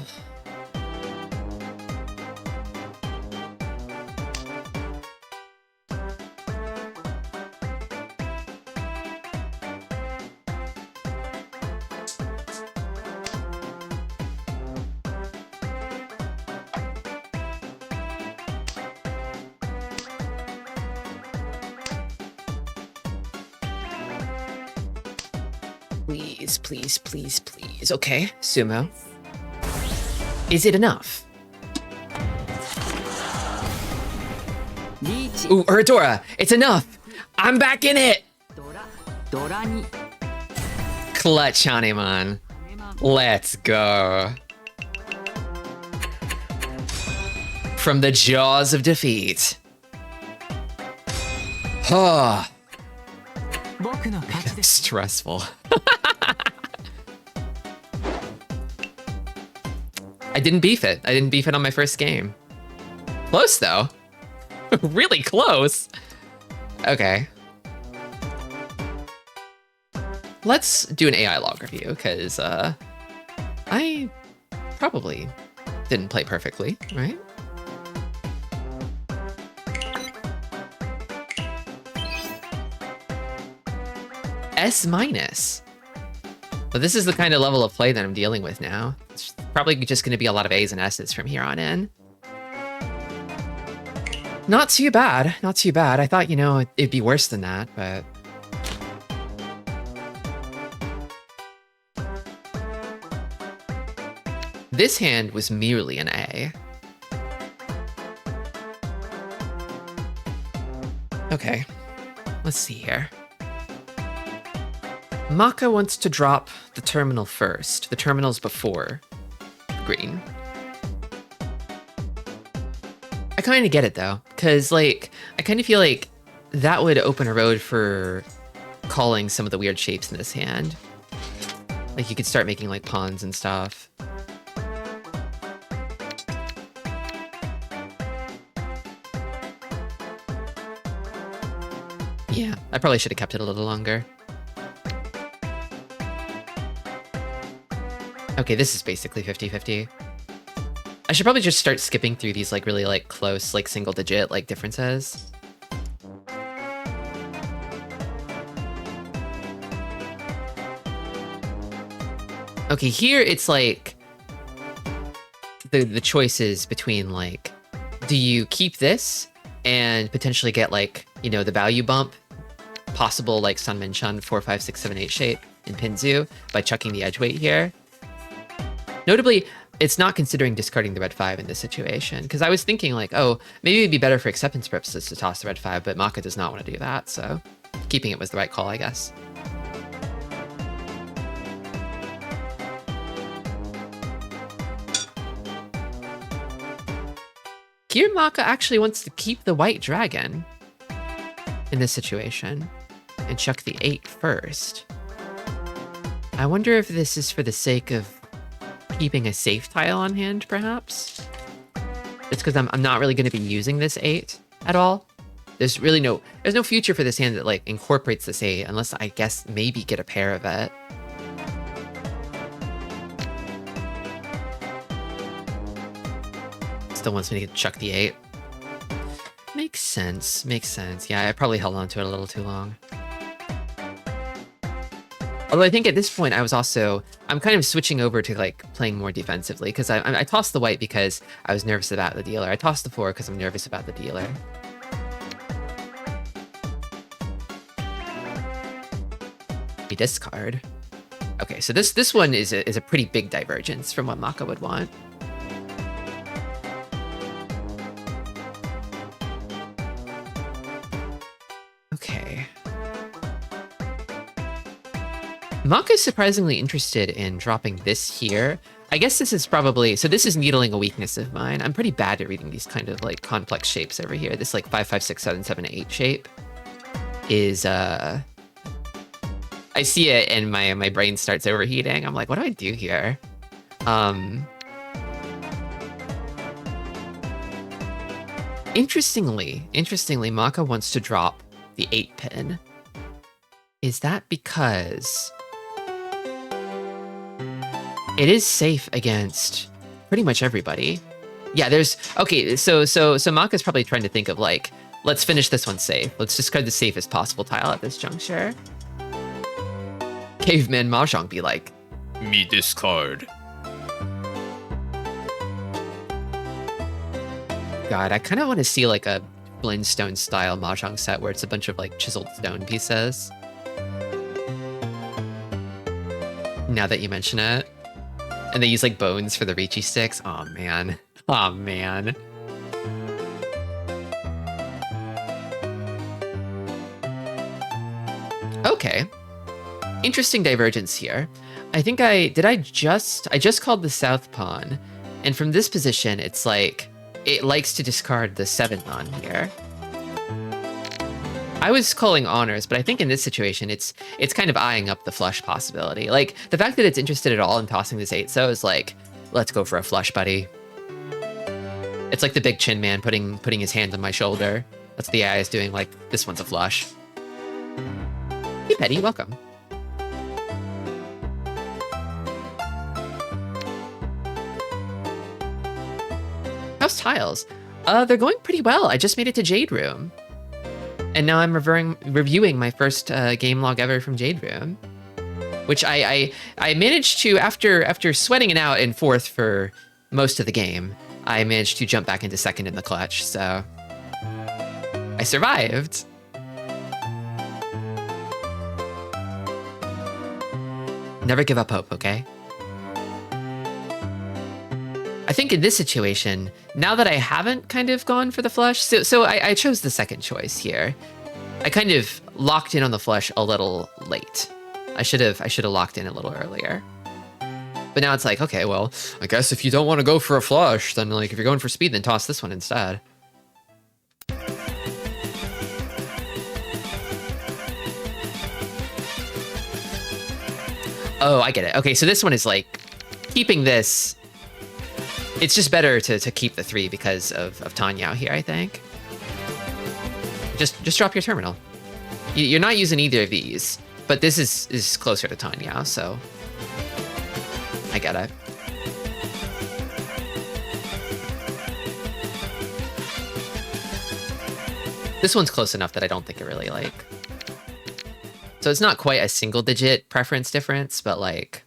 Please, please, please, please. Okay, Sumo. Is it enough? Ooh, Urdora, it's enough! I'm back in it! Clutch, Hanemon. Let's go. From the jaws of defeat. Oh. Stressful. I didn't beef it. I didn't beef it on my first game. Close, though. Really close. Okay. Let's do an AI log review, because I probably didn't play perfectly, right? S-. But this is the kind of level of play that I'm dealing with now. It's probably just going to be a lot of A's and S's from here on in. Not too bad. Not too bad. I thought, you know, it'd be worse than that, but... This hand was merely an A. Okay. Let's see here. Maka wants to drop the terminal first. The terminal's before green. I kind of get it, though, because, like, I kind of feel like that would open a road for calling some of the weird shapes in this hand. Like, you could start making, like, pawns and stuff. Yeah, I probably should have kept it a little longer. Okay, this is basically 50-50. I should probably just start skipping through these, like, really, like, close, like, single-digit, like, differences. Okay, here it's, like... The choices between, like... Do you keep this and potentially get, like, you know, the value bump? Possible, like, Sanmanchan 4, 5, 6, 7, 8 shape in Pinzu by chucking the edge weight here? Notably, it's not considering discarding the red 5 in this situation. Because I was thinking like, oh, maybe it'd be better for acceptance purposes to toss the red 5, but Maka does not want to do that, so keeping it was the right call, I guess. Here, Maka actually wants to keep the white dragon in this situation and chuck the 8 first. I wonder if this is for the sake of keeping a safe tile on hand, perhaps? It's because I'm not really going to be using this 8 at all. There's no future for this hand that like incorporates this 8 unless I guess maybe get a pair of it. Still wants me to chuck the 8. Makes sense. Yeah, I probably held on to it a little too long. Although I think at this point I'm kind of switching over to like playing more defensively because I tossed the white because I was nervous about the dealer. I tossed the 4 because I'm nervous about the dealer. You discard. Okay, so this one is a pretty big divergence from what Maka would want. Okay. Maka is surprisingly interested in dropping this here. I guess this is probably, so this is needling a weakness of mine. I'm pretty bad at reading these kind of like complex shapes over here. This like 5, 5, 6, 7, 7, 8 shape is, I see it and my brain starts overheating. I'm like, what do I do here? Interestingly, Maka wants to drop the 8 pin. Is that because it is safe against pretty much everybody? Yeah, okay, so Maka's probably trying to think of like, let's finish this one safe. Let's discard the safest possible tile at this juncture. Caveman Mahjong be like, me discard. God, I kind of want to see like a Flintstone style Mahjong set where it's a bunch of like chiseled stone pieces. Now that you mention it. And they use like bones for the Ricci sticks. Oh man. Oh man. Okay. Interesting divergence here. I think I just called the south pawn. And from this position, it's like, it likes to discard the 7 pawn here. I was calling honors, but I think in this situation, it's kind of eyeing up the flush possibility. Like, the fact that it's interested at all in tossing this 8 so is like, let's go for a flush, buddy. It's like the big chin man putting his hand on my shoulder. That's what the AI is doing, like, this one's a flush. Hey, Petty, welcome. How's tiles? They're going pretty well. I just made it to Jade Room. And now I'm reviewing my first game log ever from Jade Room, which I managed to, after sweating it out in 4th for most of the game, I managed to jump back into 2nd in the clutch, so I survived. Never give up hope, okay? I think in this situation, now that I haven't kind of gone for the flush, so I chose the second choice here. I kind of locked in on the flush a little late. I should have locked in a little earlier. But now it's like, okay, well, I guess if you don't want to go for a flush, then like if you're going for speed, then toss this one instead. Oh, I get it. Okay, so this one is like keeping this. It's just better to keep the 3 because of Tanyao here, I think. Just drop your terminal. You're not using either of these, but this is closer to Tanyao, so I get it. This one's close enough that I don't think it really like. So it's not quite a single digit preference difference, but like,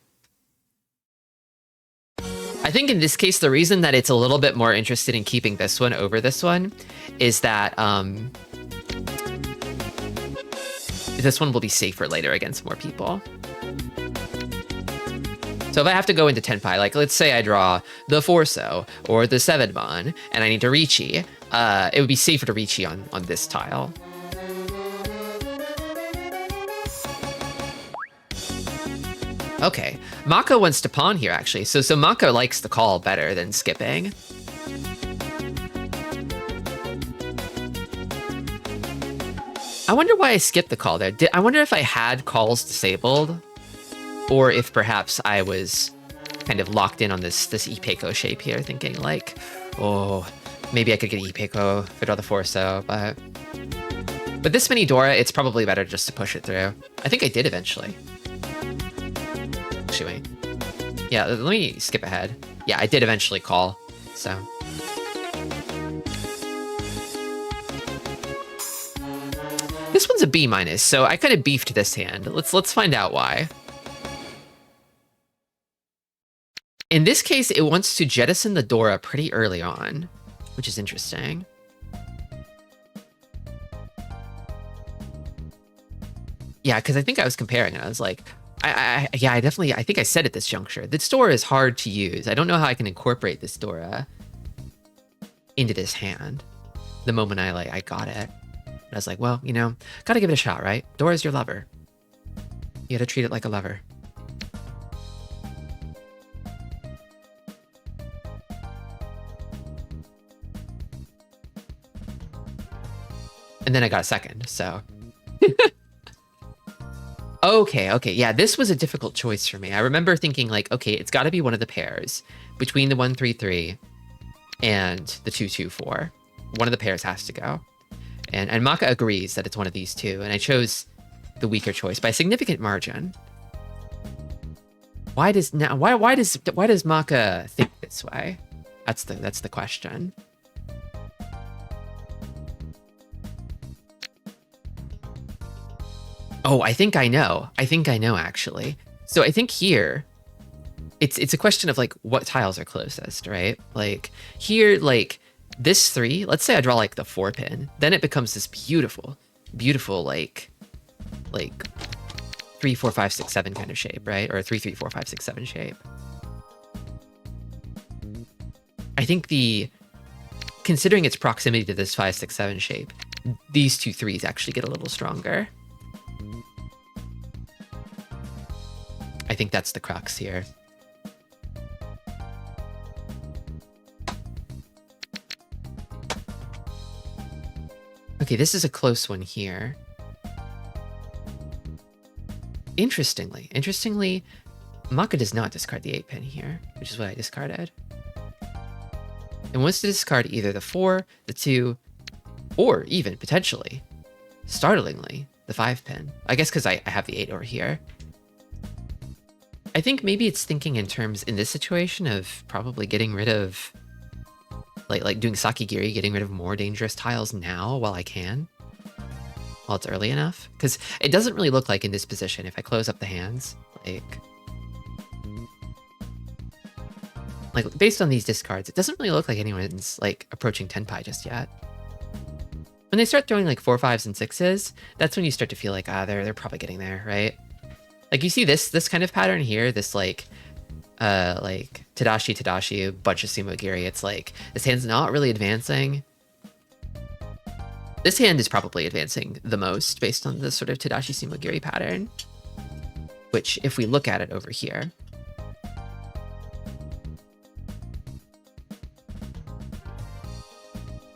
I think in this case, the reason that it's a little bit more interested in keeping this one over this one is that this one will be safer later against more people. So if I have to go into Tenpai, like let's say I draw the Forso or the 7-mon and I need to Riichi, it would be safer to Riichi on this tile. Okay, Mako wants to pawn here actually. So Mako likes the call better than skipping. I wonder why I skipped the call there. I wonder if I had calls disabled, or if perhaps I was kind of locked in on this Ipeco shape here, thinking like, oh, maybe I could get Ipeco if I draw the Forso, but this many Dora, it's probably better just to push it through. I think I did eventually. Actually, wait. Yeah, let me skip ahead. Yeah, I did eventually call, so. This one's a B-, so I kind of beefed this hand. Let's find out why. In this case, it wants to jettison the Dora pretty early on, which is interesting. Yeah, because I think I was comparing it. I was like, I think I said at this juncture, this Dora is hard to use. I don't know how I can incorporate this Dora into this hand the moment I got it. And I was like, well, you know, gotta give it a shot, right? Dora's your lover. You gotta treat it like a lover. And then I got a second, so. Okay, yeah, this was a difficult choice for me. I remember thinking like, okay, it's gotta be one of the pairs between the 1-3-3 and the 2-2-4. One of the pairs has to go. And Maka agrees that it's one of these two, and I chose the weaker choice by a significant margin. Why does Maka think this way? That's the question. Oh, I think I know actually. So I think here, it's a question of like what tiles are closest, right? Like here, like this 3, let's say I draw like the 4-pin, then it becomes this beautiful like 3, 4, 5, 6, 7 kind of shape, right? Or a 3, 3, 4, 5, 6, 7 shape. I think considering its proximity to this 5, 6, 7 shape, these 2 3s actually get a little stronger. I think that's the crux here. Okay, this is a close one here. Interestingly, Maka does not discard the 8-pin here, which is what I discarded. And wants to discard either the 4, the 2, or even, potentially, startlingly, the 5-pin. I guess because I have the 8 over here. I think maybe it's thinking in terms, in this situation, of probably getting rid of, like doing Sakigiri, getting rid of more dangerous tiles now while I can. While it's early enough. Because it doesn't really look like in this position, if I close up the hands, like based on these discards, it doesn't really look like anyone's like approaching Tenpai just yet. When they start throwing like 4, 5s, and 6s, that's when you start to feel like, they're probably getting there, right? Like you see this kind of pattern here, this like Tadashi, bunch of Sumogiri. It's like, this hand's not really advancing. This hand is probably advancing the most based on the sort of Tadashi Sumogiri pattern. Which, if we look at it over here,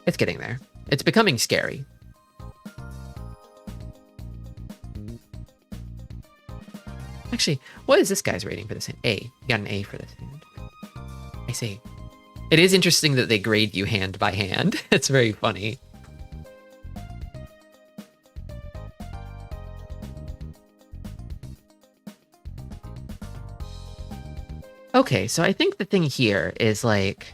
it's getting there. It's becoming scary. Actually, what is this guy's rating for this hand? A. You got an A for this hand. I see. It is interesting that they grade you hand by hand. It's very funny. Okay, so I think the thing here is like...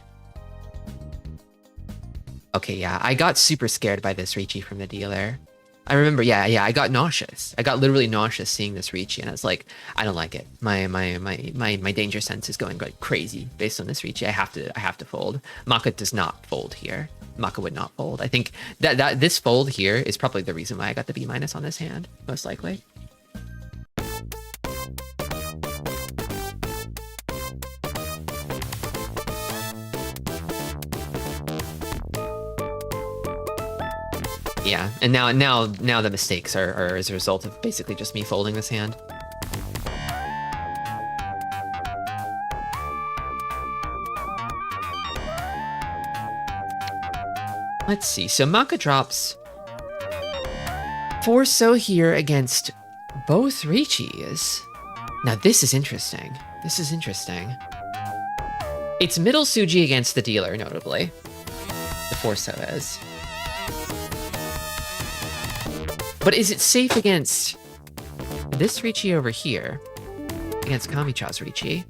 Okay, yeah, I got super scared by this Riichi from the dealer. I remember, yeah, I got nauseous. I got literally nauseous seeing this Riichi, and I was like, I don't like it. My danger sense is going like crazy based on this Riichi. I have to fold. Maka does not fold here. Maka would not fold. I think that this fold here is probably the reason why I got the B- on this hand, most likely. And now the mistakes are as a result of basically just me folding this hand. Let's see. So Maka drops 4 So here against both Richis. Now this is interesting. This is interesting. It's middle Suji against the dealer, notably. The 4 So is. But is it safe against this Richi over here? Against Kamicha's Richi?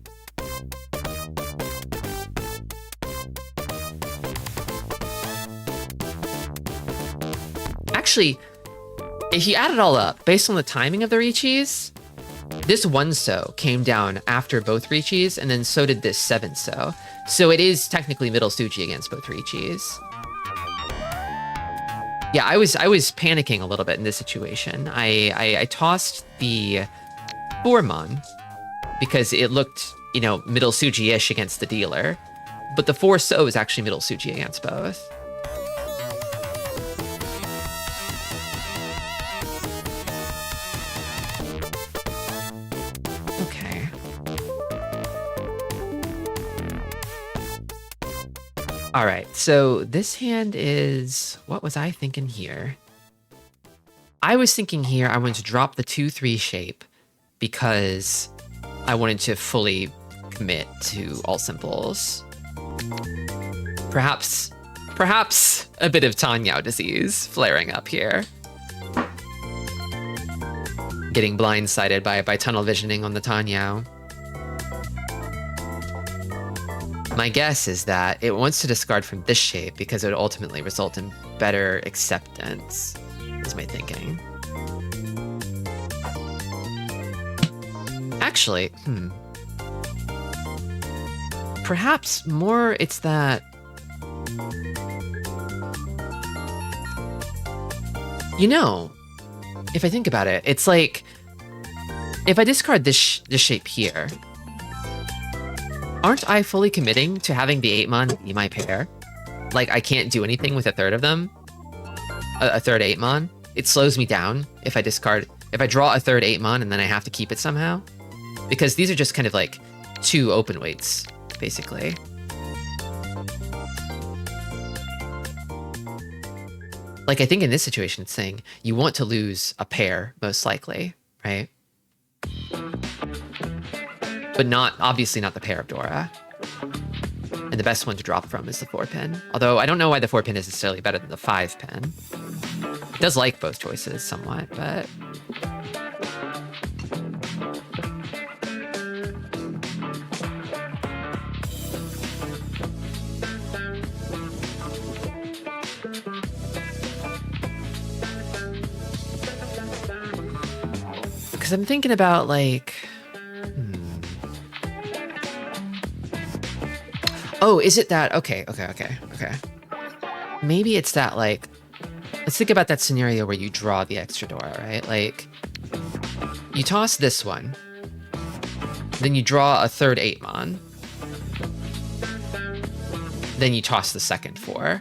Actually, if you add it all up, based on the timing of the Richis, this 1 So came down after both Richis, and then so did this 7 So. So it is technically middle Suji against both Richis. Yeah, I was panicking a little bit in this situation. I tossed the 4-mon because it looked, you know, middle Suji-ish against the dealer, but the 4 So is actually middle Suji against both. Okay. All right, so this hand is, what was I thinking here? I was thinking here I wanted to drop the 2-3 shape because I wanted to fully commit to all simples. Perhaps a bit of Tanyao disease flaring up here. Getting blindsided by tunnel visioning on the Tanyao. My guess is that it wants to discard from this shape because it would ultimately result in better acceptance, is my thinking. Actually, perhaps more it's that... You know, if I think about it, it's like, if I discard this shape here, aren't I fully committing to having the 8-mon be my pair? Like, I can't do anything with a third of them? A third 8-mon? It slows me down if I draw a third 8-mon and then I have to keep it somehow? Because these are just kind of like 2 open weights, basically. Like, I think in this situation, it's saying you want to lose a pair, most likely, right? But obviously not the pair of Dora. And the best one to drop from is the 4-pin. Although I don't know why the 4-pin is necessarily better than the 5-pin. It does like both choices somewhat, but... Because I'm thinking about, like... Oh, is it that? Okay. Maybe it's that, like... Let's think about that scenario where you draw the extra Dora, right? Like, you toss this one, then you draw a third 8-mon, then you toss the second 4,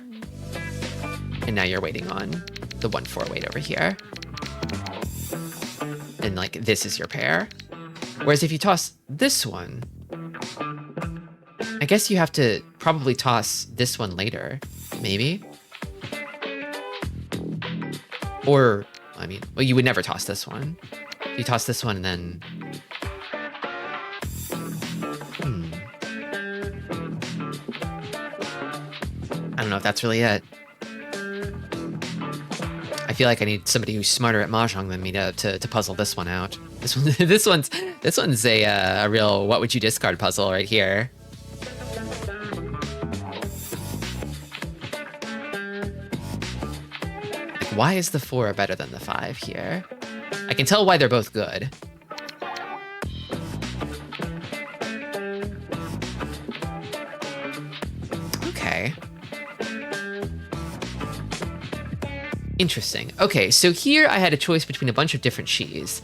and now you're waiting on the 1-4 weight over here. And, like, this is your pair. Whereas if you toss this one, I guess you have to probably toss this one later, maybe? Or, I mean, well, you would never toss this one. You toss this one and then... I don't know if that's really it. I feel like I need somebody who's smarter at Mahjong than me to puzzle this one out. This one's a real what would you discard puzzle right here. Like, why is the 4 better than the 5 here? I can tell why they're both good. Okay. Interesting. Okay, so here I had a choice between a bunch of different Shis.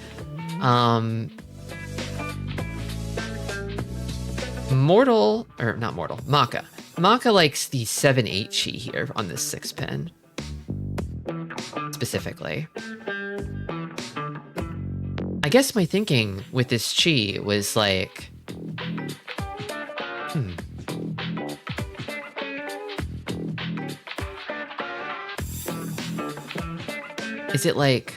Maka. Maka likes the 7-8 Shi here on this 6-pin. specifically. I guess my thinking with this chi was like, is it like,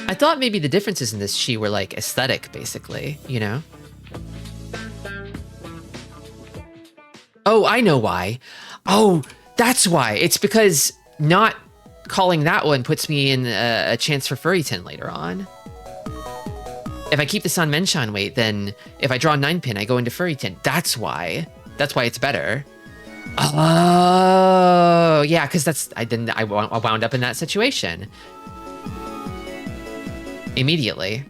I thought maybe the differences in this chi were like aesthetic, basically, you know? Oh, I know why. Oh, that's why. It's because not calling that one puts me in a chance for Furryton later on. If I keep this on Menshan weight, then if I draw 9-pin, I go into Furryton. That's why. That's why it's better. Oh, yeah, because I wound up in that situation. Immediately.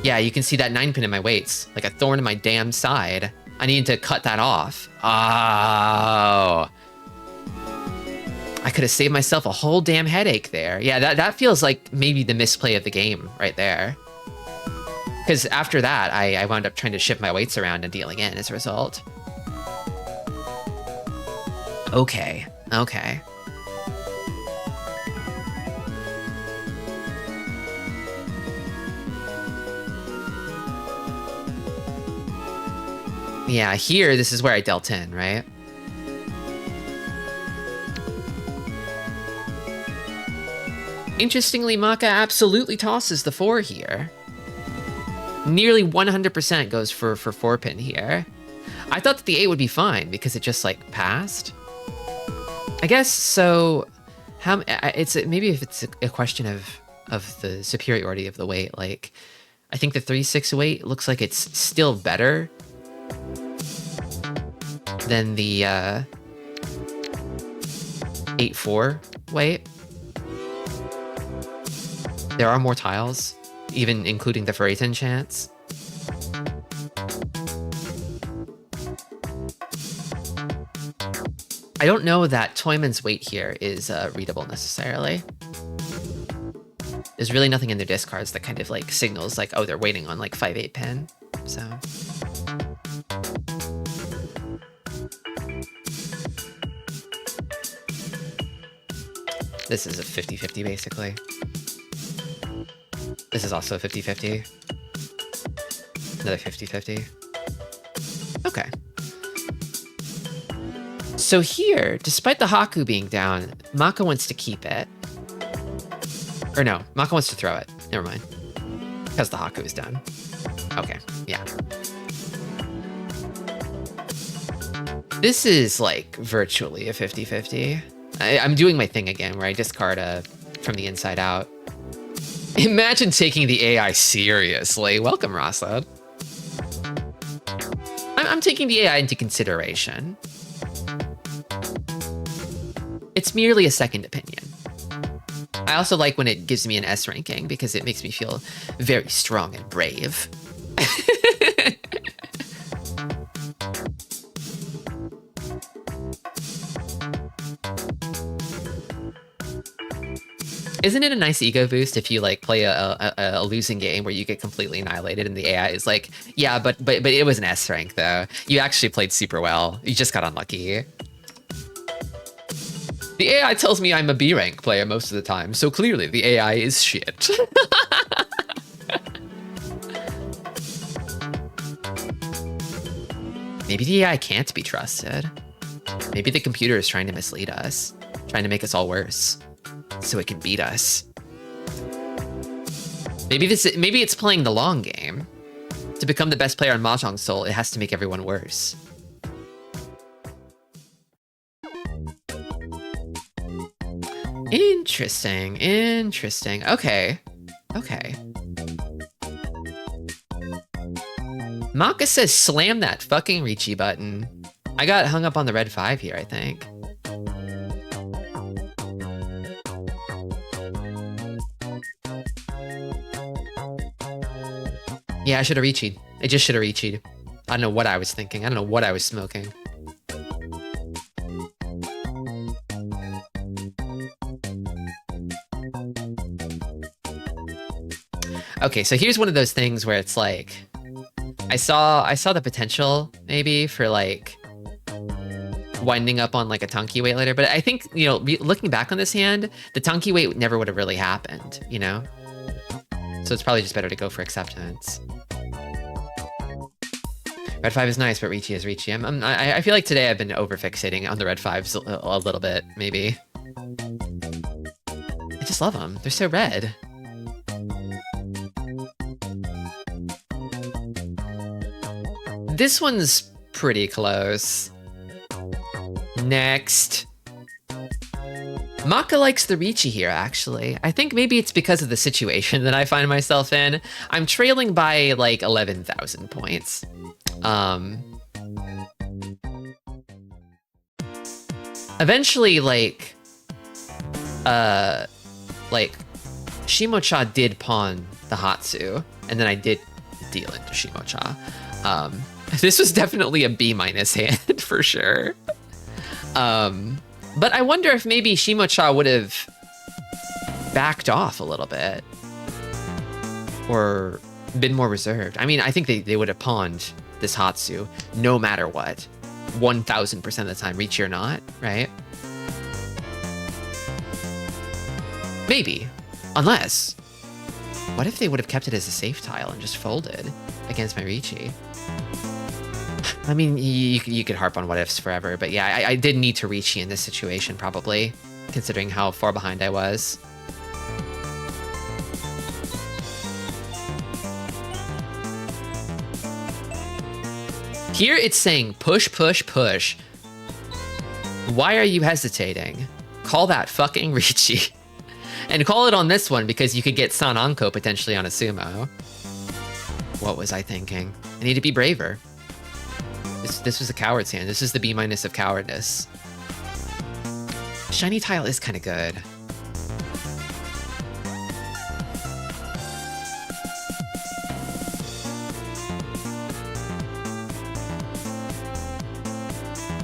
Yeah, you can see that 9-pin in my weights. Like a thorn in my damn side. I need to cut that off. Oh. I could have saved myself a whole damn headache there. Yeah, that feels like maybe the misplay of the game right there. Because after that, I wound up trying to shift my weights around and dealing in as a result. Okay. Yeah, here, this is where I dealt in, right? Interestingly, Maka absolutely tosses the 4 here. Nearly 100% goes for 4-pin here. I thought that the 8 would be fine because it just like passed. I guess so. Maybe if it's a question of the superiority of the weight. Like, I think the 3-6 weight looks like it's still better than the 8-4 weight. There are more tiles, even including the Furryton chance. I don't know that Toyman's weight here is readable necessarily. There's really nothing in their discards that kind of like signals like, oh, they're waiting on like 5-8 pin. So. This is a 50-50 basically. This is also a 50-50. Another 50-50. Okay. So here, despite the Haku being down, Maka wants to keep it. Or no, Maka wants to throw it. Never mind. Because the Haku is down. Okay, yeah. This is like virtually a 50-50. I'm doing my thing again where I discard from the inside out. Imagine taking the AI seriously. Welcome, Roslad. I'm taking the AI into consideration. It's merely a second opinion. I also like when it gives me an S ranking because it makes me feel very strong and brave. Isn't it a nice ego boost if you like play a losing game where you get completely annihilated and the AI is like, yeah, but it was an S rank though. You actually played super well. You just got unlucky. The AI tells me I'm a B rank player most of the time, so clearly the AI is shit. Maybe the AI can't be trusted. Maybe the computer is trying to mislead us, trying to make us all worse, so it can beat us. Maybe it's playing the long game. To become the best player on Mahjong Soul, it has to make everyone worse. Interesting. Okay. Maka says slam that fucking Ricci button. I got hung up on the red 5 here, I think. Yeah, I should have Ricci'd. I just should have Ricci'd. I don't know what I was thinking. I don't know what I was smoking. Okay, so here's one of those things where it's like, I saw the potential maybe for like winding up on like a Tanki Wait later. But I think, you know, looking back on this hand, the Tanki Wait never would have really happened, you know? So it's probably just better to go for acceptance. Red 5 is nice, but Ricci is Ricci. I feel like today I've been over-fixating on the red 5s a little bit, maybe. I just love them. They're so red. This one's pretty close. Next. Maka likes the Ricci here, actually. I think maybe it's because of the situation that I find myself in. I'm trailing by like 11,000 points. Eventually, like Shimocha did pawn the Hatsu, and then I did deal into Shimocha. This was definitely a B- hand for sure. But I wonder if maybe Shimocha would have backed off a little bit or been more reserved. I mean, I think they would have pawned this Hatsu no matter what, 1000% of the time, Ricci or not, right? Maybe, unless, what if they would have kept it as a safe tile and just folded against my Ricci? I mean, you could harp on what ifs forever, but yeah, I did need to Ricci in this situation, probably, considering how far behind I was. Here it's saying push, push, push. Why are you hesitating? Call that fucking Ricci. And call it on this one because you could get San Anko potentially on a sumo. What was I thinking? I need to be braver. This was a coward's hand. This is the B- of cowardness. Shiny tile is kind of good.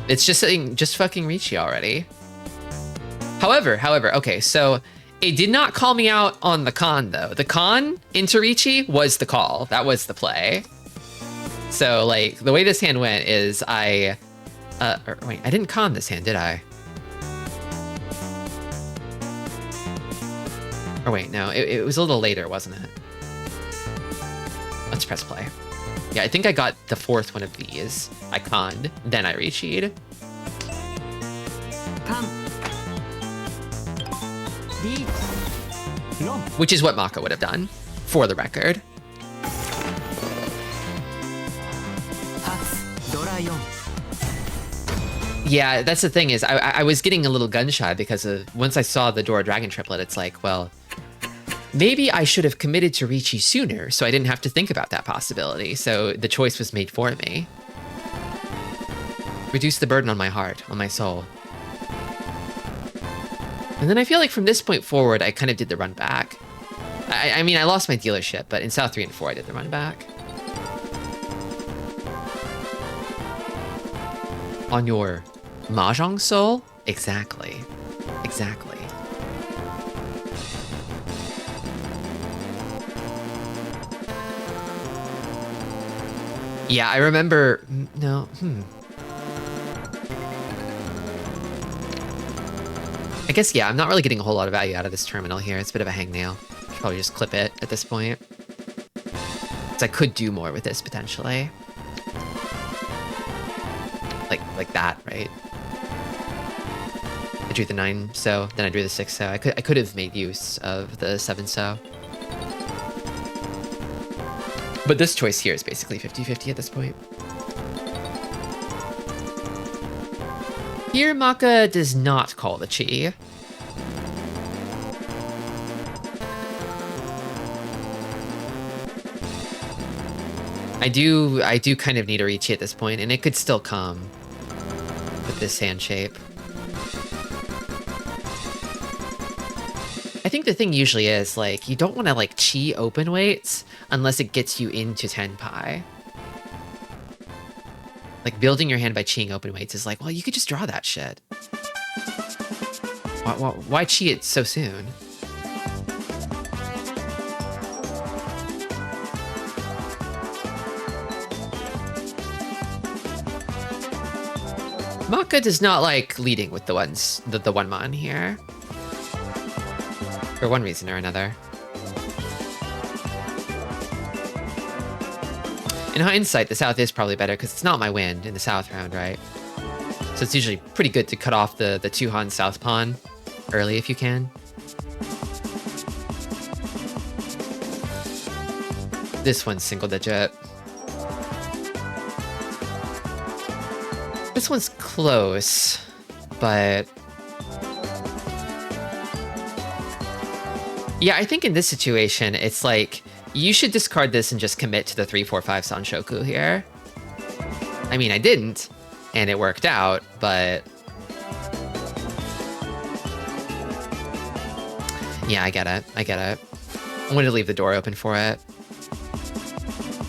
It's just saying, just fucking Ricci already. However, okay, so it did not call me out on the con though. The con into Ricci was the call. That was the play. So like the way this hand went is wait, I didn't con this hand, did I? Or wait, no, it was a little later, wasn't it? Let's press play. Yeah, I think I got the fourth one of these. I conned, then I Ricci'd. Which is what Maka would have done, for the record. Yeah, that's the thing is, I was getting a little gun shy because once I saw the Dora Dragon triplet, it's like, well, maybe I should have committed to Ricci sooner so I didn't have to think about that possibility. So the choice was made for me. Reduce the burden on my heart, on my soul. And then I feel like from this point forward, I kind of did the run back. I mean, I lost my dealership, but in South 3 and 4, I did the run back. On your Mahjong soul? Exactly. Exactly. Yeah, I remember... No, I guess, yeah, I'm not really getting a whole lot of value out of this terminal here. It's a bit of a hangnail. Should probably just clip it at this point. Because I could do more with this, potentially. Like that, right? I drew the 9 so, then I drew the 6 so. I could have made use of the 7 so. But this choice here is basically 50-50 at this point. Here, Maka does not call the Chi. I do kind of need a Ricci at this point, and it could still come with this hand shape. I think the thing usually is, like, you don't want to, like, Chi open weights unless it gets you into Tenpai. Like, building your hand by Chiing open weights is like, well, you could just draw that shit. Why Chi it so soon? Maka does not like leading with the one mon here. For one reason or another. In hindsight, the South is probably better because it's not my wind in the South round, right? So it's usually pretty good to cut off the 2-Han South pawn early if you can. This one's single digit. This one's close, but... yeah, I think in this situation, it's like, you should discard this and just commit to the 3-4-5 Sanshoku here. I mean, I didn't, and it worked out, but... yeah, I get it. I get it. I wanted to leave the door open for it.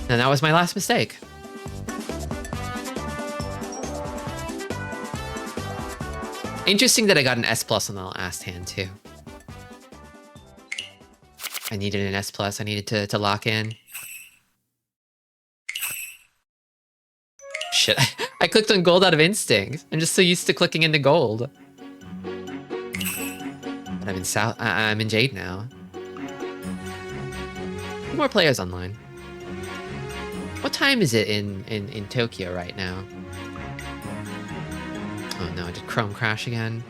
And that was my last mistake. Interesting that I got an S+ on the last hand, too. I needed an S+. I needed to lock in. Shit, I clicked on gold out of instinct. I'm just so used to clicking into gold. But I'm in Jade now. More players online. What time is it in Tokyo right now? Oh no, did Chrome crash again?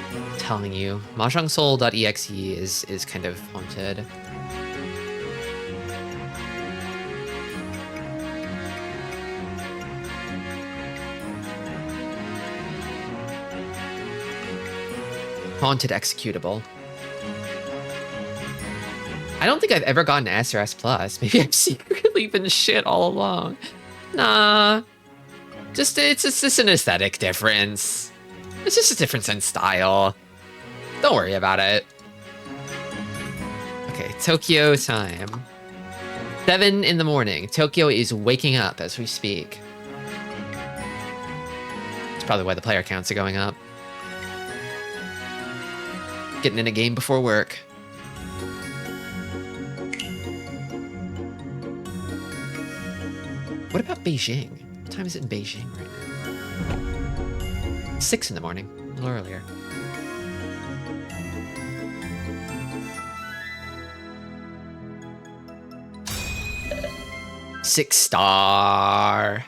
I'm telling you, mahjongsoul.exe is kind of haunted. Haunted executable. I don't think I've ever gotten S or S+. Maybe I've secretly been shit all along. Nah. It's just an aesthetic difference. It's just a difference in style. Don't worry about it. Okay, Tokyo time. 7 in the morning. Tokyo is waking up as we speak. It's probably why the player counts are going up. Getting in a game before work. What about Beijing? What time is it in Beijing right now? 6 in the morning, a little earlier. Six star.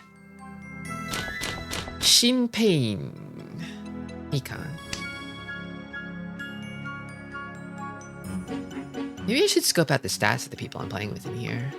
Shinpain. Mikan. Maybe I should scope out the stats of the people I'm playing with in here.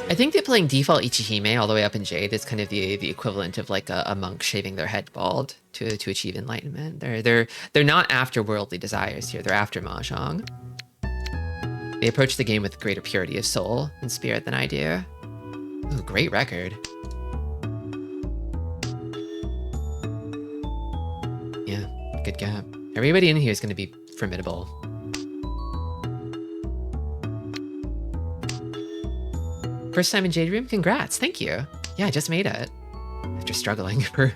I think that playing default Ichihime all the way up in Jade is kind of the equivalent of like a monk shaving their head bald to achieve enlightenment. They're not after worldly desires here. They're after Mahjong. They approach the game with greater purity of soul and spirit than I do. Ooh, great record. Yeah, good gap. Everybody in here is going to be formidable. First time in Jade Room? Congrats, thank you. Yeah, I just made it. After struggling for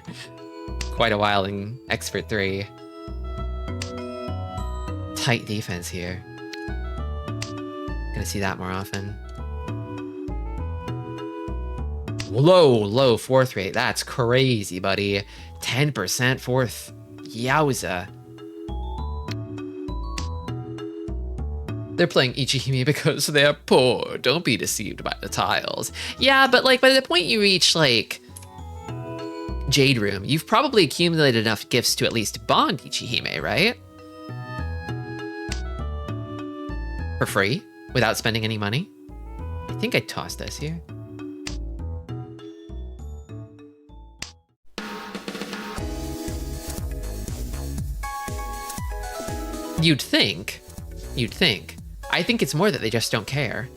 quite a while in Expert 3. Tight defense here. Gonna see that more often. Low fourth rate. That's crazy, buddy. 10% fourth. Yowza. They're playing Ichihime because they're poor. Don't be deceived by the tiles. Yeah, but like by the point you reach like Jade Room, you've probably accumulated enough gifts to at least bond Ichihime, right? For free, without spending any money. I think I tossed this here. You'd think. I think it's more that they just don't care.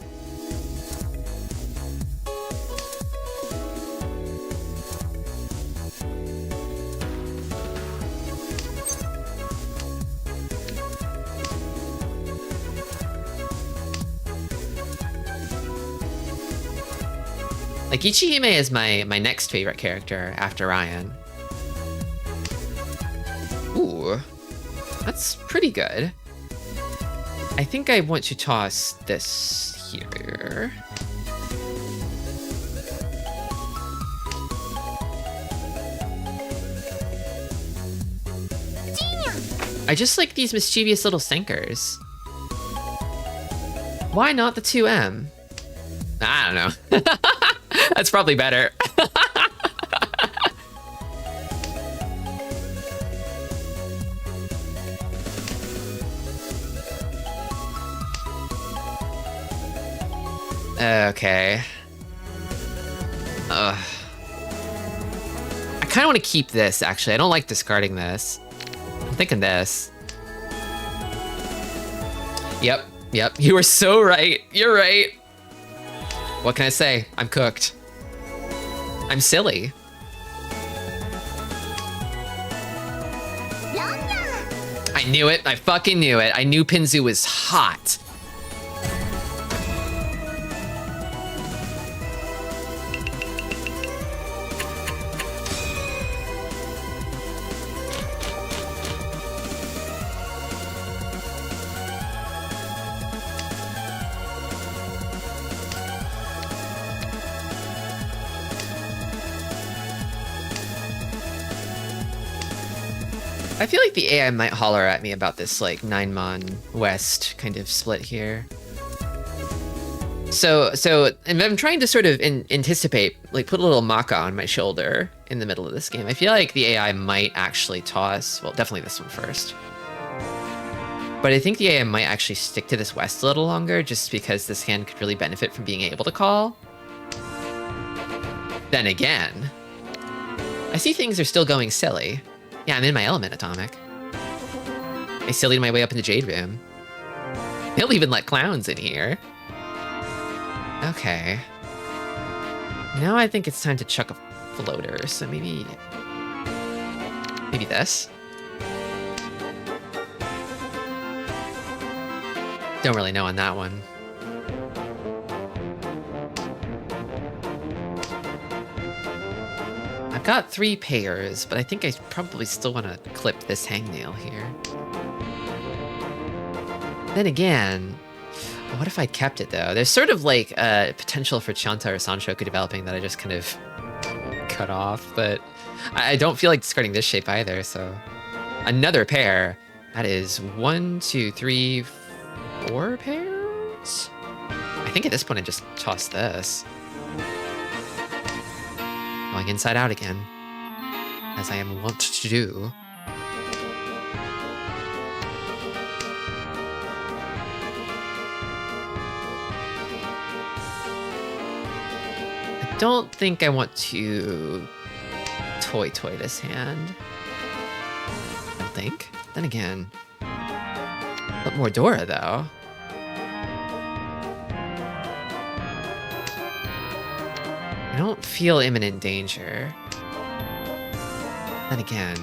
Like, Ichihime is my next favorite character after Ryan. Ooh, that's pretty good. I think I want to toss this here. I just like these mischievous little sinkers. Why not the 2M? I don't know. That's probably better. Okay. I kind of want to keep this, actually. I don't like discarding this. I'm thinking this. Yep, you were so right. You're right. What can I say? I'm cooked. I'm silly. I knew it. I fucking knew it. I knew Pinzu was hot. I feel like the AI might holler at me about this like 9-mon West kind of split here. So and I'm trying to sort of anticipate, like put a little Maka on my shoulder in the middle of this game. I feel like the AI might actually toss, well, definitely this one first. But I think the AI might actually stick to this West a little longer just because this hand could really benefit from being able to call. Then again, I see things are still going silly. Yeah, I'm in my element, Atomic. I sillied my way up into Jade Room. They'll even let clowns in here. Okay. Now I think it's time to chuck a floater, so maybe this? Don't really know on that one. I've got 3 pairs, but I think I probably still want to clip this hangnail here. Then again, what if I kept it though? There's sort of like a potential for Chanta or Sanshoku developing that I just kind of cut off, but I don't feel like discarding this shape either, so. Another pair. That is 1, 2, 3, 4 pairs? I think at this point I just toss this. Going inside out again, as I am wont to do. I don't think I want to toy this hand. I don't think. Then again, but more Dora though. I don't feel imminent danger. Then again,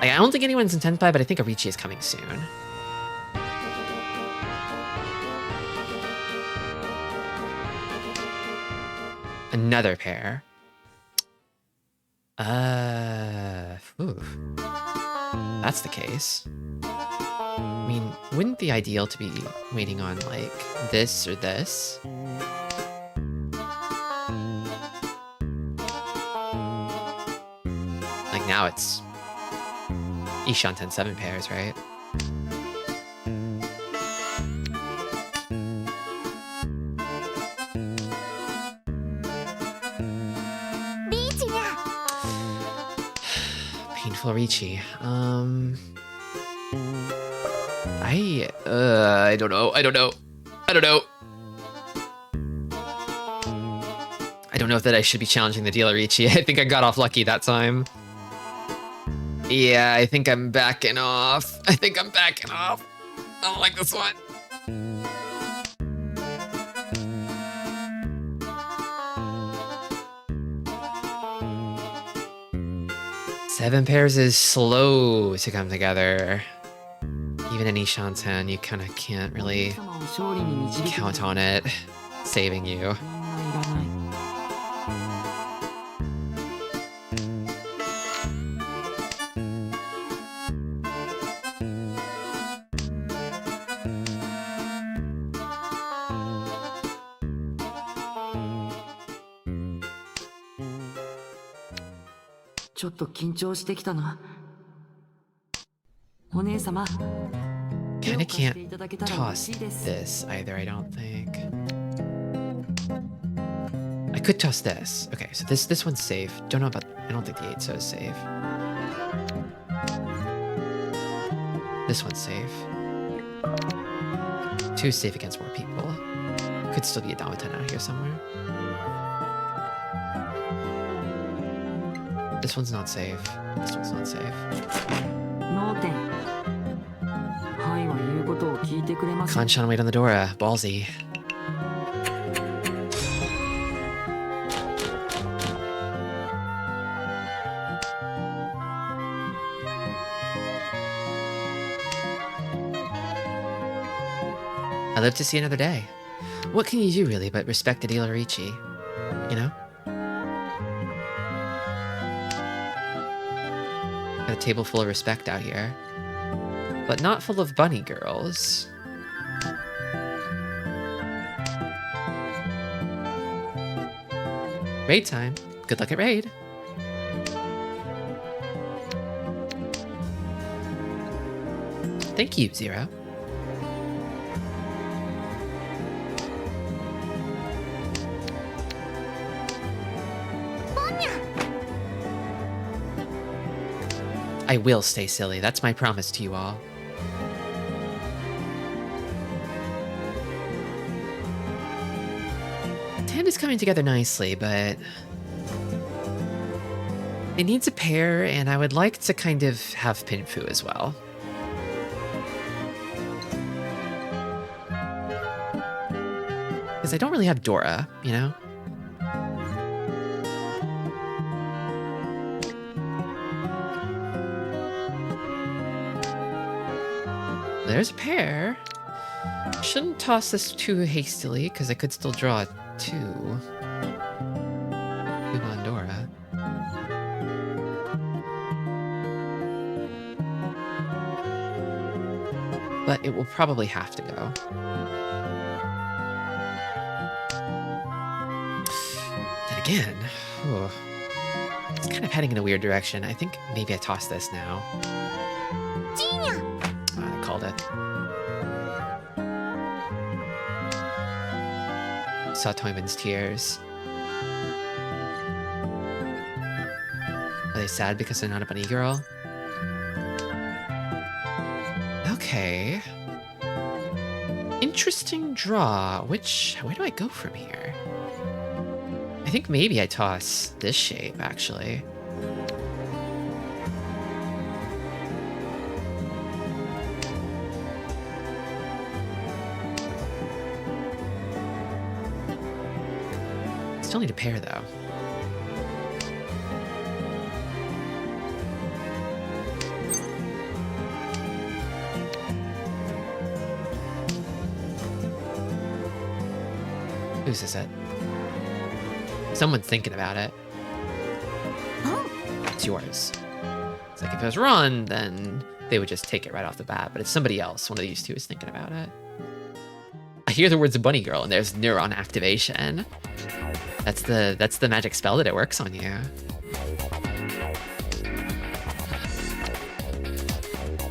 I don't think anyone's intensified, but I think Arichi is coming soon. Another pair. Ooh. That's the case. I mean, wouldn't the ideal to be waiting on like this or this? Like now it's Ishanten 7 pairs, right? Painful Richi. I don't know. I don't know that I should be challenging the dealer Richi. I think I got off lucky that time. Yeah, I think I'm backing off. I don't like this one. Seven pairs is slow to come together. Even in Ishanten, you kind of can't really count on it saving you. ちょっと緊張してきたな。お姉様、 Kinda can't toss this either, I don't think. I could toss this. Okay, so this one's safe. Don't know about... I don't think the 8 so is safe. This one's safe. 2 is safe against more people. Could still be a Dama-10 out here somewhere. This one's not safe. This one's not safe. 脳天。はいは言うことを聞いてくれません。 Kanchan wait on the Dora. Ballsy. I live to see another day. What can you do, really, but respect the dealer Ichi? You know? Got a table full of respect out here. But not full of bunny girls. Raid time. Good luck at raid. Thank you, Zero. I will stay silly. That's my promise to you all. Hand is coming together nicely, but it needs a pair, and I would like to kind of have Pinfu as well. Because I don't really have Dora, you know? There's a pair. Shouldn't toss this too hastily, because I could still draw 2. 2 on Dora. But it will probably have to go. Then again, it's kind of heading in a weird direction. I think maybe I toss this now. I called it. Saw Toyman's tears. Are they sad because they're not a bunny girl? Okay. Interesting draw. Where do I go from here? I think maybe I toss this shape, actually. Still need a pair, though. Whose is it? Someone's thinking about it. It's yours. It's like if it was Ron, then they would just take it right off the bat. But it's somebody else. One of these two is thinking about it. I hear the words bunny girl, and there's neuron activation. That's the magic spell that it works on you.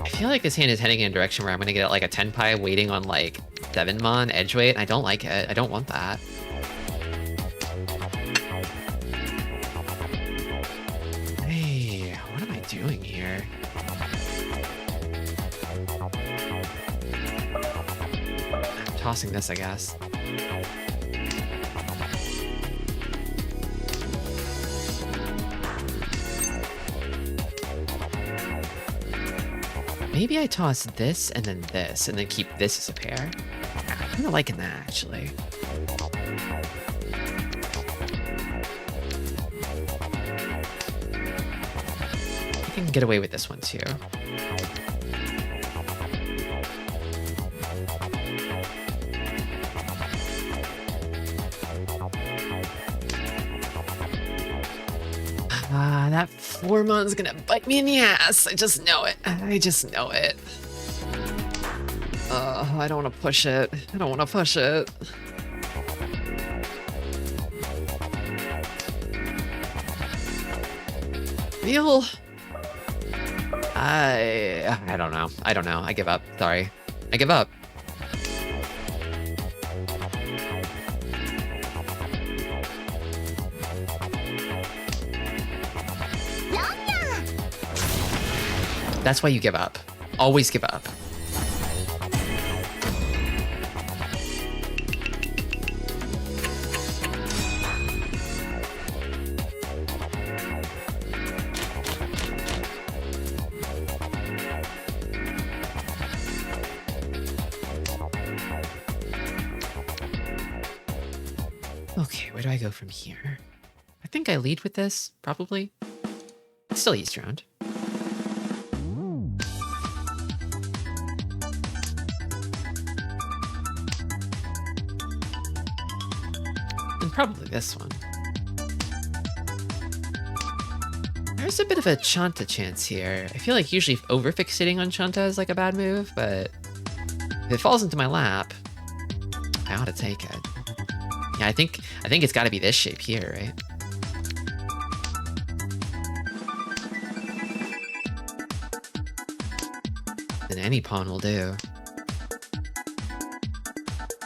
I feel like this hand is heading in a direction where I'm gonna get like a Tenpai waiting on like Devonmon edgeweight, and I don't like it. I don't want that. Hey, what am I doing here? I'm tossing this, I guess. Maybe I toss this and then keep this as a pair. I'm kind of liking that, actually. I can get away with this one, too. That Foremon's gonna bite me in the ass. I just know it. I just know it. I don't want to push it. I don't want to push it. feel... I don't know. I don't know. I give up. Sorry. I give up. That's why you give up. Always give up. Okay, where do I go from here? I think I lead with this, probably. It's still East round. And probably this one. There's a bit of a Chanta chance here. I feel like usually over-fixating on Chanta is like a bad move, but if it falls into my lap, I ought to take it. Yeah, I think it's got to be this shape here, right? Then any pawn will do.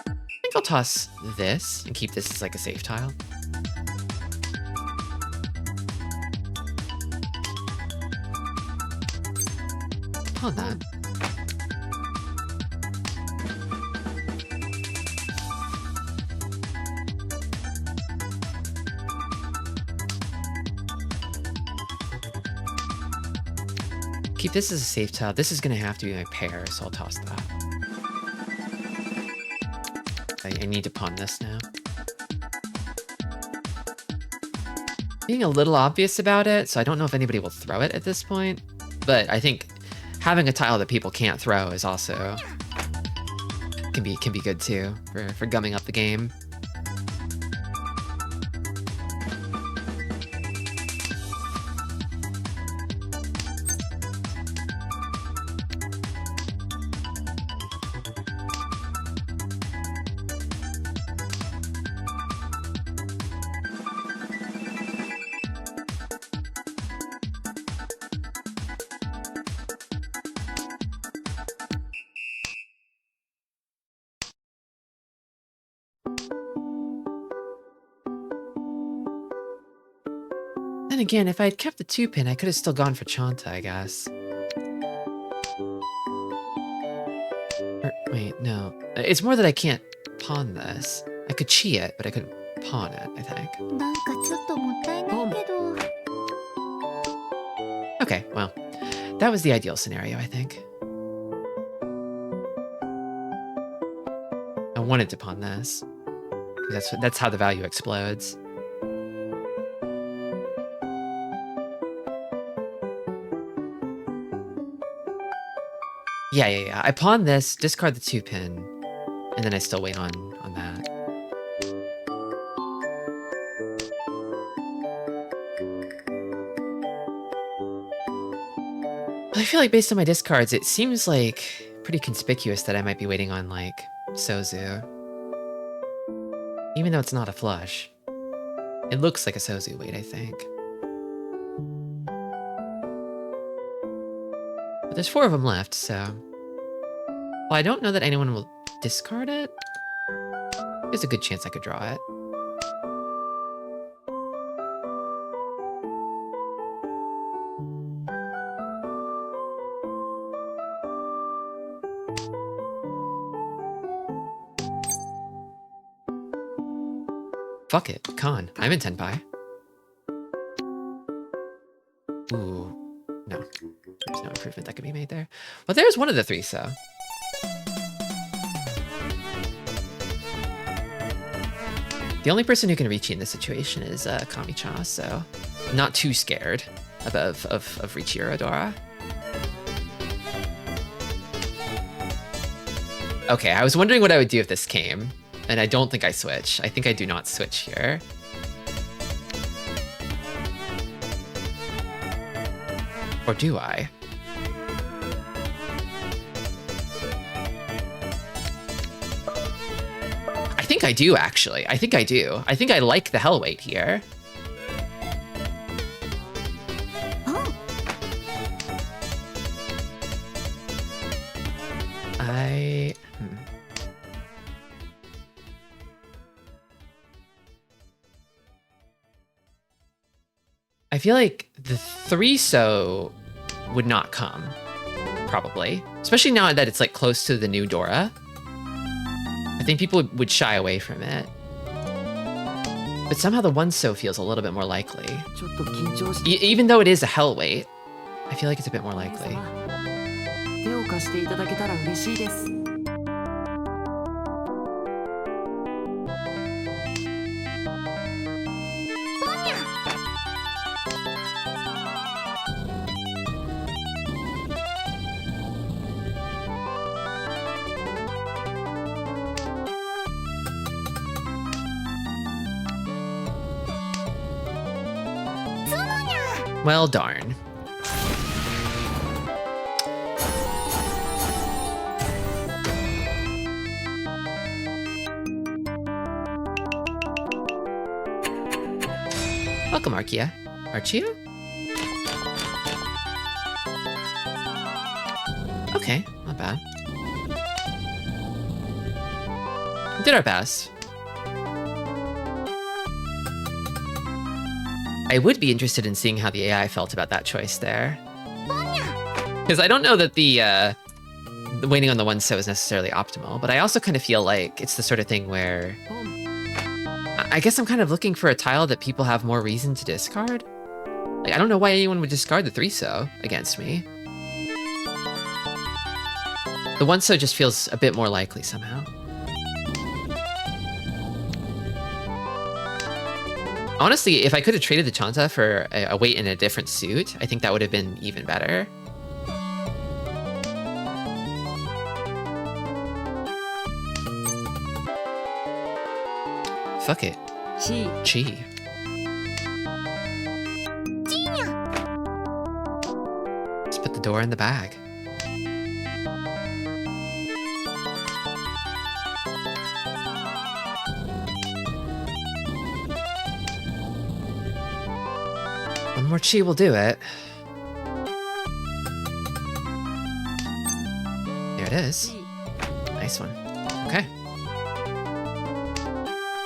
I think I'll toss this and keep this as like a safe tile. Pawn that. Keep this as a safe tile. This is going to have to be my pair, so I'll toss that. I need to pawn this now. Being a little obvious about it, so I don't know if anybody will throw it at this point. But I think having a tile that people can't throw is also can be good too for gumming up the game. Then again, if I had kept the 2-pin, I could have still gone for Chanta, I guess. Or, wait, no. It's more that I can't pawn this. I could chi it, but I couldn't pawn it, I think. Okay, well, that was the ideal scenario, I think. I wanted to pawn this. That's how the value explodes. Yeah. I pawn this, discard the 2-pin, and then I still wait on that. I feel like based on my discards, it seems like pretty conspicuous that I might be waiting on, like, Sozu. Even though it's not a flush. It looks like a Sozu wait, I think. But there's 4 of them left, so... Well, I don't know that anyone will discard it. There's a good chance I could draw it. Fuck it, Con. I'm in Tenpai. Ooh, no. There's no improvement that could be made there. Well, there's one of the 3, so. The only person who can reach you in this situation is Kami-cha, so I'm not too scared of Riichi Dora. Okay, I was wondering what I would do if this came, and I don't think I switch. I think I do not switch here. Or do I? I think I do, actually. I think I do. I think I like the hell weight here. feel like the 3-so would not come, probably. Especially now that it's like close to the new Dora. I think people would shy away from it. But somehow the 1-so feels a little bit more likely. ちょっと緊張し Even though it is a hell weight, I feel like it's a bit more likely. 手を貸していただけたら嬉しいです。 Well, darn. Welcome, Archia. Archia? Okay, not bad. We did our best. I would be interested in seeing how the AI felt about that choice there. Because I don't know that the waiting on the 1-so is necessarily optimal, but I also kind of feel like it's the sort of thing where I guess I'm kind of looking for a tile that people have more reason to discard. Like, I don't know why anyone would discard the 3-so against me. The 1-so just feels a bit more likely somehow. Honestly, if I could have traded the Chanta for a weight in a different suit, I think that would have been even better. Fuck it. Chi. Just put the door in the bag. One more chi will do it. There it is. Nice one. Okay.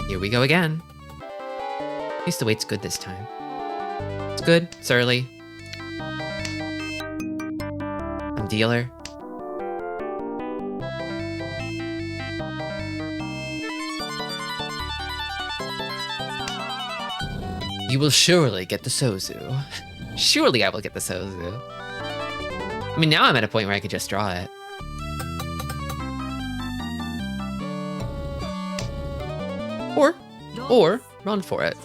Here we go again. At least the weight's good this time. It's good. It's early. I'm dealer. You will surely get the Sozu. Surely I will get the Sozu. I mean, now I'm at a point where I could just draw it. Or run for it.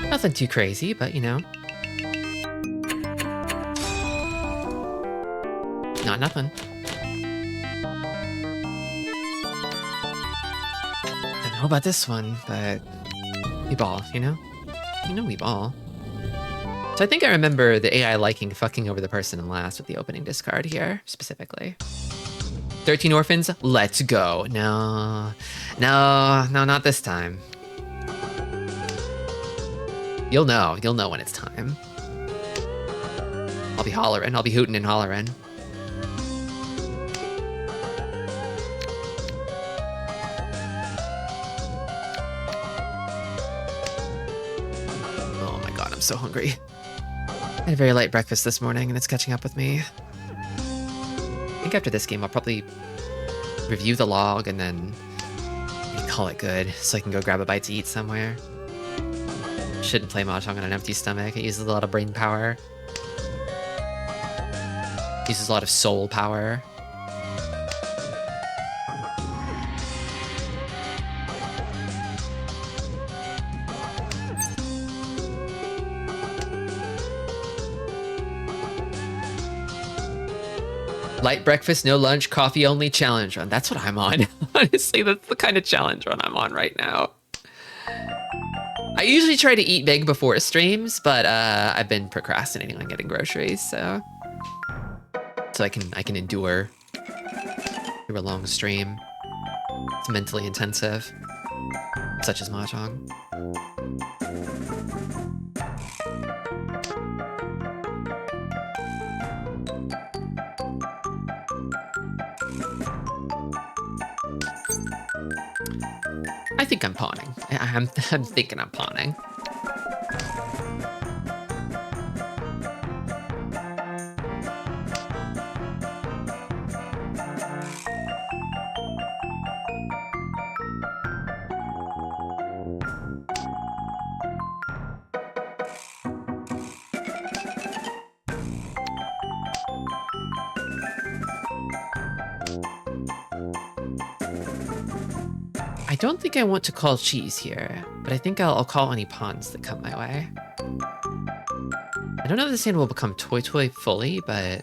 Nothing too crazy, but you know. Not nothing. I don't know about this one, but we ball, you know? You know we ball. So I think I remember the AI liking fucking over the person in last with the opening discard here, specifically. 13 orphans, let's go. No, not this time. You'll know when it's time. I'll be hollering, I'll be hooting and hollering. Oh my god, I'm so hungry. I had a very light breakfast this morning and it's catching up with me. I think after this game, I'll probably review the log and then call it good so I can go grab a bite to eat somewhere. Shouldn't play Mahjong on an empty stomach. It uses a lot of brain power. It uses a lot of soul power. Light breakfast, no lunch, coffee only challenge run. That's what I'm on. Honestly, that's the kind of challenge run I'm on right now. I usually try to eat big before streams, but I've been procrastinating on getting groceries, so I can endure through a long stream. It's mentally intensive, such as Mahjong. I think I'm pawning. I'm thinking I'm pawning. I don't think I want to call cheese here, but I think I'll call any pawns that come my way. I don't know if this hand will become toy fully, but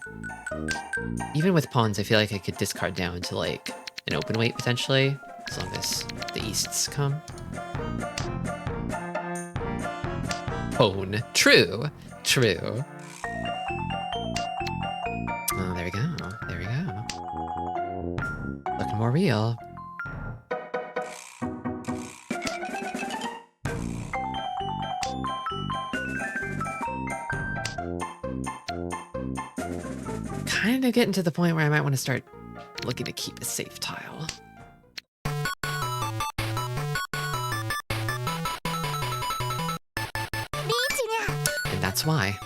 even with pawns, I feel like I could discard down to like an open weight potentially, as long as the easts come. Pawn. True. True. Oh, there we go. There we go. Looking more real. Kind of getting to the point where I might want to start looking to keep a safe tile. And that's why.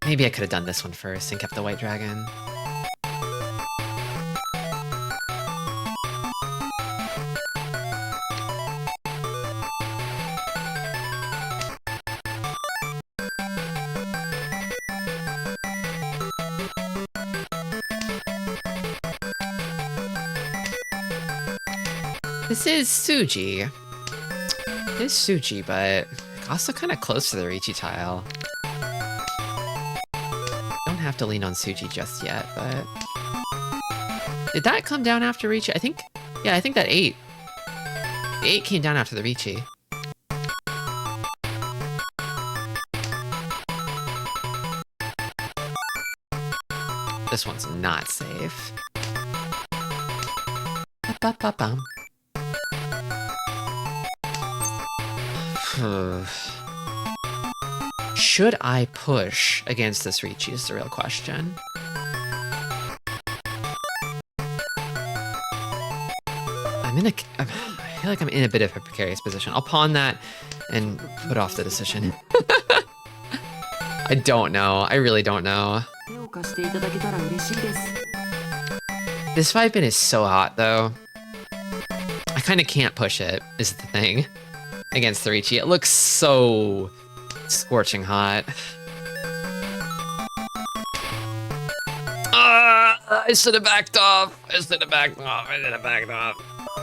Maybe I could have done this one first and kept the white dragon. This is Suji. It is Suji, but also kind of close to the Riichi tile. Don't have to lean on Suji just yet, but... Did that come down after Riichi? I think... Yeah, I think that 8. The 8 came down after the Riichi. This one's not safe. Ba-ba-ba-bum. Should I push against this Riichi is the real question. I feel like I'm in a bit of a precarious position. I'll pawn that and put off the decision. I don't know. I really don't know. This 5-pin is so hot, though. I kind of can't push it, is the thing. Against the Riichi. It looks so scorching hot. I should have backed off. I should have backed off.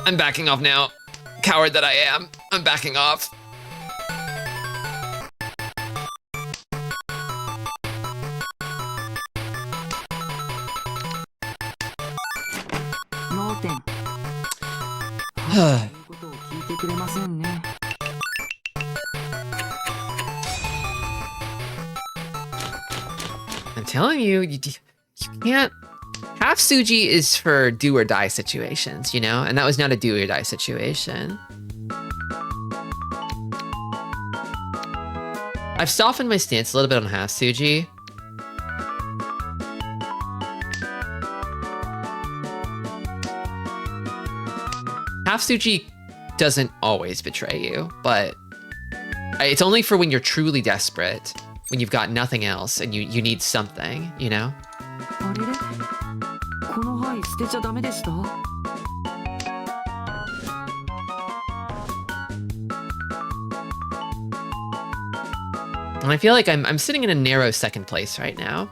I'm backing off now. Coward that I am. I'm backing off. I'm telling you, you can't... Half Suji is for do or die situations, you know? And that was not a do or die situation. I've softened my stance a little bit on half Suji. Half Suji doesn't always betray you, but it's only for when you're truly desperate, when you've got nothing else and you need something, you know? And I feel like I'm sitting in a narrow second place right now.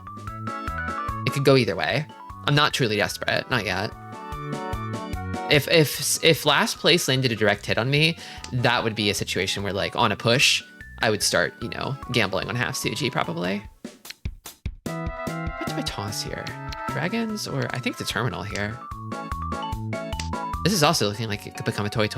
It could go either way. I'm not truly desperate, not yet. If last place landed a direct hit on me, that would be a situation where, like, on a push, I would start, you know, gambling on half Suji, probably. What do I toss here? Dragons, or I think the terminal here. This is also looking like it could become a toy.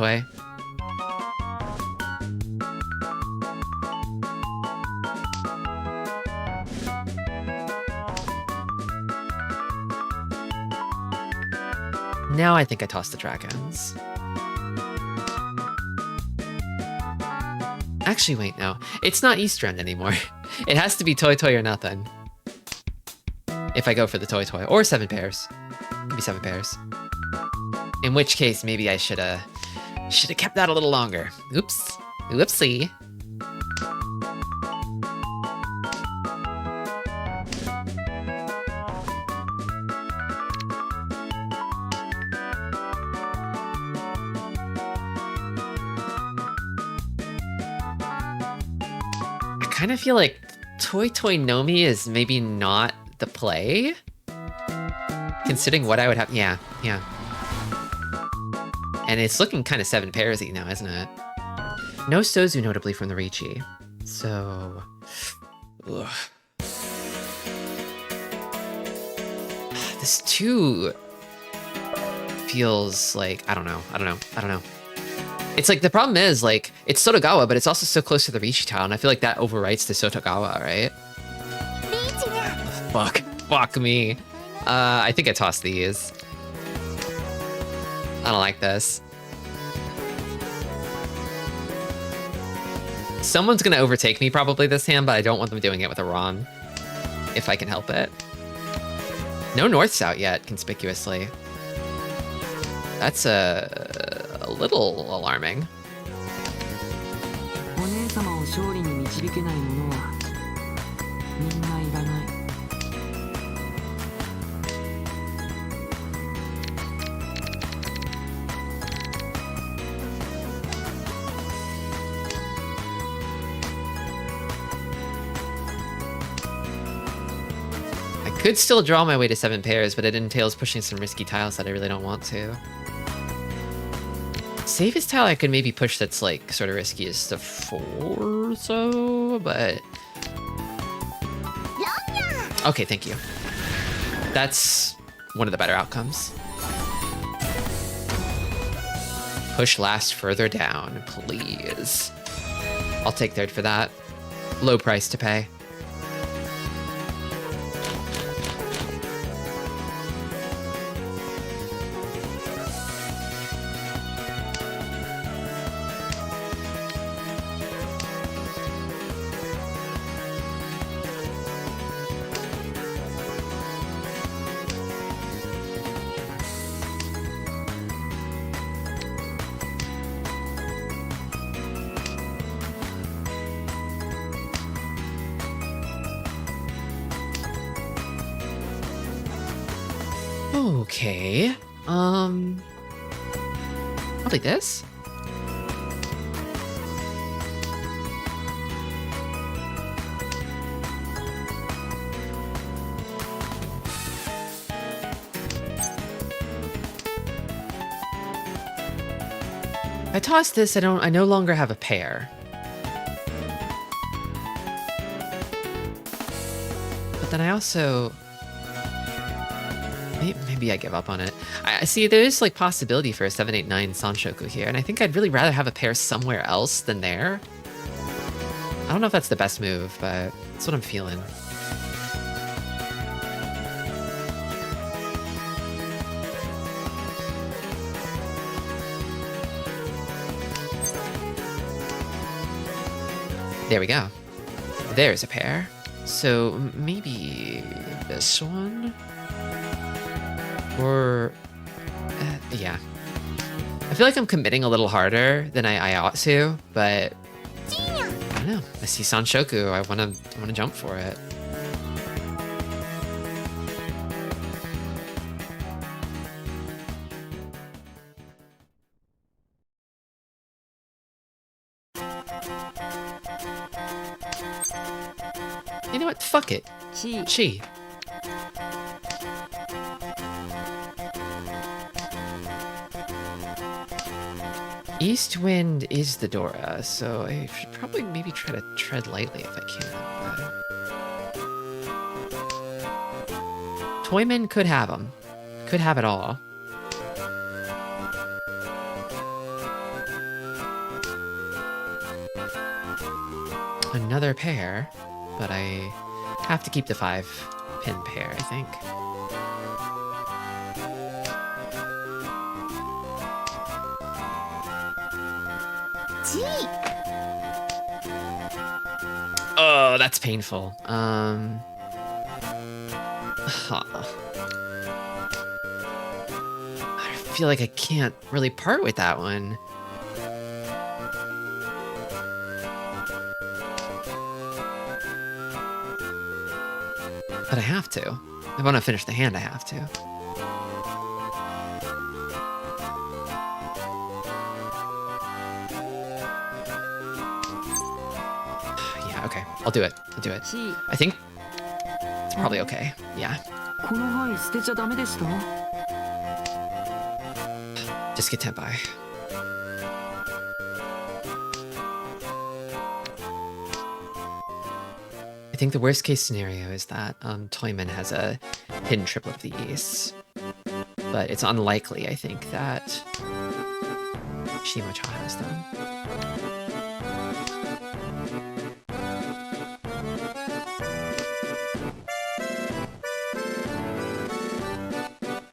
Now I think I toss the dragons. Actually, wait, no. It's not East Round anymore. It has to be toy or nothing. If I go for the toy, or 7 pairs. Could be 7 pairs. In which case, maybe I should have kept that a little longer. Oops. Whoopsie. I kind of feel like Toy Nomi is maybe not the play. Considering what I would have. Yeah. And it's looking kind of 7 pairs-y now, isn't it? No Sozu, notably, from the Riichi. So... Ugh. This 2 feels like... I don't know. It's like, the problem is, like, it's Sotogawa, but it's also so close to the Riichi tile, and I feel like that overwrites the Sotogawa, right? Fuck me. I think I tossed these. I don't like this. Someone's gonna overtake me probably this hand, but I don't want them doing it with a Ron. If I can help it. No Norths out yet, conspicuously. That's a little alarming. Could still draw my way to 7 pairs, but it entails pushing some risky tiles that I really don't want to. Safest tile I could maybe push that's like sort of risky is the 4 or so, but... Okay, thank you. That's one of the better outcomes. Push last further down, please. I'll take 3rd for that. Low price to pay. Okay, I'll take this. If I toss this, I no longer have a pair. But then I also... Maybe I give up on it. I see there is like possibility for a 789 Sanshoku here, and I think I'd really rather have a pair somewhere else than there. I don't know if that's the best move, but that's what I'm feeling. There we go. There's a pair. So maybe this one? Or, yeah. I feel like I'm committing a little harder than I ought to, but I don't know. I see Sanshoku. I want to jump for it. You know what? Fuck it. Chi. East wind is the Dora, so I should probably maybe try to tread lightly if I can. Toyman could have them. Could have it all. Another pair, but I have to keep the 5-pin pair, I think. Oh, that's painful. I feel like I can't really part with that one. But I have to. If I want to finish the hand, I have to. Yeah, okay. I'll do it. I'll do it. I think it's probably okay. Yeah. この牌捨てちゃダメでした？ Just get 10 by. I think the worst case scenario is that Toyman has a hidden triplet of the ace. But it's unlikely, I think, that Shimocha has them.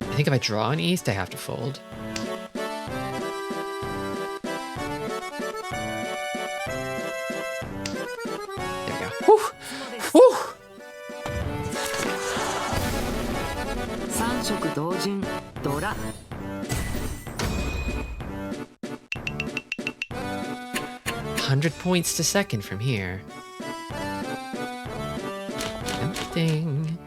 I think if I draw an east, I have to fold. There we go. Whew! Whew! 三色同順ドラ。 100 points to second from here. Tempting.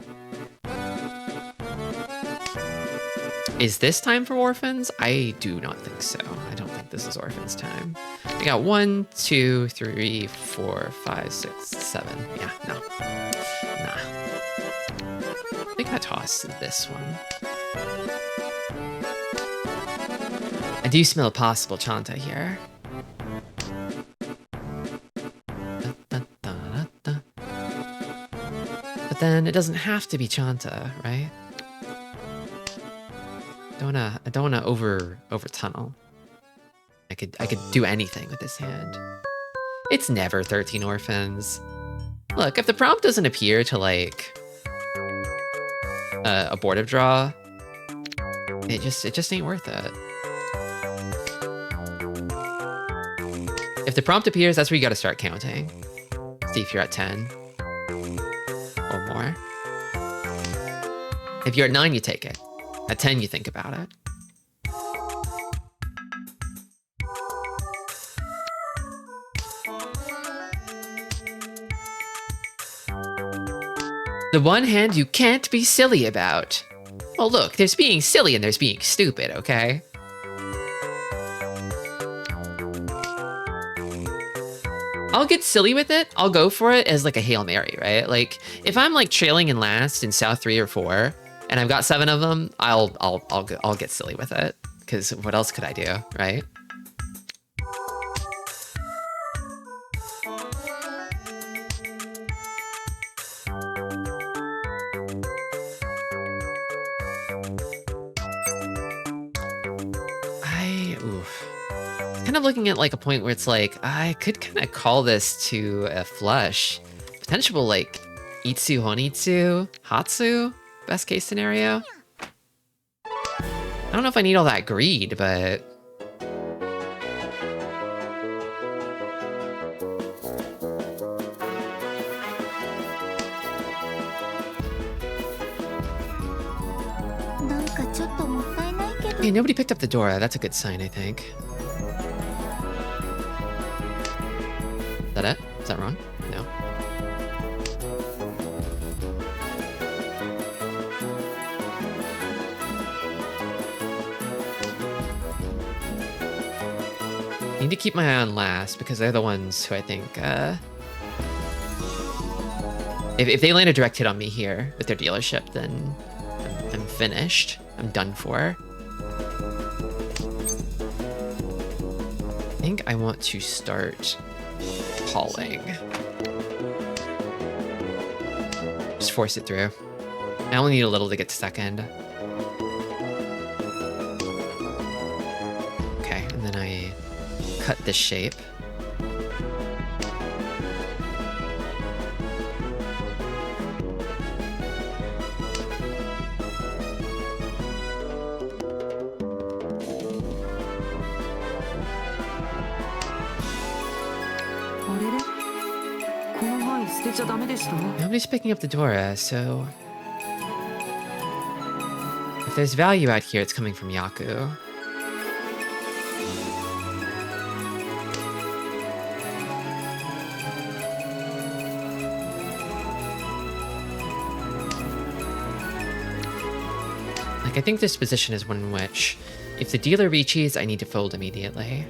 Is this time for orphans? I do not think so. I don't think this is orphans time. I got 1, 2, 3, 4, 5, 6, 7. Yeah, no. Nah. I think I toss this one. I do smell a possible Chanta here. But then it doesn't have to be Chanta, right? I don't wanna over tunnel. I could do anything with this hand. It's never 13 orphans. Look, if the prompt doesn't appear to like abortive draw, it just ain't worth it. If the prompt appears, that's where you gotta start counting. See if you're at 10 or more. If you're at 9, you take it. At 10, you think about it. The one hand you can't be silly about. Well, look, there's being silly and there's being stupid, okay? I'll get silly with it. I'll go for it as like a Hail Mary, right? Like if I'm like trailing in last in South 3 or 4 and I've got 7 of them, I'll get silly with it because what else could I do, right? Kind of looking at like a point where it's like I could kind of call this to a flush, potential like Itsu Honitsu Hatsu, best case scenario. I don't know if I need all that greed, but hey, nobody picked up the Dora. That's a good sign, I think. Is that it? Is that wrong? No. I need to keep my eye on last because they're the ones who I think, if they land a direct hit on me here with their dealership, then I'm finished. I'm done for. I think I want to start calling. Just force it through. I only need a little to get to second. Okay, and then I cut this shape. 貝捨てちゃダメでした？ Nobody's picking up the Dora, so... If there's value out here, it's coming from Yaku. Like, I think this position is one in which, if the dealer reaches, I need to fold immediately.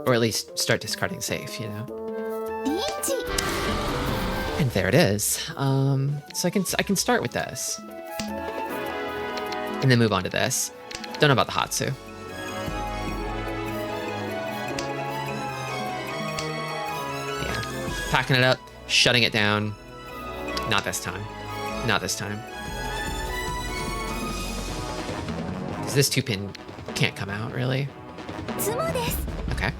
Or at least start discarding safe, you know? And there it is. So I can start with this. And then move on to this. Don't know about the Hatsu. Yeah. Packing it up, shutting it down. Not this time. Not this time. Because this 2-pin can't come out, really. Okay.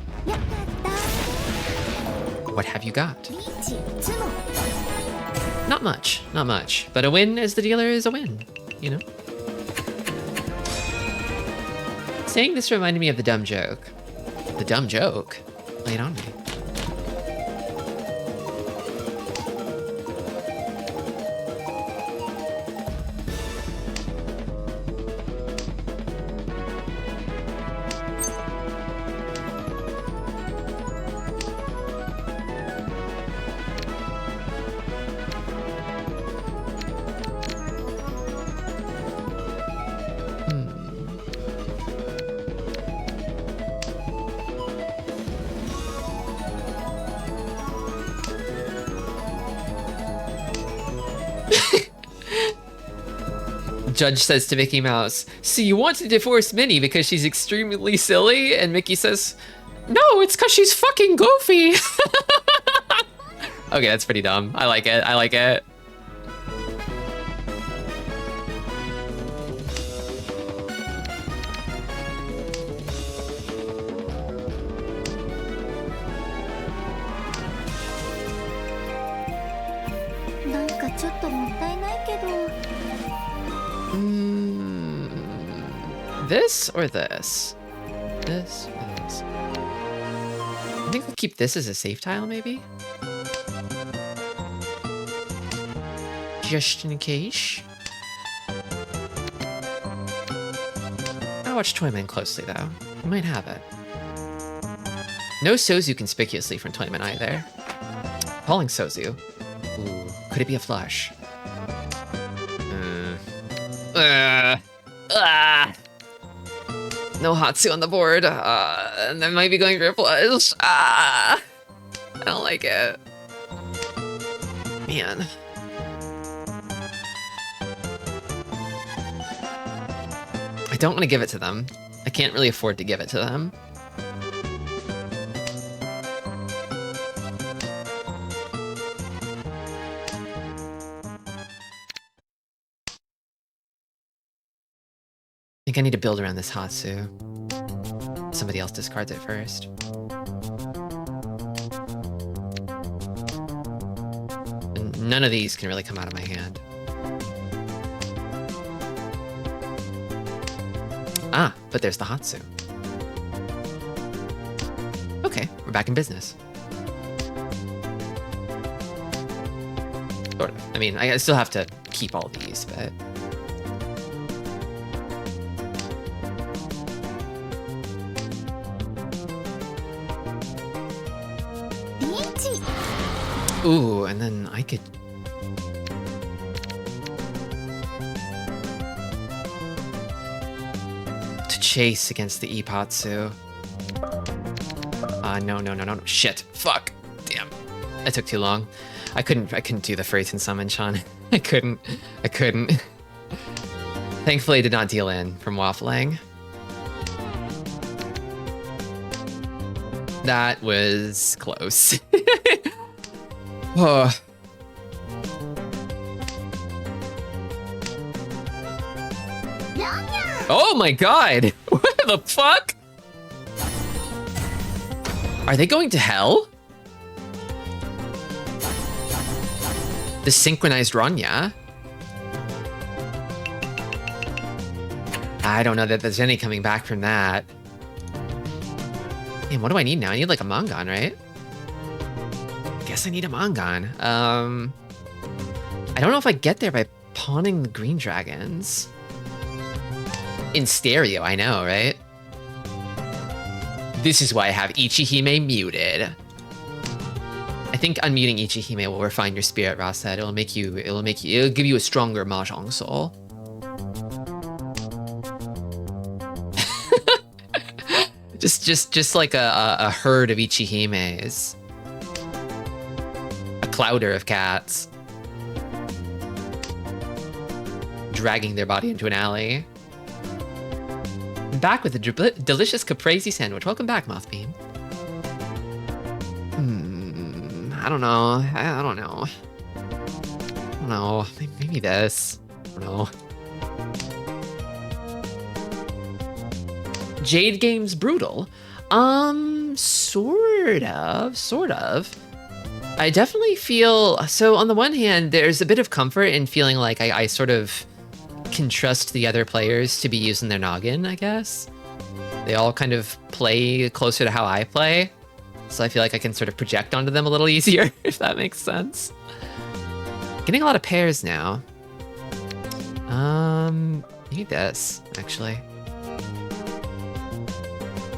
What have you got? Not much, not much. But a win as the dealer is a win, you know? Saying this reminded me of the dumb joke. The dumb joke? Lay it on me. Judge says to Mickey Mouse, "So you want to divorce Minnie because she's extremely silly?" And Mickey says, "No, it's because she's fucking goofy." Okay, that's pretty dumb. I like it. I like it. This or this? This or this? I think we'll keep this as a safe tile, maybe? Just in case. I'll watch Toyman closely, though. We might have it. No Sozu conspicuously from Toyman either. Calling Sozu. Ooh, could it be a flush? No Hatsu on the board. And I might be going for a flush. I don't like it. Man. I don't want to give it to them. I can't really afford to give it to them. I think I need to build around this Hatsu. Somebody else discards it first. And none of these can really come out of my hand. Ah, but there's the Hatsu. Okay, we're back in business. Sort of. I mean, I still have to keep all these, but... Ooh, and then I could... to chase against the Ipatsu. No. Shit. Fuck. Damn. That took too long. I couldn't do the Phrase and Summon, Sean. I couldn't. Thankfully, I did not deal in from waffling. That was close. Oh. Oh my god! What the fuck? Are they going to hell? The synchronized Ronya? I don't know that there's any coming back from that. Man, what do I need now? I need like a Mangon, right? guess I need a Mangan. I don't know if I get there by pawning the green dragons. In stereo, I know, right? This is why I have Ichihime muted. I think unmuting Ichihime will refine your spirit, Ross said. It'll give you a stronger Mahjong soul. just like a herd of Ichihimes. A clouder of cats. Dragging their body into an alley. I'm back with a delicious caprese sandwich. Welcome back, Mothbeam. I don't know. I don't know. Maybe this. I don't know. Jade Games Brutal. Sort of. I definitely feel, so on the one hand, there's a bit of comfort in feeling like I sort of can trust the other players to be using their noggin, I guess. They all kind of play closer to how I play. So I feel like I can sort of project onto them a little easier, if that makes sense. Getting a lot of pairs now. Maybe this, actually.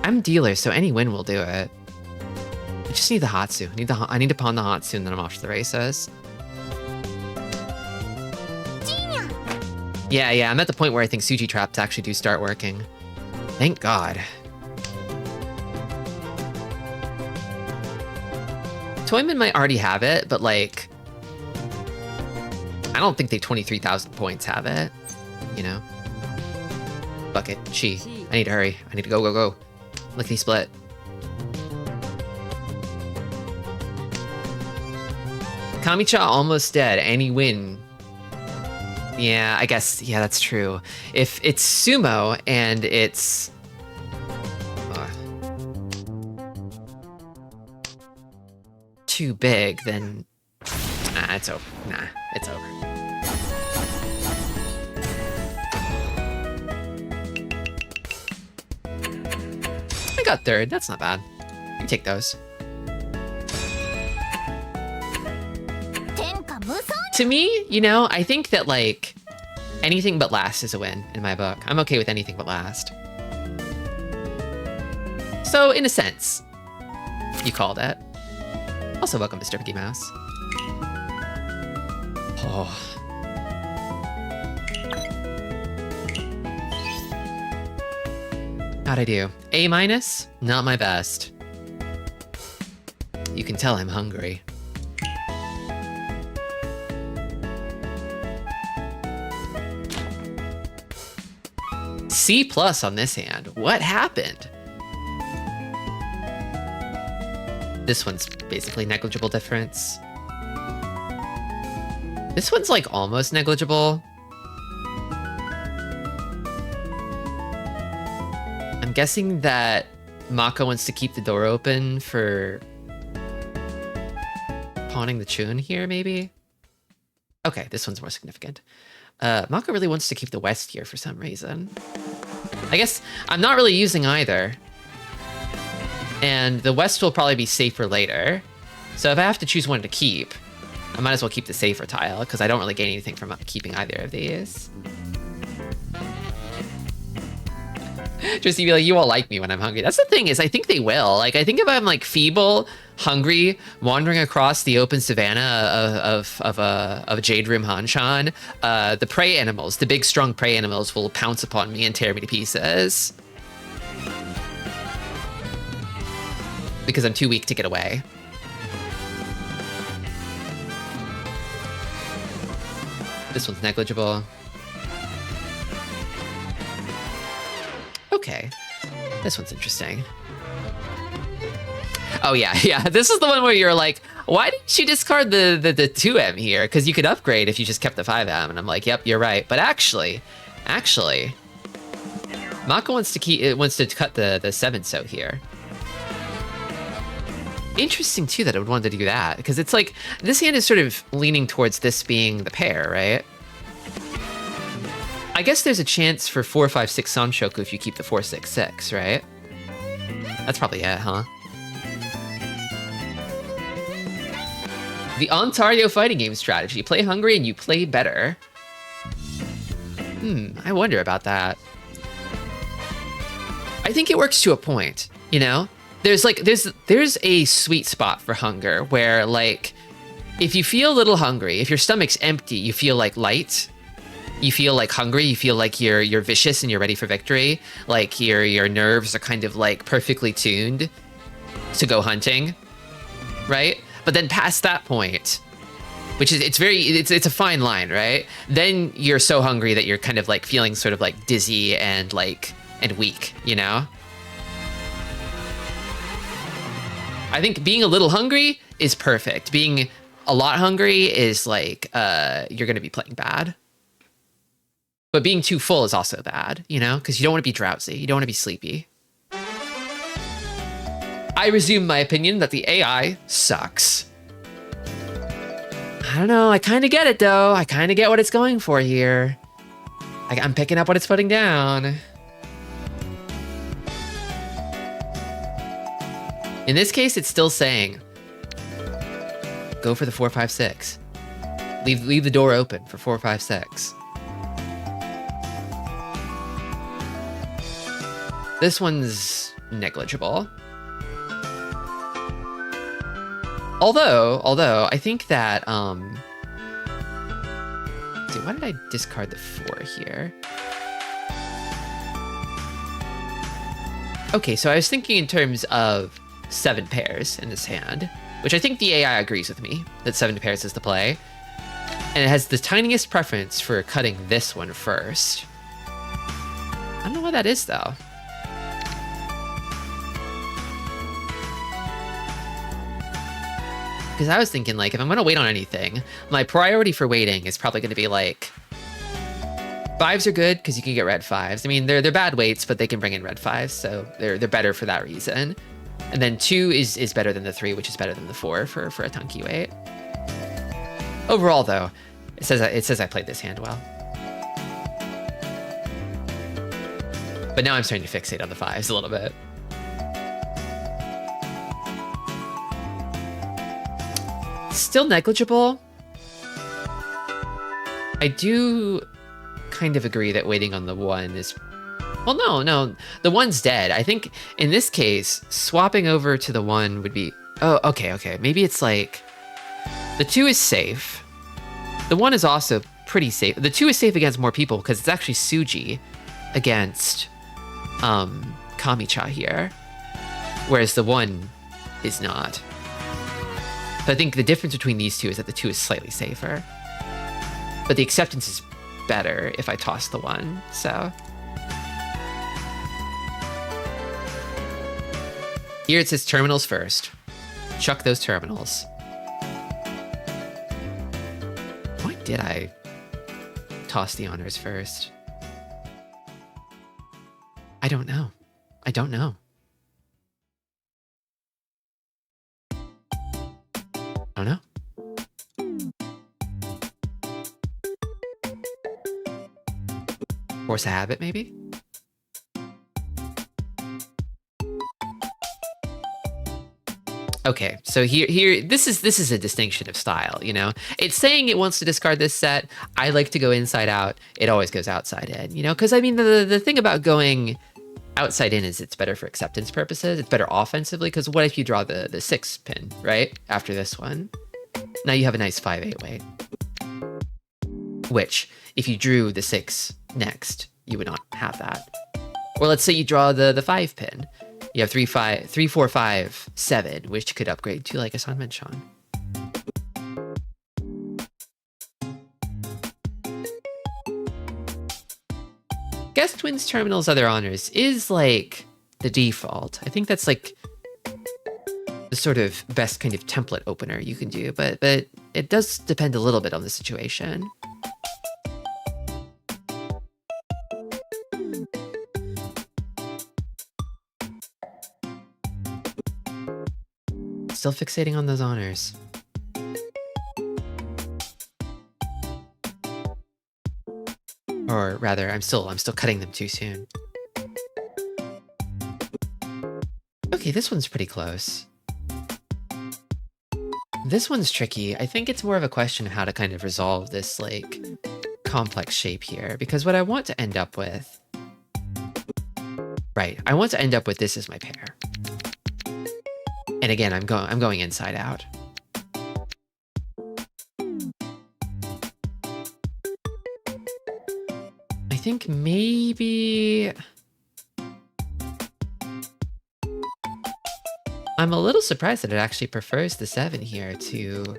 I'm dealer, so any win will do it. I just need the Hatsu. I need to pawn the Hatsu and then I'm off to the races. Yeah, I'm at the point where I think Suji traps actually do start working. Thank God. Toyman might already have it, but like, I don't think they 23,000 points have it, you know? Bucket, I need to hurry. I need to go. Lickety split. Kamicha almost dead. Any win. Yeah, I guess, yeah, that's true. If it's sumo and it's... too big, then... it's over. It's over. I got third. That's not bad. You can take those. To me, you know, I think that, like, anything but last is a win in my book. I'm okay with anything but last. So, in a sense, you called it. Also, welcome, Mr. Mickey Mouse. Oh. How'd I do? A-? Not my best. You can tell I'm hungry. C+ on this hand. What happened? This one's basically negligible difference. This one's like almost negligible. I'm guessing that Mako wants to keep the door open for pawning the Chun here, maybe? Okay, this one's more significant. Mako really wants to keep the west here for some reason. I guess I'm not really using either. And the west will probably be safer later. So if I have to choose one to keep, I might as well keep the safer tile, because I don't really gain anything from keeping either of these. Just to be like, you all like me when I'm hungry. That's the thing, is I think they will. Like, I think if I'm like feeble, hungry, wandering across the open savanna of Jade Rim Hanshan, the prey animals, the big strong prey animals will pounce upon me and tear me to pieces. Because I'm too weak to get away. This one's negligible. Okay. This one's interesting. Oh yeah. This is the one where you're like, why didn't you discard the 2M here? Because you could upgrade if you just kept the 5M. And I'm like, yep, you're right. But actually, Mako wants to cut the 7 so here. Interesting too that I would want to do that, because it's like this hand is sort of leaning towards this being the pair, right? I guess there's a chance for 4-5-6 Sanshoku if you keep the 4-6-6, right? That's probably it, huh? The Ontario fighting game strategy. Play hungry and you play better. I wonder about that. I think it works to a point, you know? There's a sweet spot for hunger where, like, if you feel a little hungry, if your stomach's empty, you feel like light. You feel like hungry, you feel like you're vicious and you're ready for victory. Like your nerves are kind of like perfectly tuned to go hunting, right? But then past that point, which is it's a fine line, right? Then you're so hungry that you're kind of like feeling sort of like dizzy and weak, you know? I think being a little hungry is perfect. Being a lot hungry is like you're gonna be playing bad. But being too full is also bad, you know? Because you don't want to be drowsy. You don't want to be sleepy. I resume my opinion that the AI sucks. I don't know. I kind of get it, though. I kind of get what it's going for here. I'm picking up what it's putting down. In this case, it's still saying, go for the 4, 5, 6. Leave the door open for 4, 5, 6. This one's negligible. Although I think that see, why did I discard the 4 here? Okay, so I was thinking in terms of 7 pairs in this hand, which I think the AI agrees with me that 7 pairs is the play. And it has the tiniest preference for cutting this one first. I don't know why that is though. Because I was thinking, like, if I'm going to wait on anything, my priority for waiting is probably going to be, like, 5s are good because you can get red 5s. I mean, they're bad waits, but they can bring in red 5s, so they're better for that reason. And then 2 is better than the 3, which is better than the 4 for a Tunky wait. Overall, though, it says I played this hand well. But now I'm starting to fixate on the 5s a little bit. Still negligible. I do kind of agree that waiting on the 1 is... Well, no, the 1's dead. I think in this case, swapping over to the 1 would be... Oh, okay. Maybe it's like... The 2 is safe. The 1 is also pretty safe. The 2 is safe against more people because it's actually Suji against Kamicha here. Whereas the 1 is not. But I think the difference between these two is that the 2 is slightly safer. But the acceptance is better if I toss the 1, so... Here it says terminals first. Chuck those terminals. Why did I toss the honors first? I don't know. I don't know. Force a habit, maybe? Okay, so here this is a distinction of style, you know? It's saying it wants to discard this set. I like to go inside out. It always goes outside in, you know? Because, I mean, the thing about going outside in is it's better for acceptance purposes. It's better offensively, because what if you draw the 6 pin, right? After this one. Now you have a nice 5-8 weight. Which, if you drew the 6 next, you would not have that. Or let's say you draw the 5 pin. You have 3, 4, 5, 7, which could upgrade to like a Sanmenshon. Guest Twins Terminals Other Honors is like the default. I think that's like the sort of best kind of template opener you can do, but it does depend a little bit on the situation. Still fixating on those honors. Or rather, I'm still cutting them too soon. Okay, this one's pretty close. This one's tricky. I think it's more of a question of how to kind of resolve this, like, complex shape here. Because what I want to end up with... Right, I want to end up with this as my pair. And again, I'm going inside out. I think maybe... I'm a little surprised that it actually prefers the 7 here to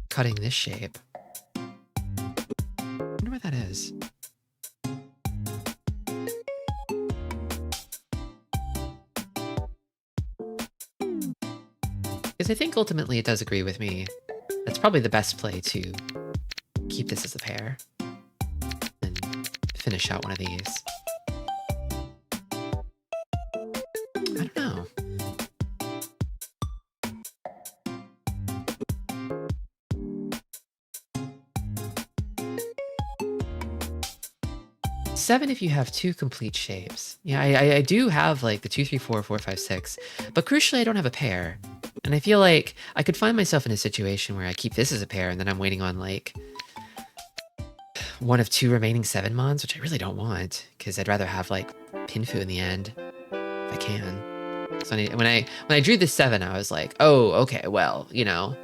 cutting this shape. I wonder what that is. Because I think ultimately it does agree with me. That's probably the best play to keep this as a pair and finish out one of these. I don't know. Seven if you have 2 complete shapes. Yeah, I do have like the 2, 3, 4, 4, 5, 6, but crucially I don't have a pair. And I feel like I could find myself in a situation where I keep this as a pair and then I'm waiting on like one of 2 remaining 7 mons, which I really don't want because I'd rather have like Pinfu in the end if I can. So when I drew this 7, I was like, oh, okay, well, you know,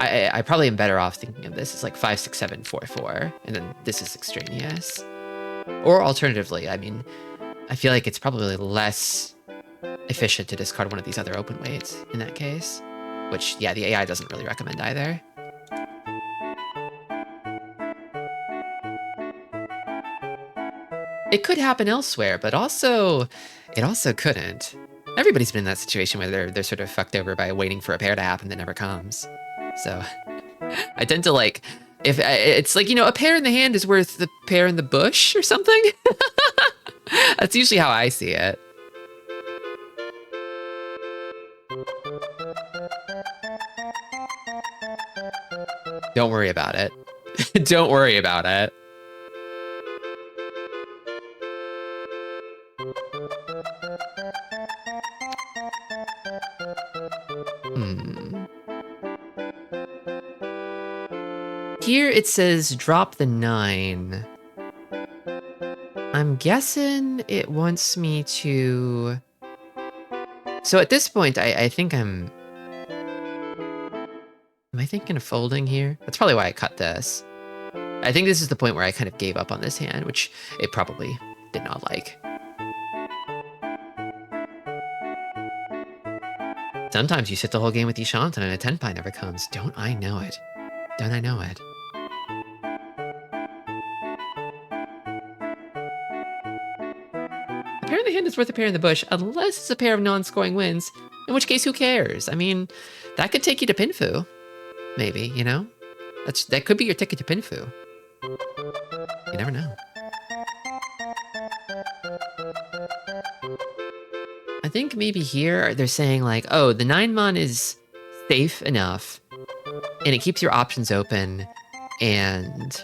I probably am better off thinking of this as like 5, 6, 7, 4, 4, and then this is extraneous. Or alternatively, I mean, I feel like it's probably less efficient to discard one of these other open weights in that case, which, yeah, the AI doesn't really recommend either. It could happen elsewhere, but also, it also couldn't. Everybody's been in that situation where they're sort of fucked over by waiting for a pair to happen that never comes. So I tend to like, if it's like, you know, a pair in the hand is worth the pair in the bush or something. That's usually how I see it. Don't worry about it. Don't worry about it. Here it says drop the 9. I'm guessing it wants me to... So at this point, I think I'm... Am I thinking of folding here? That's probably why I cut this. I think this is the point where I kind of gave up on this hand, which it probably did not like. Sometimes you sit the whole game with Ishantan and a Tenpai never comes. Don't I know it? Don't I know it? A pair in the hand is worth a pair in the bush, unless it's a pair of non-scoring wins, in which case who cares? I mean, that could take you to Pinfu. Maybe, you know? That could be your ticket to Pinfu. You never know. I think maybe here they're saying like, oh, the 9-mon is safe enough, and it keeps your options open, and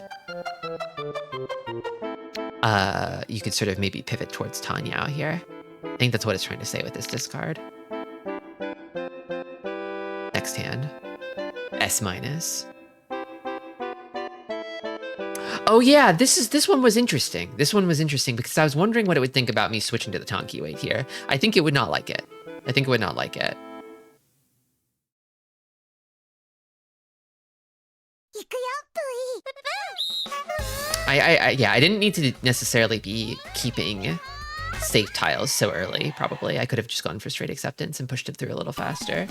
you could sort of maybe pivot towards Tanyao here. I think that's what it's trying to say with this discard. Next hand. S-. Oh yeah, this one was interesting. This one was interesting because I was wondering what it would think about me switching to the Tonki weight here. I think it would not like it. I think it would not like it. Yeah, I didn't need to necessarily be keeping safe tiles so early, probably. I could have just gone for straight acceptance and pushed it through a little faster.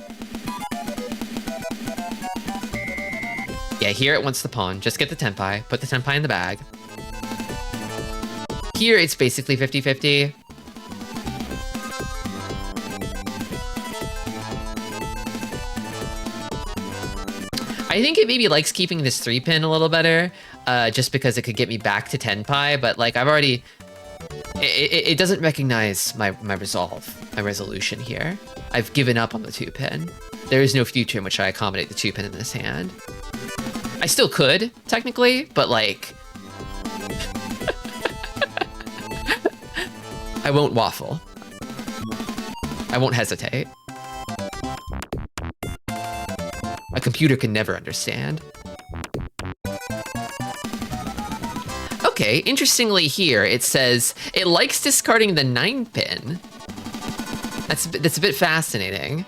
Yeah, here it wants the pawn. Just get the Tenpai. Put the Tenpai in the bag. Here it's basically 50-50. I think it maybe likes keeping this 3-pin a little better, just because it could get me back to Tenpai, but like I've already... It doesn't recognize my resolve, my resolution here. I've given up on the 2-pin. There is no future in which I accommodate the 2-pin in this hand. I still could, technically, but like... I won't waffle. I won't hesitate. a computer can never understand. Okay, interestingly here, it says it likes discarding the 9-pin. That's a bit fascinating.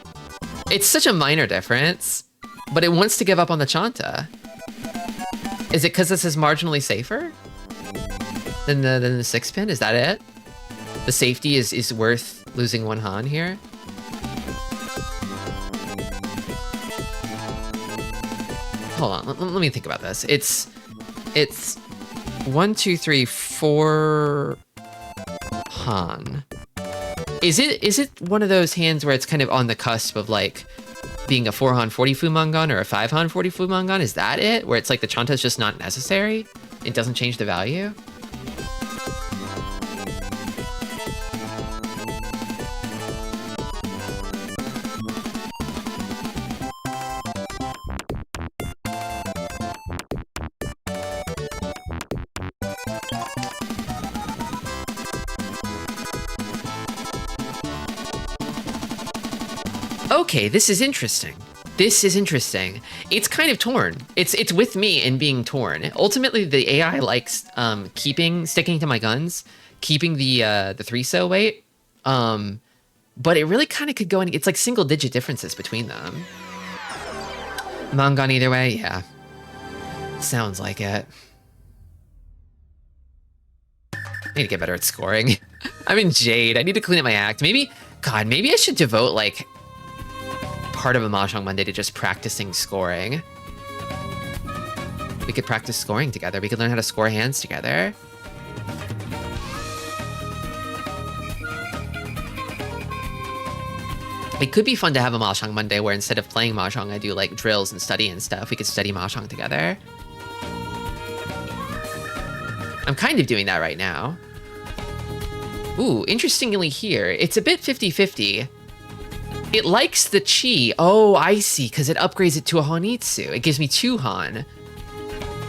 It's such a minor difference, but it wants to give up on the Chanta. Is it because this is marginally safer than the 6-pin? Is that it? The safety is worth losing 1 Han here? Hold on, let me think about this. It's 1, 2, 3, 4 Han. Is it one of those hands where it's kind of on the cusp of like being a 4 Han 40 Fu Mangan or a 5 Han 40 Fu Mangan? Is that it? Where it's like the Chanta is just not necessary? It doesn't change the value? Okay, this is interesting. This is interesting. It's kind of torn. It's with me in being torn. Ultimately, the AI likes sticking to my guns, keeping the 3-so weight. But it really kind of could go in. It's like single-digit differences between them. Mangan either way, yeah. Sounds like it. I need to get better at scoring. I'm in Jade. I need to clean up my act. Maybe I should devote like part of a Mahjong Monday to just practicing scoring. We could practice scoring together. We could learn how to score hands together. It could be fun to have a Mahjong Monday where instead of playing Mahjong, I do like drills and study and stuff. We could study Mahjong together. I'm kind of doing that right now. Ooh, interestingly here, it's a bit 50-50. It likes the Chi. Oh, I see, because it upgrades it to a Honitsu. It gives me 2 Han.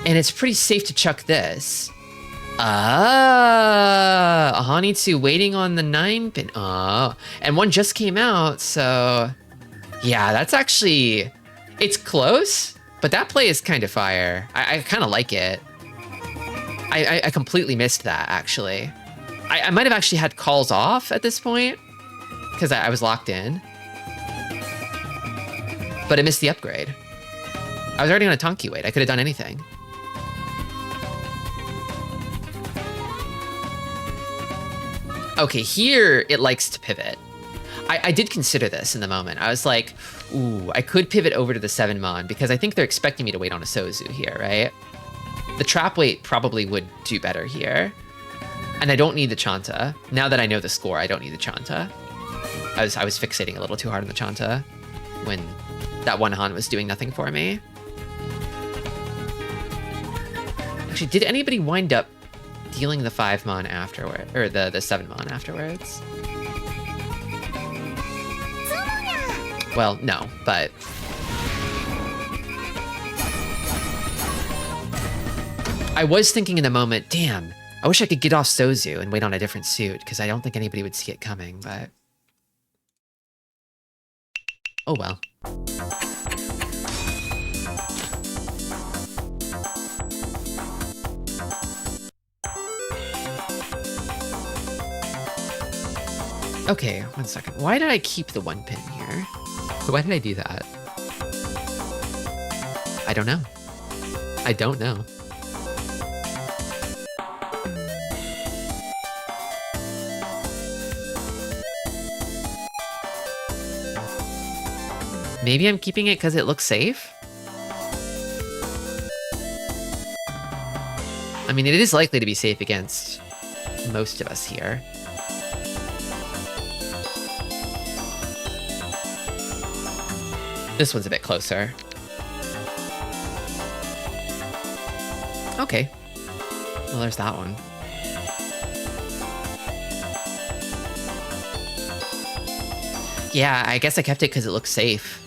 And it's pretty safe to chuck this. Ah, a Honitsu waiting on the 9-pin. Oh, and one just came out, so... Yeah, that's actually... It's close, but that play is kind of fire. I kind of like it. I completely missed that, actually. I might have actually had calls off at this point, because I was locked in. But I missed the upgrade. I was already on a Tonki weight. I could have done anything. Okay, here it likes to pivot. I did consider this in the moment. I was like, ooh, I could pivot over to the 7-mon because I think they're expecting me to wait on a Sozu here, right? The trap weight probably would do better here. And I don't need the Chanta. Now that I know the score, I don't need the Chanta. I was fixating a little too hard on the Chanta when that 1 Han was doing nothing for me. Actually, did anybody wind up dealing the 5-mon afterward, or the 7-mon afterwards? Well, no, but... I was thinking in the moment, damn, I wish I could get off Sozu and wait on a different suit, because I don't think anybody would see it coming, but... Oh well. Okay, 1 second. Why did I keep the 1-pin here? Why did I do that? I don't know. I don't know. Maybe I'm keeping it because it looks safe? I mean, it is likely to be safe against most of us here. This one's a bit closer. Okay. Well, there's that one. Yeah, I guess I kept it because it looks safe.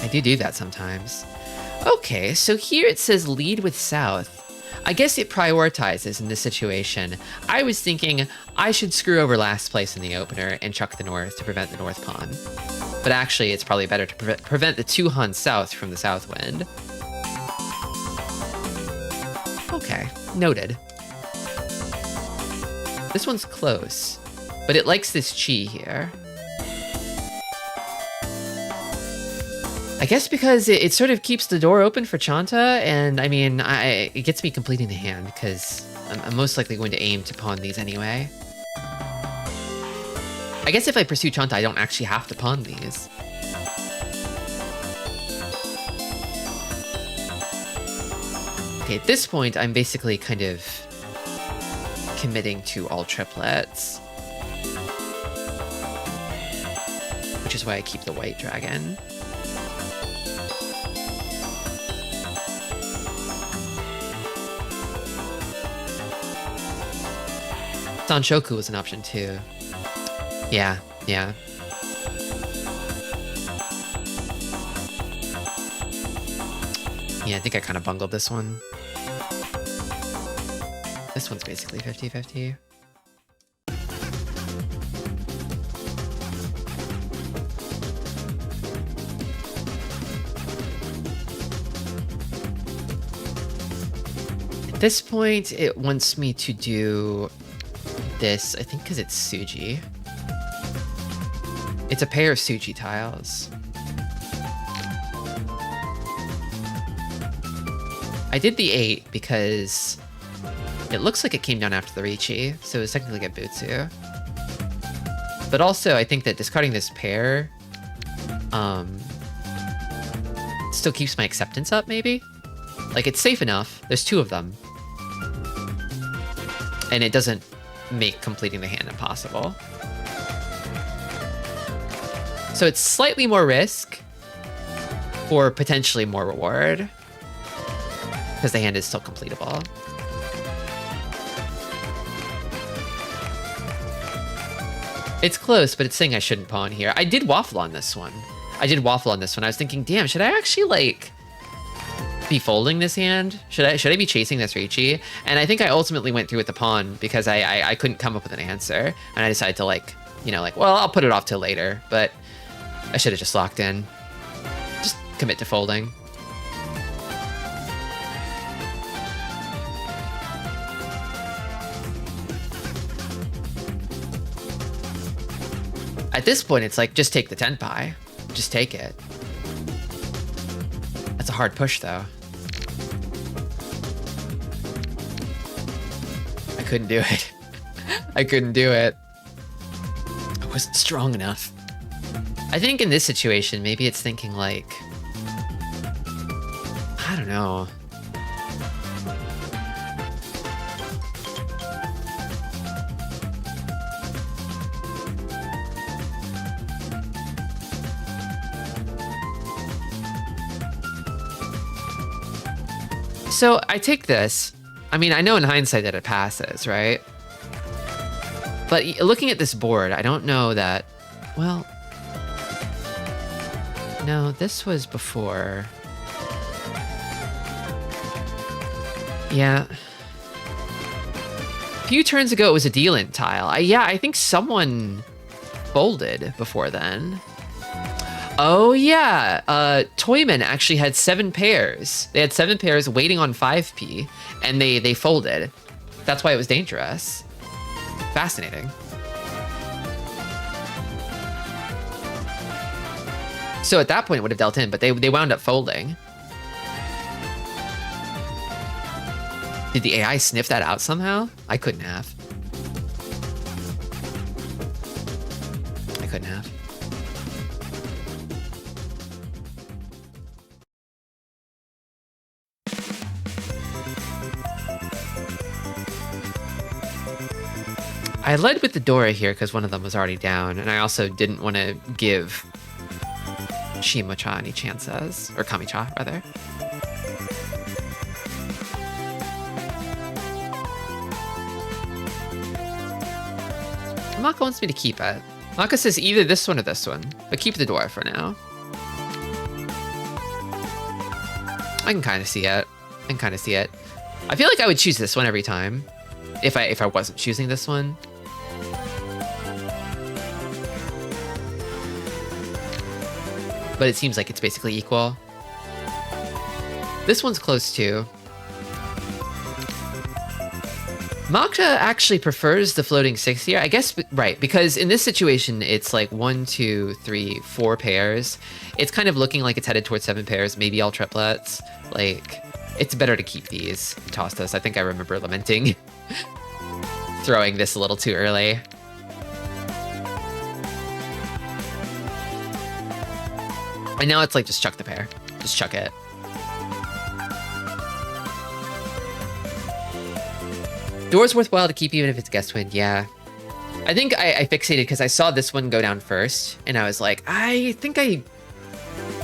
I do that sometimes. Okay, so here it says lead with south. I guess it prioritizes in this situation. I was thinking I should screw over last place in the opener and chuck the north to prevent the north pawn. But actually, it's probably better to prevent the 2 Hun south from the south wind. Okay, noted. This one's close, but it likes this chi here. I guess because it sort of keeps the door open for Chanta, and I mean, it gets me completing the hand because I'm most likely going to aim to pawn these anyway. I guess if I pursue Chanta, I don't actually have to pawn these. Okay, at this point, I'm basically kind of committing to all triplets, which is why I keep the white dragon. Sanshoku was an option too. Yeah. Yeah, I think I kind of bungled this one. This one's basically 50-50. At this point, it wants me to do this, I think because it's Suji. It's a pair of Suji tiles. I did the 8 because it looks like it came down after the Richi, so it's technically a Butsu. But also, I think that discarding this pair still keeps my acceptance up, maybe? Like, it's safe enough. There's 2 of them. And it doesn't make completing the hand impossible. So it's slightly more risk for potentially more reward, because the hand is still completable. It's close, but it's saying I shouldn't pawn here. I did waffle on this one. I was thinking, damn, should I actually, like, be folding this hand? Should I be chasing this Richi? And I think I ultimately went through with the pawn because I couldn't come up with an answer. And I decided to, like, you know, like, well, I'll put it off till later. But I should have just locked in. Just commit to folding. At this point, it's like, just take the tenpai. Just take it. That's a hard push, though. I couldn't do it. I couldn't do it. I wasn't strong enough. I think in this situation, maybe it's thinking like, I don't know. So I take this. I mean, I know in hindsight that it passes, right? But looking at this board, I don't know that, well, no, this was before. Yeah. A few turns ago, it was a deal-in tile. Yeah, I think someone folded before then. Oh, yeah. Toyman actually had 7 pairs. They had 7 pairs waiting on 5p, and they folded. That's why it was dangerous. Fascinating. So at that point, it would have dealt in, but they wound up folding. Did the AI sniff that out somehow? I couldn't have. I couldn't have. I led with the Dora here because one of them was already down, and I also didn't want to give Shimo-cha any chances, or Kami-cha, rather. Maka wants me to keep it. Maka says either this one or this one, but keep the Dora for now. I can kind of see it. I feel like I would choose this one every time, if I wasn't choosing this one. but it seems like it's basically equal. This one's close too. Makta actually prefers the floating 6 here. I guess, right, because in this situation, it's like 1, 2, 3, 4 pairs. It's kind of looking like it's headed towards 7 pairs, maybe all triplets. Like, it's better to keep these. Toss this. I think I remember lamenting throwing this a little too early. And now it's like, just chuck the pair. Just chuck it. Door's worthwhile to keep even if it's guest win, yeah. I think I fixated because I saw this one go down first, and I was like, I think I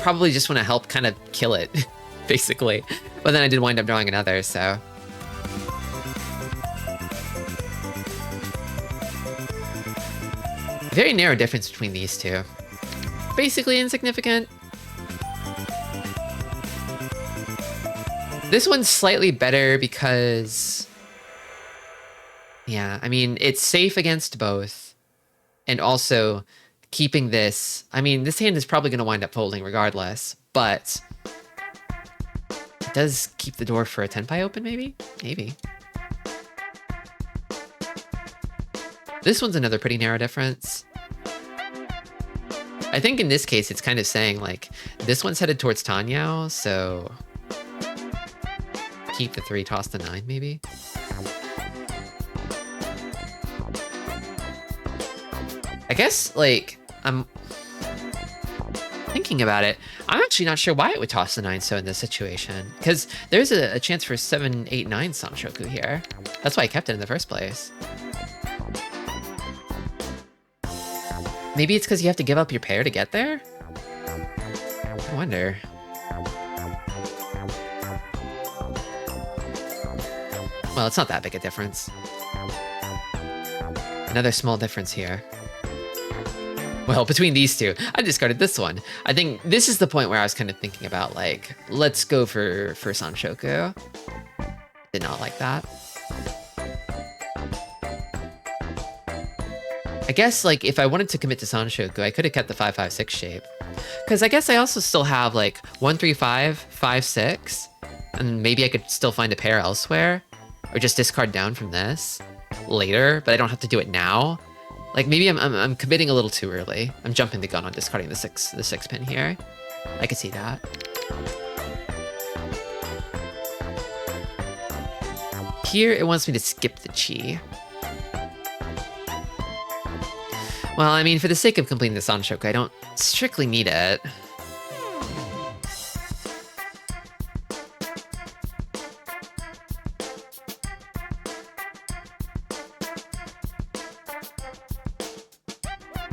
probably just want to help kind of kill it, basically. But then I did wind up drawing another, so. Very narrow difference between these two. Basically insignificant. This one's slightly better because... yeah, I mean, it's safe against both. And also, keeping this... I mean, this hand is probably going to wind up folding regardless, but... it does keep the door for a 10 pie open, maybe? Maybe. This one's another pretty narrow difference. I think in this case, it's kind of saying, like, this one's headed towards Tanyao, so... keep the 3, toss the 9, maybe? I guess, like, I'm thinking about it. I'm actually not sure why it would toss the 9 so in this situation. Because there's a chance for 7, 8, 9 Sanshoku here. That's why I kept it in the first place. Maybe it's because you have to give up your pair to get there? I wonder. Well, it's not that big a difference. Another small difference here. Well, between these two, I discarded this one. I think this is the point where I was kind of thinking about, like, let's go for Sanshoku. Did not like that. I guess, like, if I wanted to commit to Sanshoku, I could have kept the 5, 5, 6 shape. Because I guess I also still have, like, 1, 3, 5, 5, 6. And maybe I could still find a pair elsewhere. Or just discard down from this later, but I don't have to do it now. Like, maybe I'm committing a little too early. I'm jumping the gun on discarding the 6 pin here. I could see that. Here, it wants me to skip the chi. Well, I mean, for the sake of completing the Sanshoku, I don't strictly need it.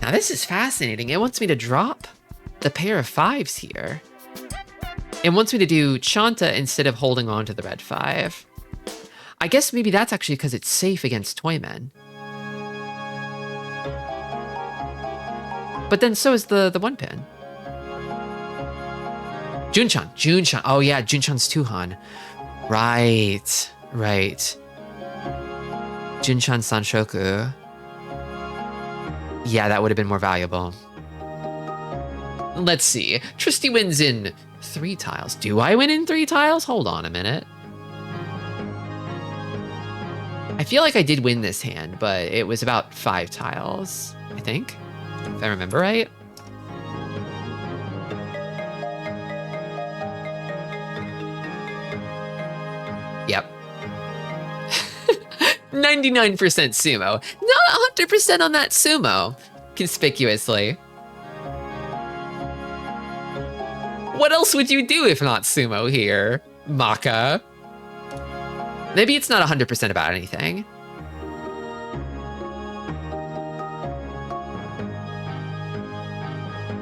Now this is fascinating. It wants me to drop the pair of 5s here. It wants me to do Chanta instead of holding on to the red 5. I guess maybe that's actually because it's safe against Toymen. But then so is the 1 pin. Junchan. Oh yeah, Junchan's Tuhan. Right. Junchan Sanshoku. Yeah, that would have been more valuable. Let's see. Tristy wins in 3 tiles. Do I win in 3 tiles? Hold on a minute. I feel like I did win this hand, but it was about 5 tiles, I think. If I remember right. Yep. 99% sumo. Not 100% on that sumo. Conspicuously. What else would you do if not sumo here, Maka? Maybe it's not 100% about anything.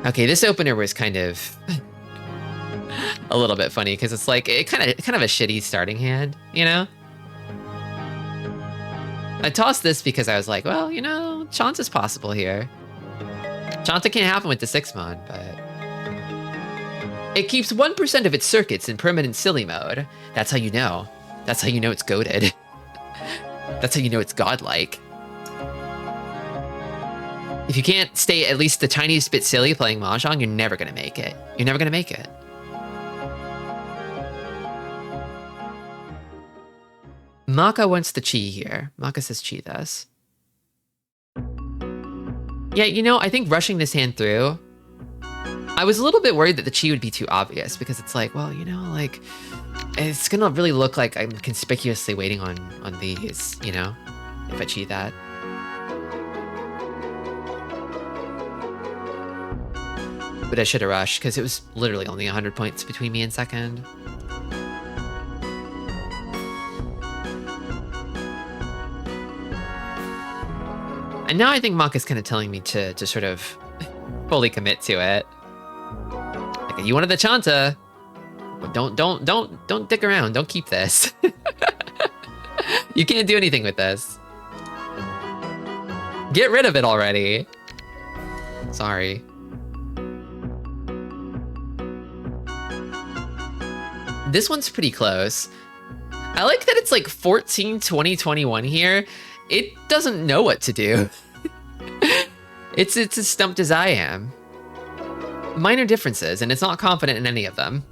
Okay, this opener was kind of a little bit funny because it's like kind of a shitty starting hand, you know? I tossed this because I was like, well, you know, Chanta's possible here. Chanta can't happen with the 6-mon, but it keeps 1% of its circuits in permanent silly mode. That's how you know. That's how you know it's goated. That's how you know it's godlike. If you can't stay at least the tiniest bit silly playing Mahjong, you're never gonna make it. You're never gonna make it. Maka wants the chi here. Maka says chi this. Yeah, you know, I think rushing this hand through, I was a little bit worried that the chi would be too obvious because it's like, well, you know, like, it's gonna really look like I'm conspicuously waiting on these, you know, if I chi that. But I should have rushed because it was literally only 100 points between me and second. And now I think Maka's kind of telling me to sort of fully commit to it. Like, you wanted the Chanta, but don't dick around. Don't keep this. You can't do anything with this. Get rid of it already. Sorry. This one's pretty close. I like that it's like 14, 20, 21 here. It doesn't know what to do. It's as stumped as I am. Minor differences, and it's not confident in any of them.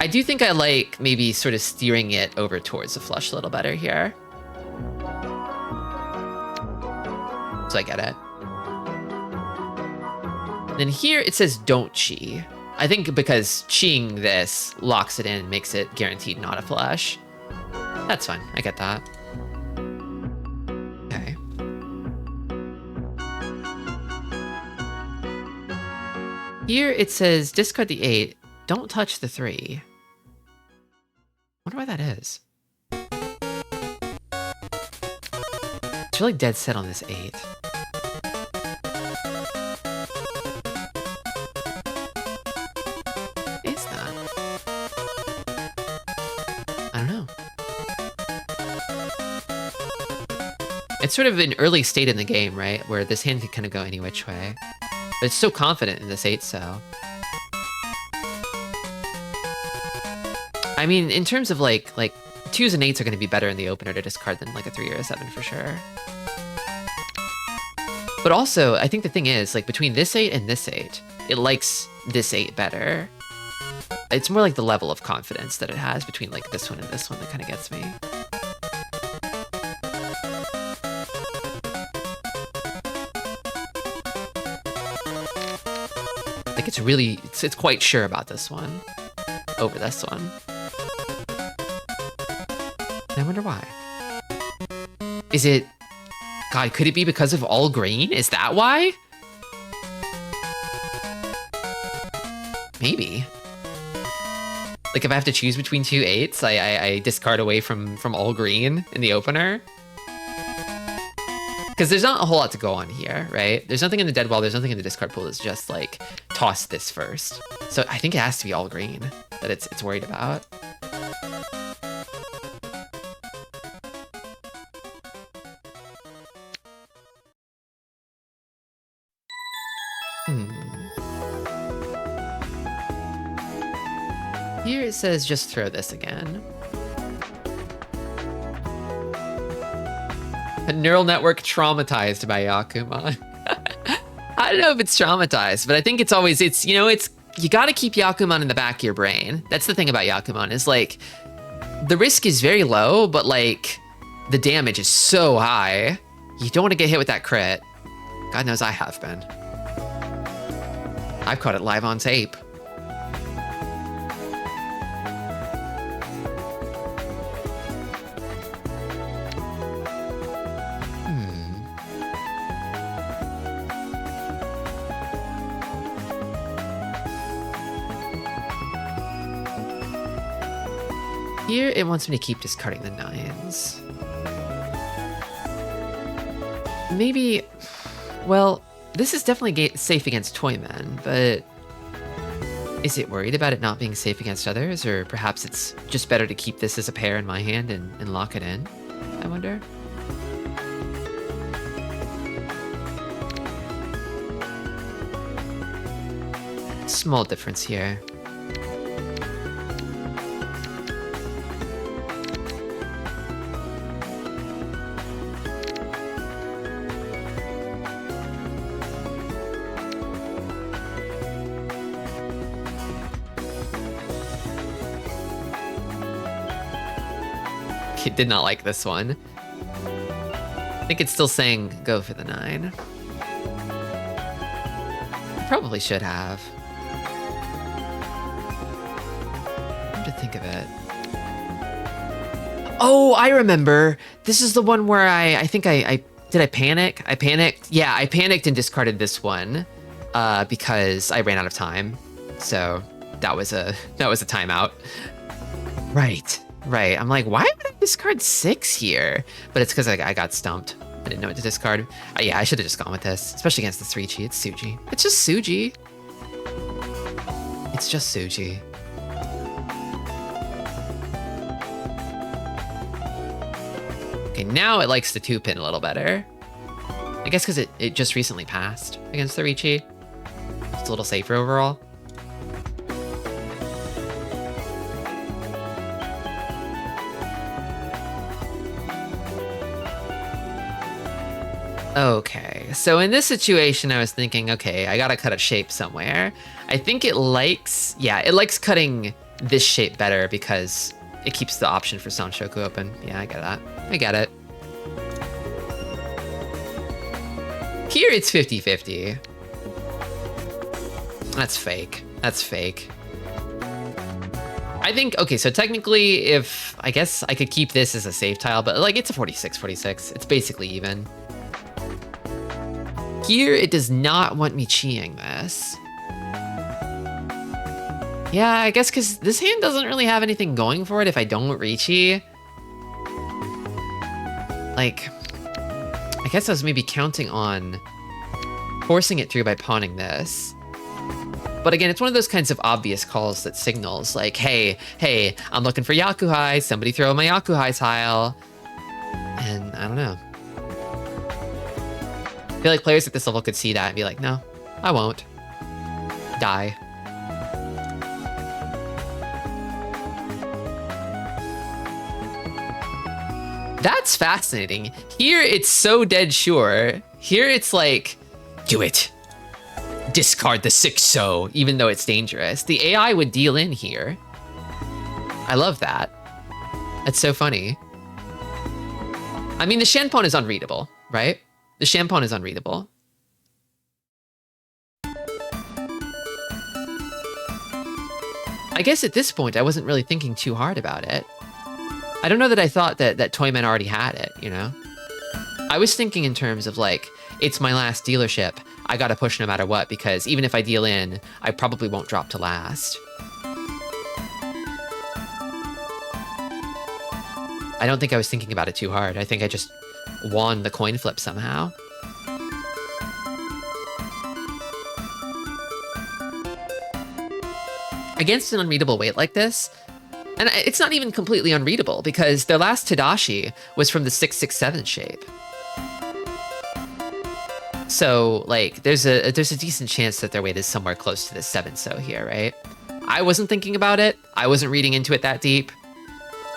I do think I like maybe sort of steering it over towards the flush a little better here. So I get it. Then here it says don't chi. I think because chiing this locks it in, makes it guaranteed not a flush. That's fine, I get that. Okay. Here it says discard the 8, don't touch the 3. Wonder why that is. It's really dead set on this 8. Is that? I don't know. It's sort of an early state in the game, right? Where this hand can kind of go any which way. But it's so confident in this 8, so. I mean, in terms of like 2s and 8s are going to be better in the opener to discard than like a 3 or a 7 for sure. But also, I think the thing is, like, between this 8 and this 8, it likes this 8 better. It's more like the level of confidence that it has between like this one and this one that kind of gets me. Like it's really, it's quite sure about this one over this one. I wonder why. Is it, God, could it be because of all green? Is that why? Maybe. Like if I have to choose between 2 8s, I discard away from all green in the opener. Because there's not a whole lot to go on here, right? There's nothing in the dead wall, there's nothing in the discard pool. It's just like, toss this first. So I think it has to be all green that it's worried about. Here it says just throw this again. A neural network traumatized by Yakuman. I don't know if it's traumatized, but I think it's always, you know, you gotta keep Yakuman in the back of your brain. That's the thing about Yakuman is like, the risk is very low, but like, the damage is so high. You don't want to get hit with that crit. God knows I have been. I've caught it live on tape. Here, it wants me to keep discarding the 9s. Maybe, well, this is definitely safe against Toymen, but is it worried about it not being safe against others? Or perhaps it's just better to keep this as a pair in my hand and lock it in, I wonder? Small difference here. It did not like this one. I think it's still saying go for the 9. Probably should have. Come to think of it. Oh, I remember. This is the one where I think I did I panic? I panicked. Yeah, I panicked and discarded this one because I ran out of time. So that was a timeout. Right. I'm like, why would I discard 6 here? But it's because I got stumped. I didn't know what to discard. Yeah, I should have just gone with this, especially against the 3-chi. It's Suji. It's just Suji. It's just Suji. Okay, now it likes the 2-pin a little better. I guess because it just recently passed against the Richi. It's a little safer overall. Okay, so in this situation, I was thinking, okay, I gotta cut a shape somewhere. I think it likes cutting this shape better because it keeps the option for Sanshoku open. Yeah, I get that. I get it. Here it's 50-50. That's fake. That's fake. I think, okay, so technically I guess I could keep this as a save tile, but like it's a 46-46. It's basically even. Here, it does not want me chiing this. Yeah, I guess because this hand doesn't really have anything going for it if I don't re-chi. Like, I guess I was maybe counting on forcing it through by pawning this. But again, it's one of those kinds of obvious calls that signals like, hey, I'm looking for Yakuhai, somebody throw my Yakuhai tile. And I don't know. I feel like players at this level could see that and be like, no, I won't. Die. That's fascinating. Here, it's so dead sure. Here, it's like, do it. Discard the 6-so, even though it's dangerous. The AI would deal in here. I love that. That's so funny. I mean, the Shanpon is unreadable, right? The Shanpon is unreadable. I guess at this point, I wasn't really thinking too hard about it. I don't know that I thought that Toyman already had it, you know? I was thinking in terms of like, it's my last dealership. I gotta push no matter what, because even if I deal in, I probably won't drop to last. I don't think I was thinking about it too hard. I think I just won the coin flip somehow. Against an unreadable weight like this, and it's not even completely unreadable because their last Tadashi was from the 6-6-7 shape. So like there's a decent chance that their weight is somewhere close to the 7-so here, right? I wasn't thinking about it. I wasn't reading into it that deep.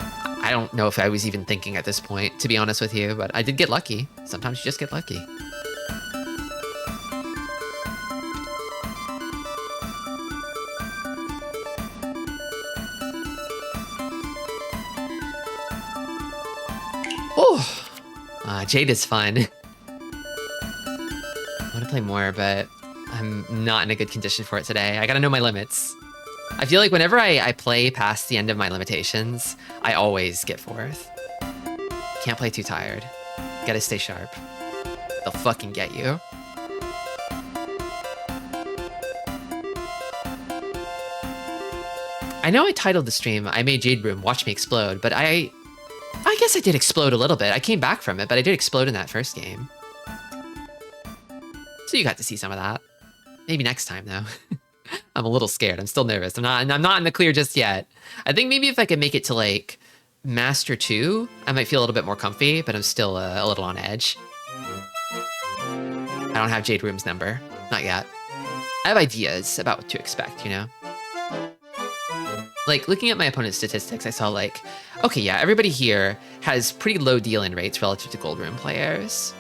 I don't know if I was even thinking at this point, to be honest with you, but I did get lucky. Sometimes you just get lucky. Oh, Jade is fun. I want to play more, but I'm not in a good condition for it today. I gotta know my limits. I feel like whenever I play past the end of my limitations, I always get fourth. Can't play too tired. Gotta stay sharp. They'll fucking get you. I know I titled the stream, I Made Jade Room, Watch Me Explode, but I guess I did explode a little bit. I came back from it, but I did explode in that first game. So you got to see some of that. Maybe next time, though. I'm a little scared. I'm still nervous. I'm not in the clear just yet. I think maybe if I could make it to, like, Master 2, I might feel a little bit more comfy, but I'm still a little on edge. I don't have Jade Room's number. Not yet. I have ideas about what to expect, you know? Like, looking at my opponent's statistics, I saw, like, okay, yeah, everybody here has pretty low deal-in rates relative to Gold Room players.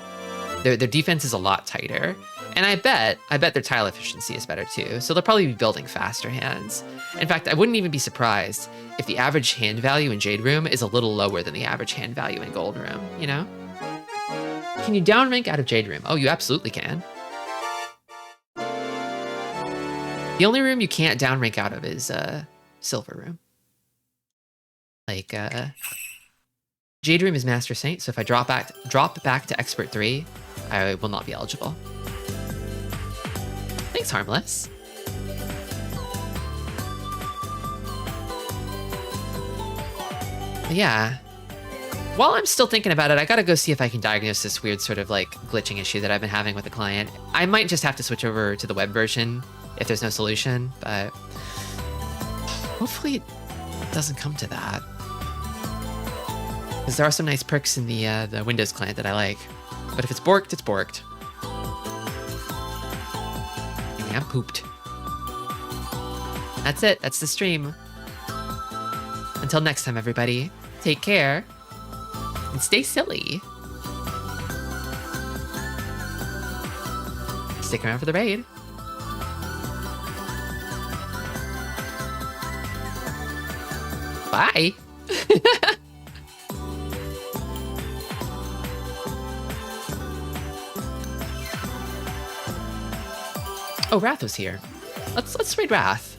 Their defense is a lot tighter. And I bet their tile efficiency is better too. So they'll probably be building faster hands. In fact, I wouldn't even be surprised if the average hand value in Jade Room is a little lower than the average hand value in Gold Room, you know? Can you downrank out of Jade Room? Oh, you absolutely can. The only room you can't downrank out of is Silver Room. Like, Jade Room is Master Saint, so if I drop back to Expert 3, I will not be eligible. Thanks, Harmless. But yeah. While I'm still thinking about it, I gotta go see if I can diagnose this weird sort of like glitching issue that I've been having with the client. I might just have to switch over to the web version if there's no solution, but hopefully it doesn't come to that. Because there are some nice perks in the Windows client that I like. But if it's borked, it's borked. And I'm pooped. That's it. That's the stream. Until next time, everybody. Take care. And stay silly. Stick around for the raid. Bye. Oh, Wrath was here. Let's raid Wrath.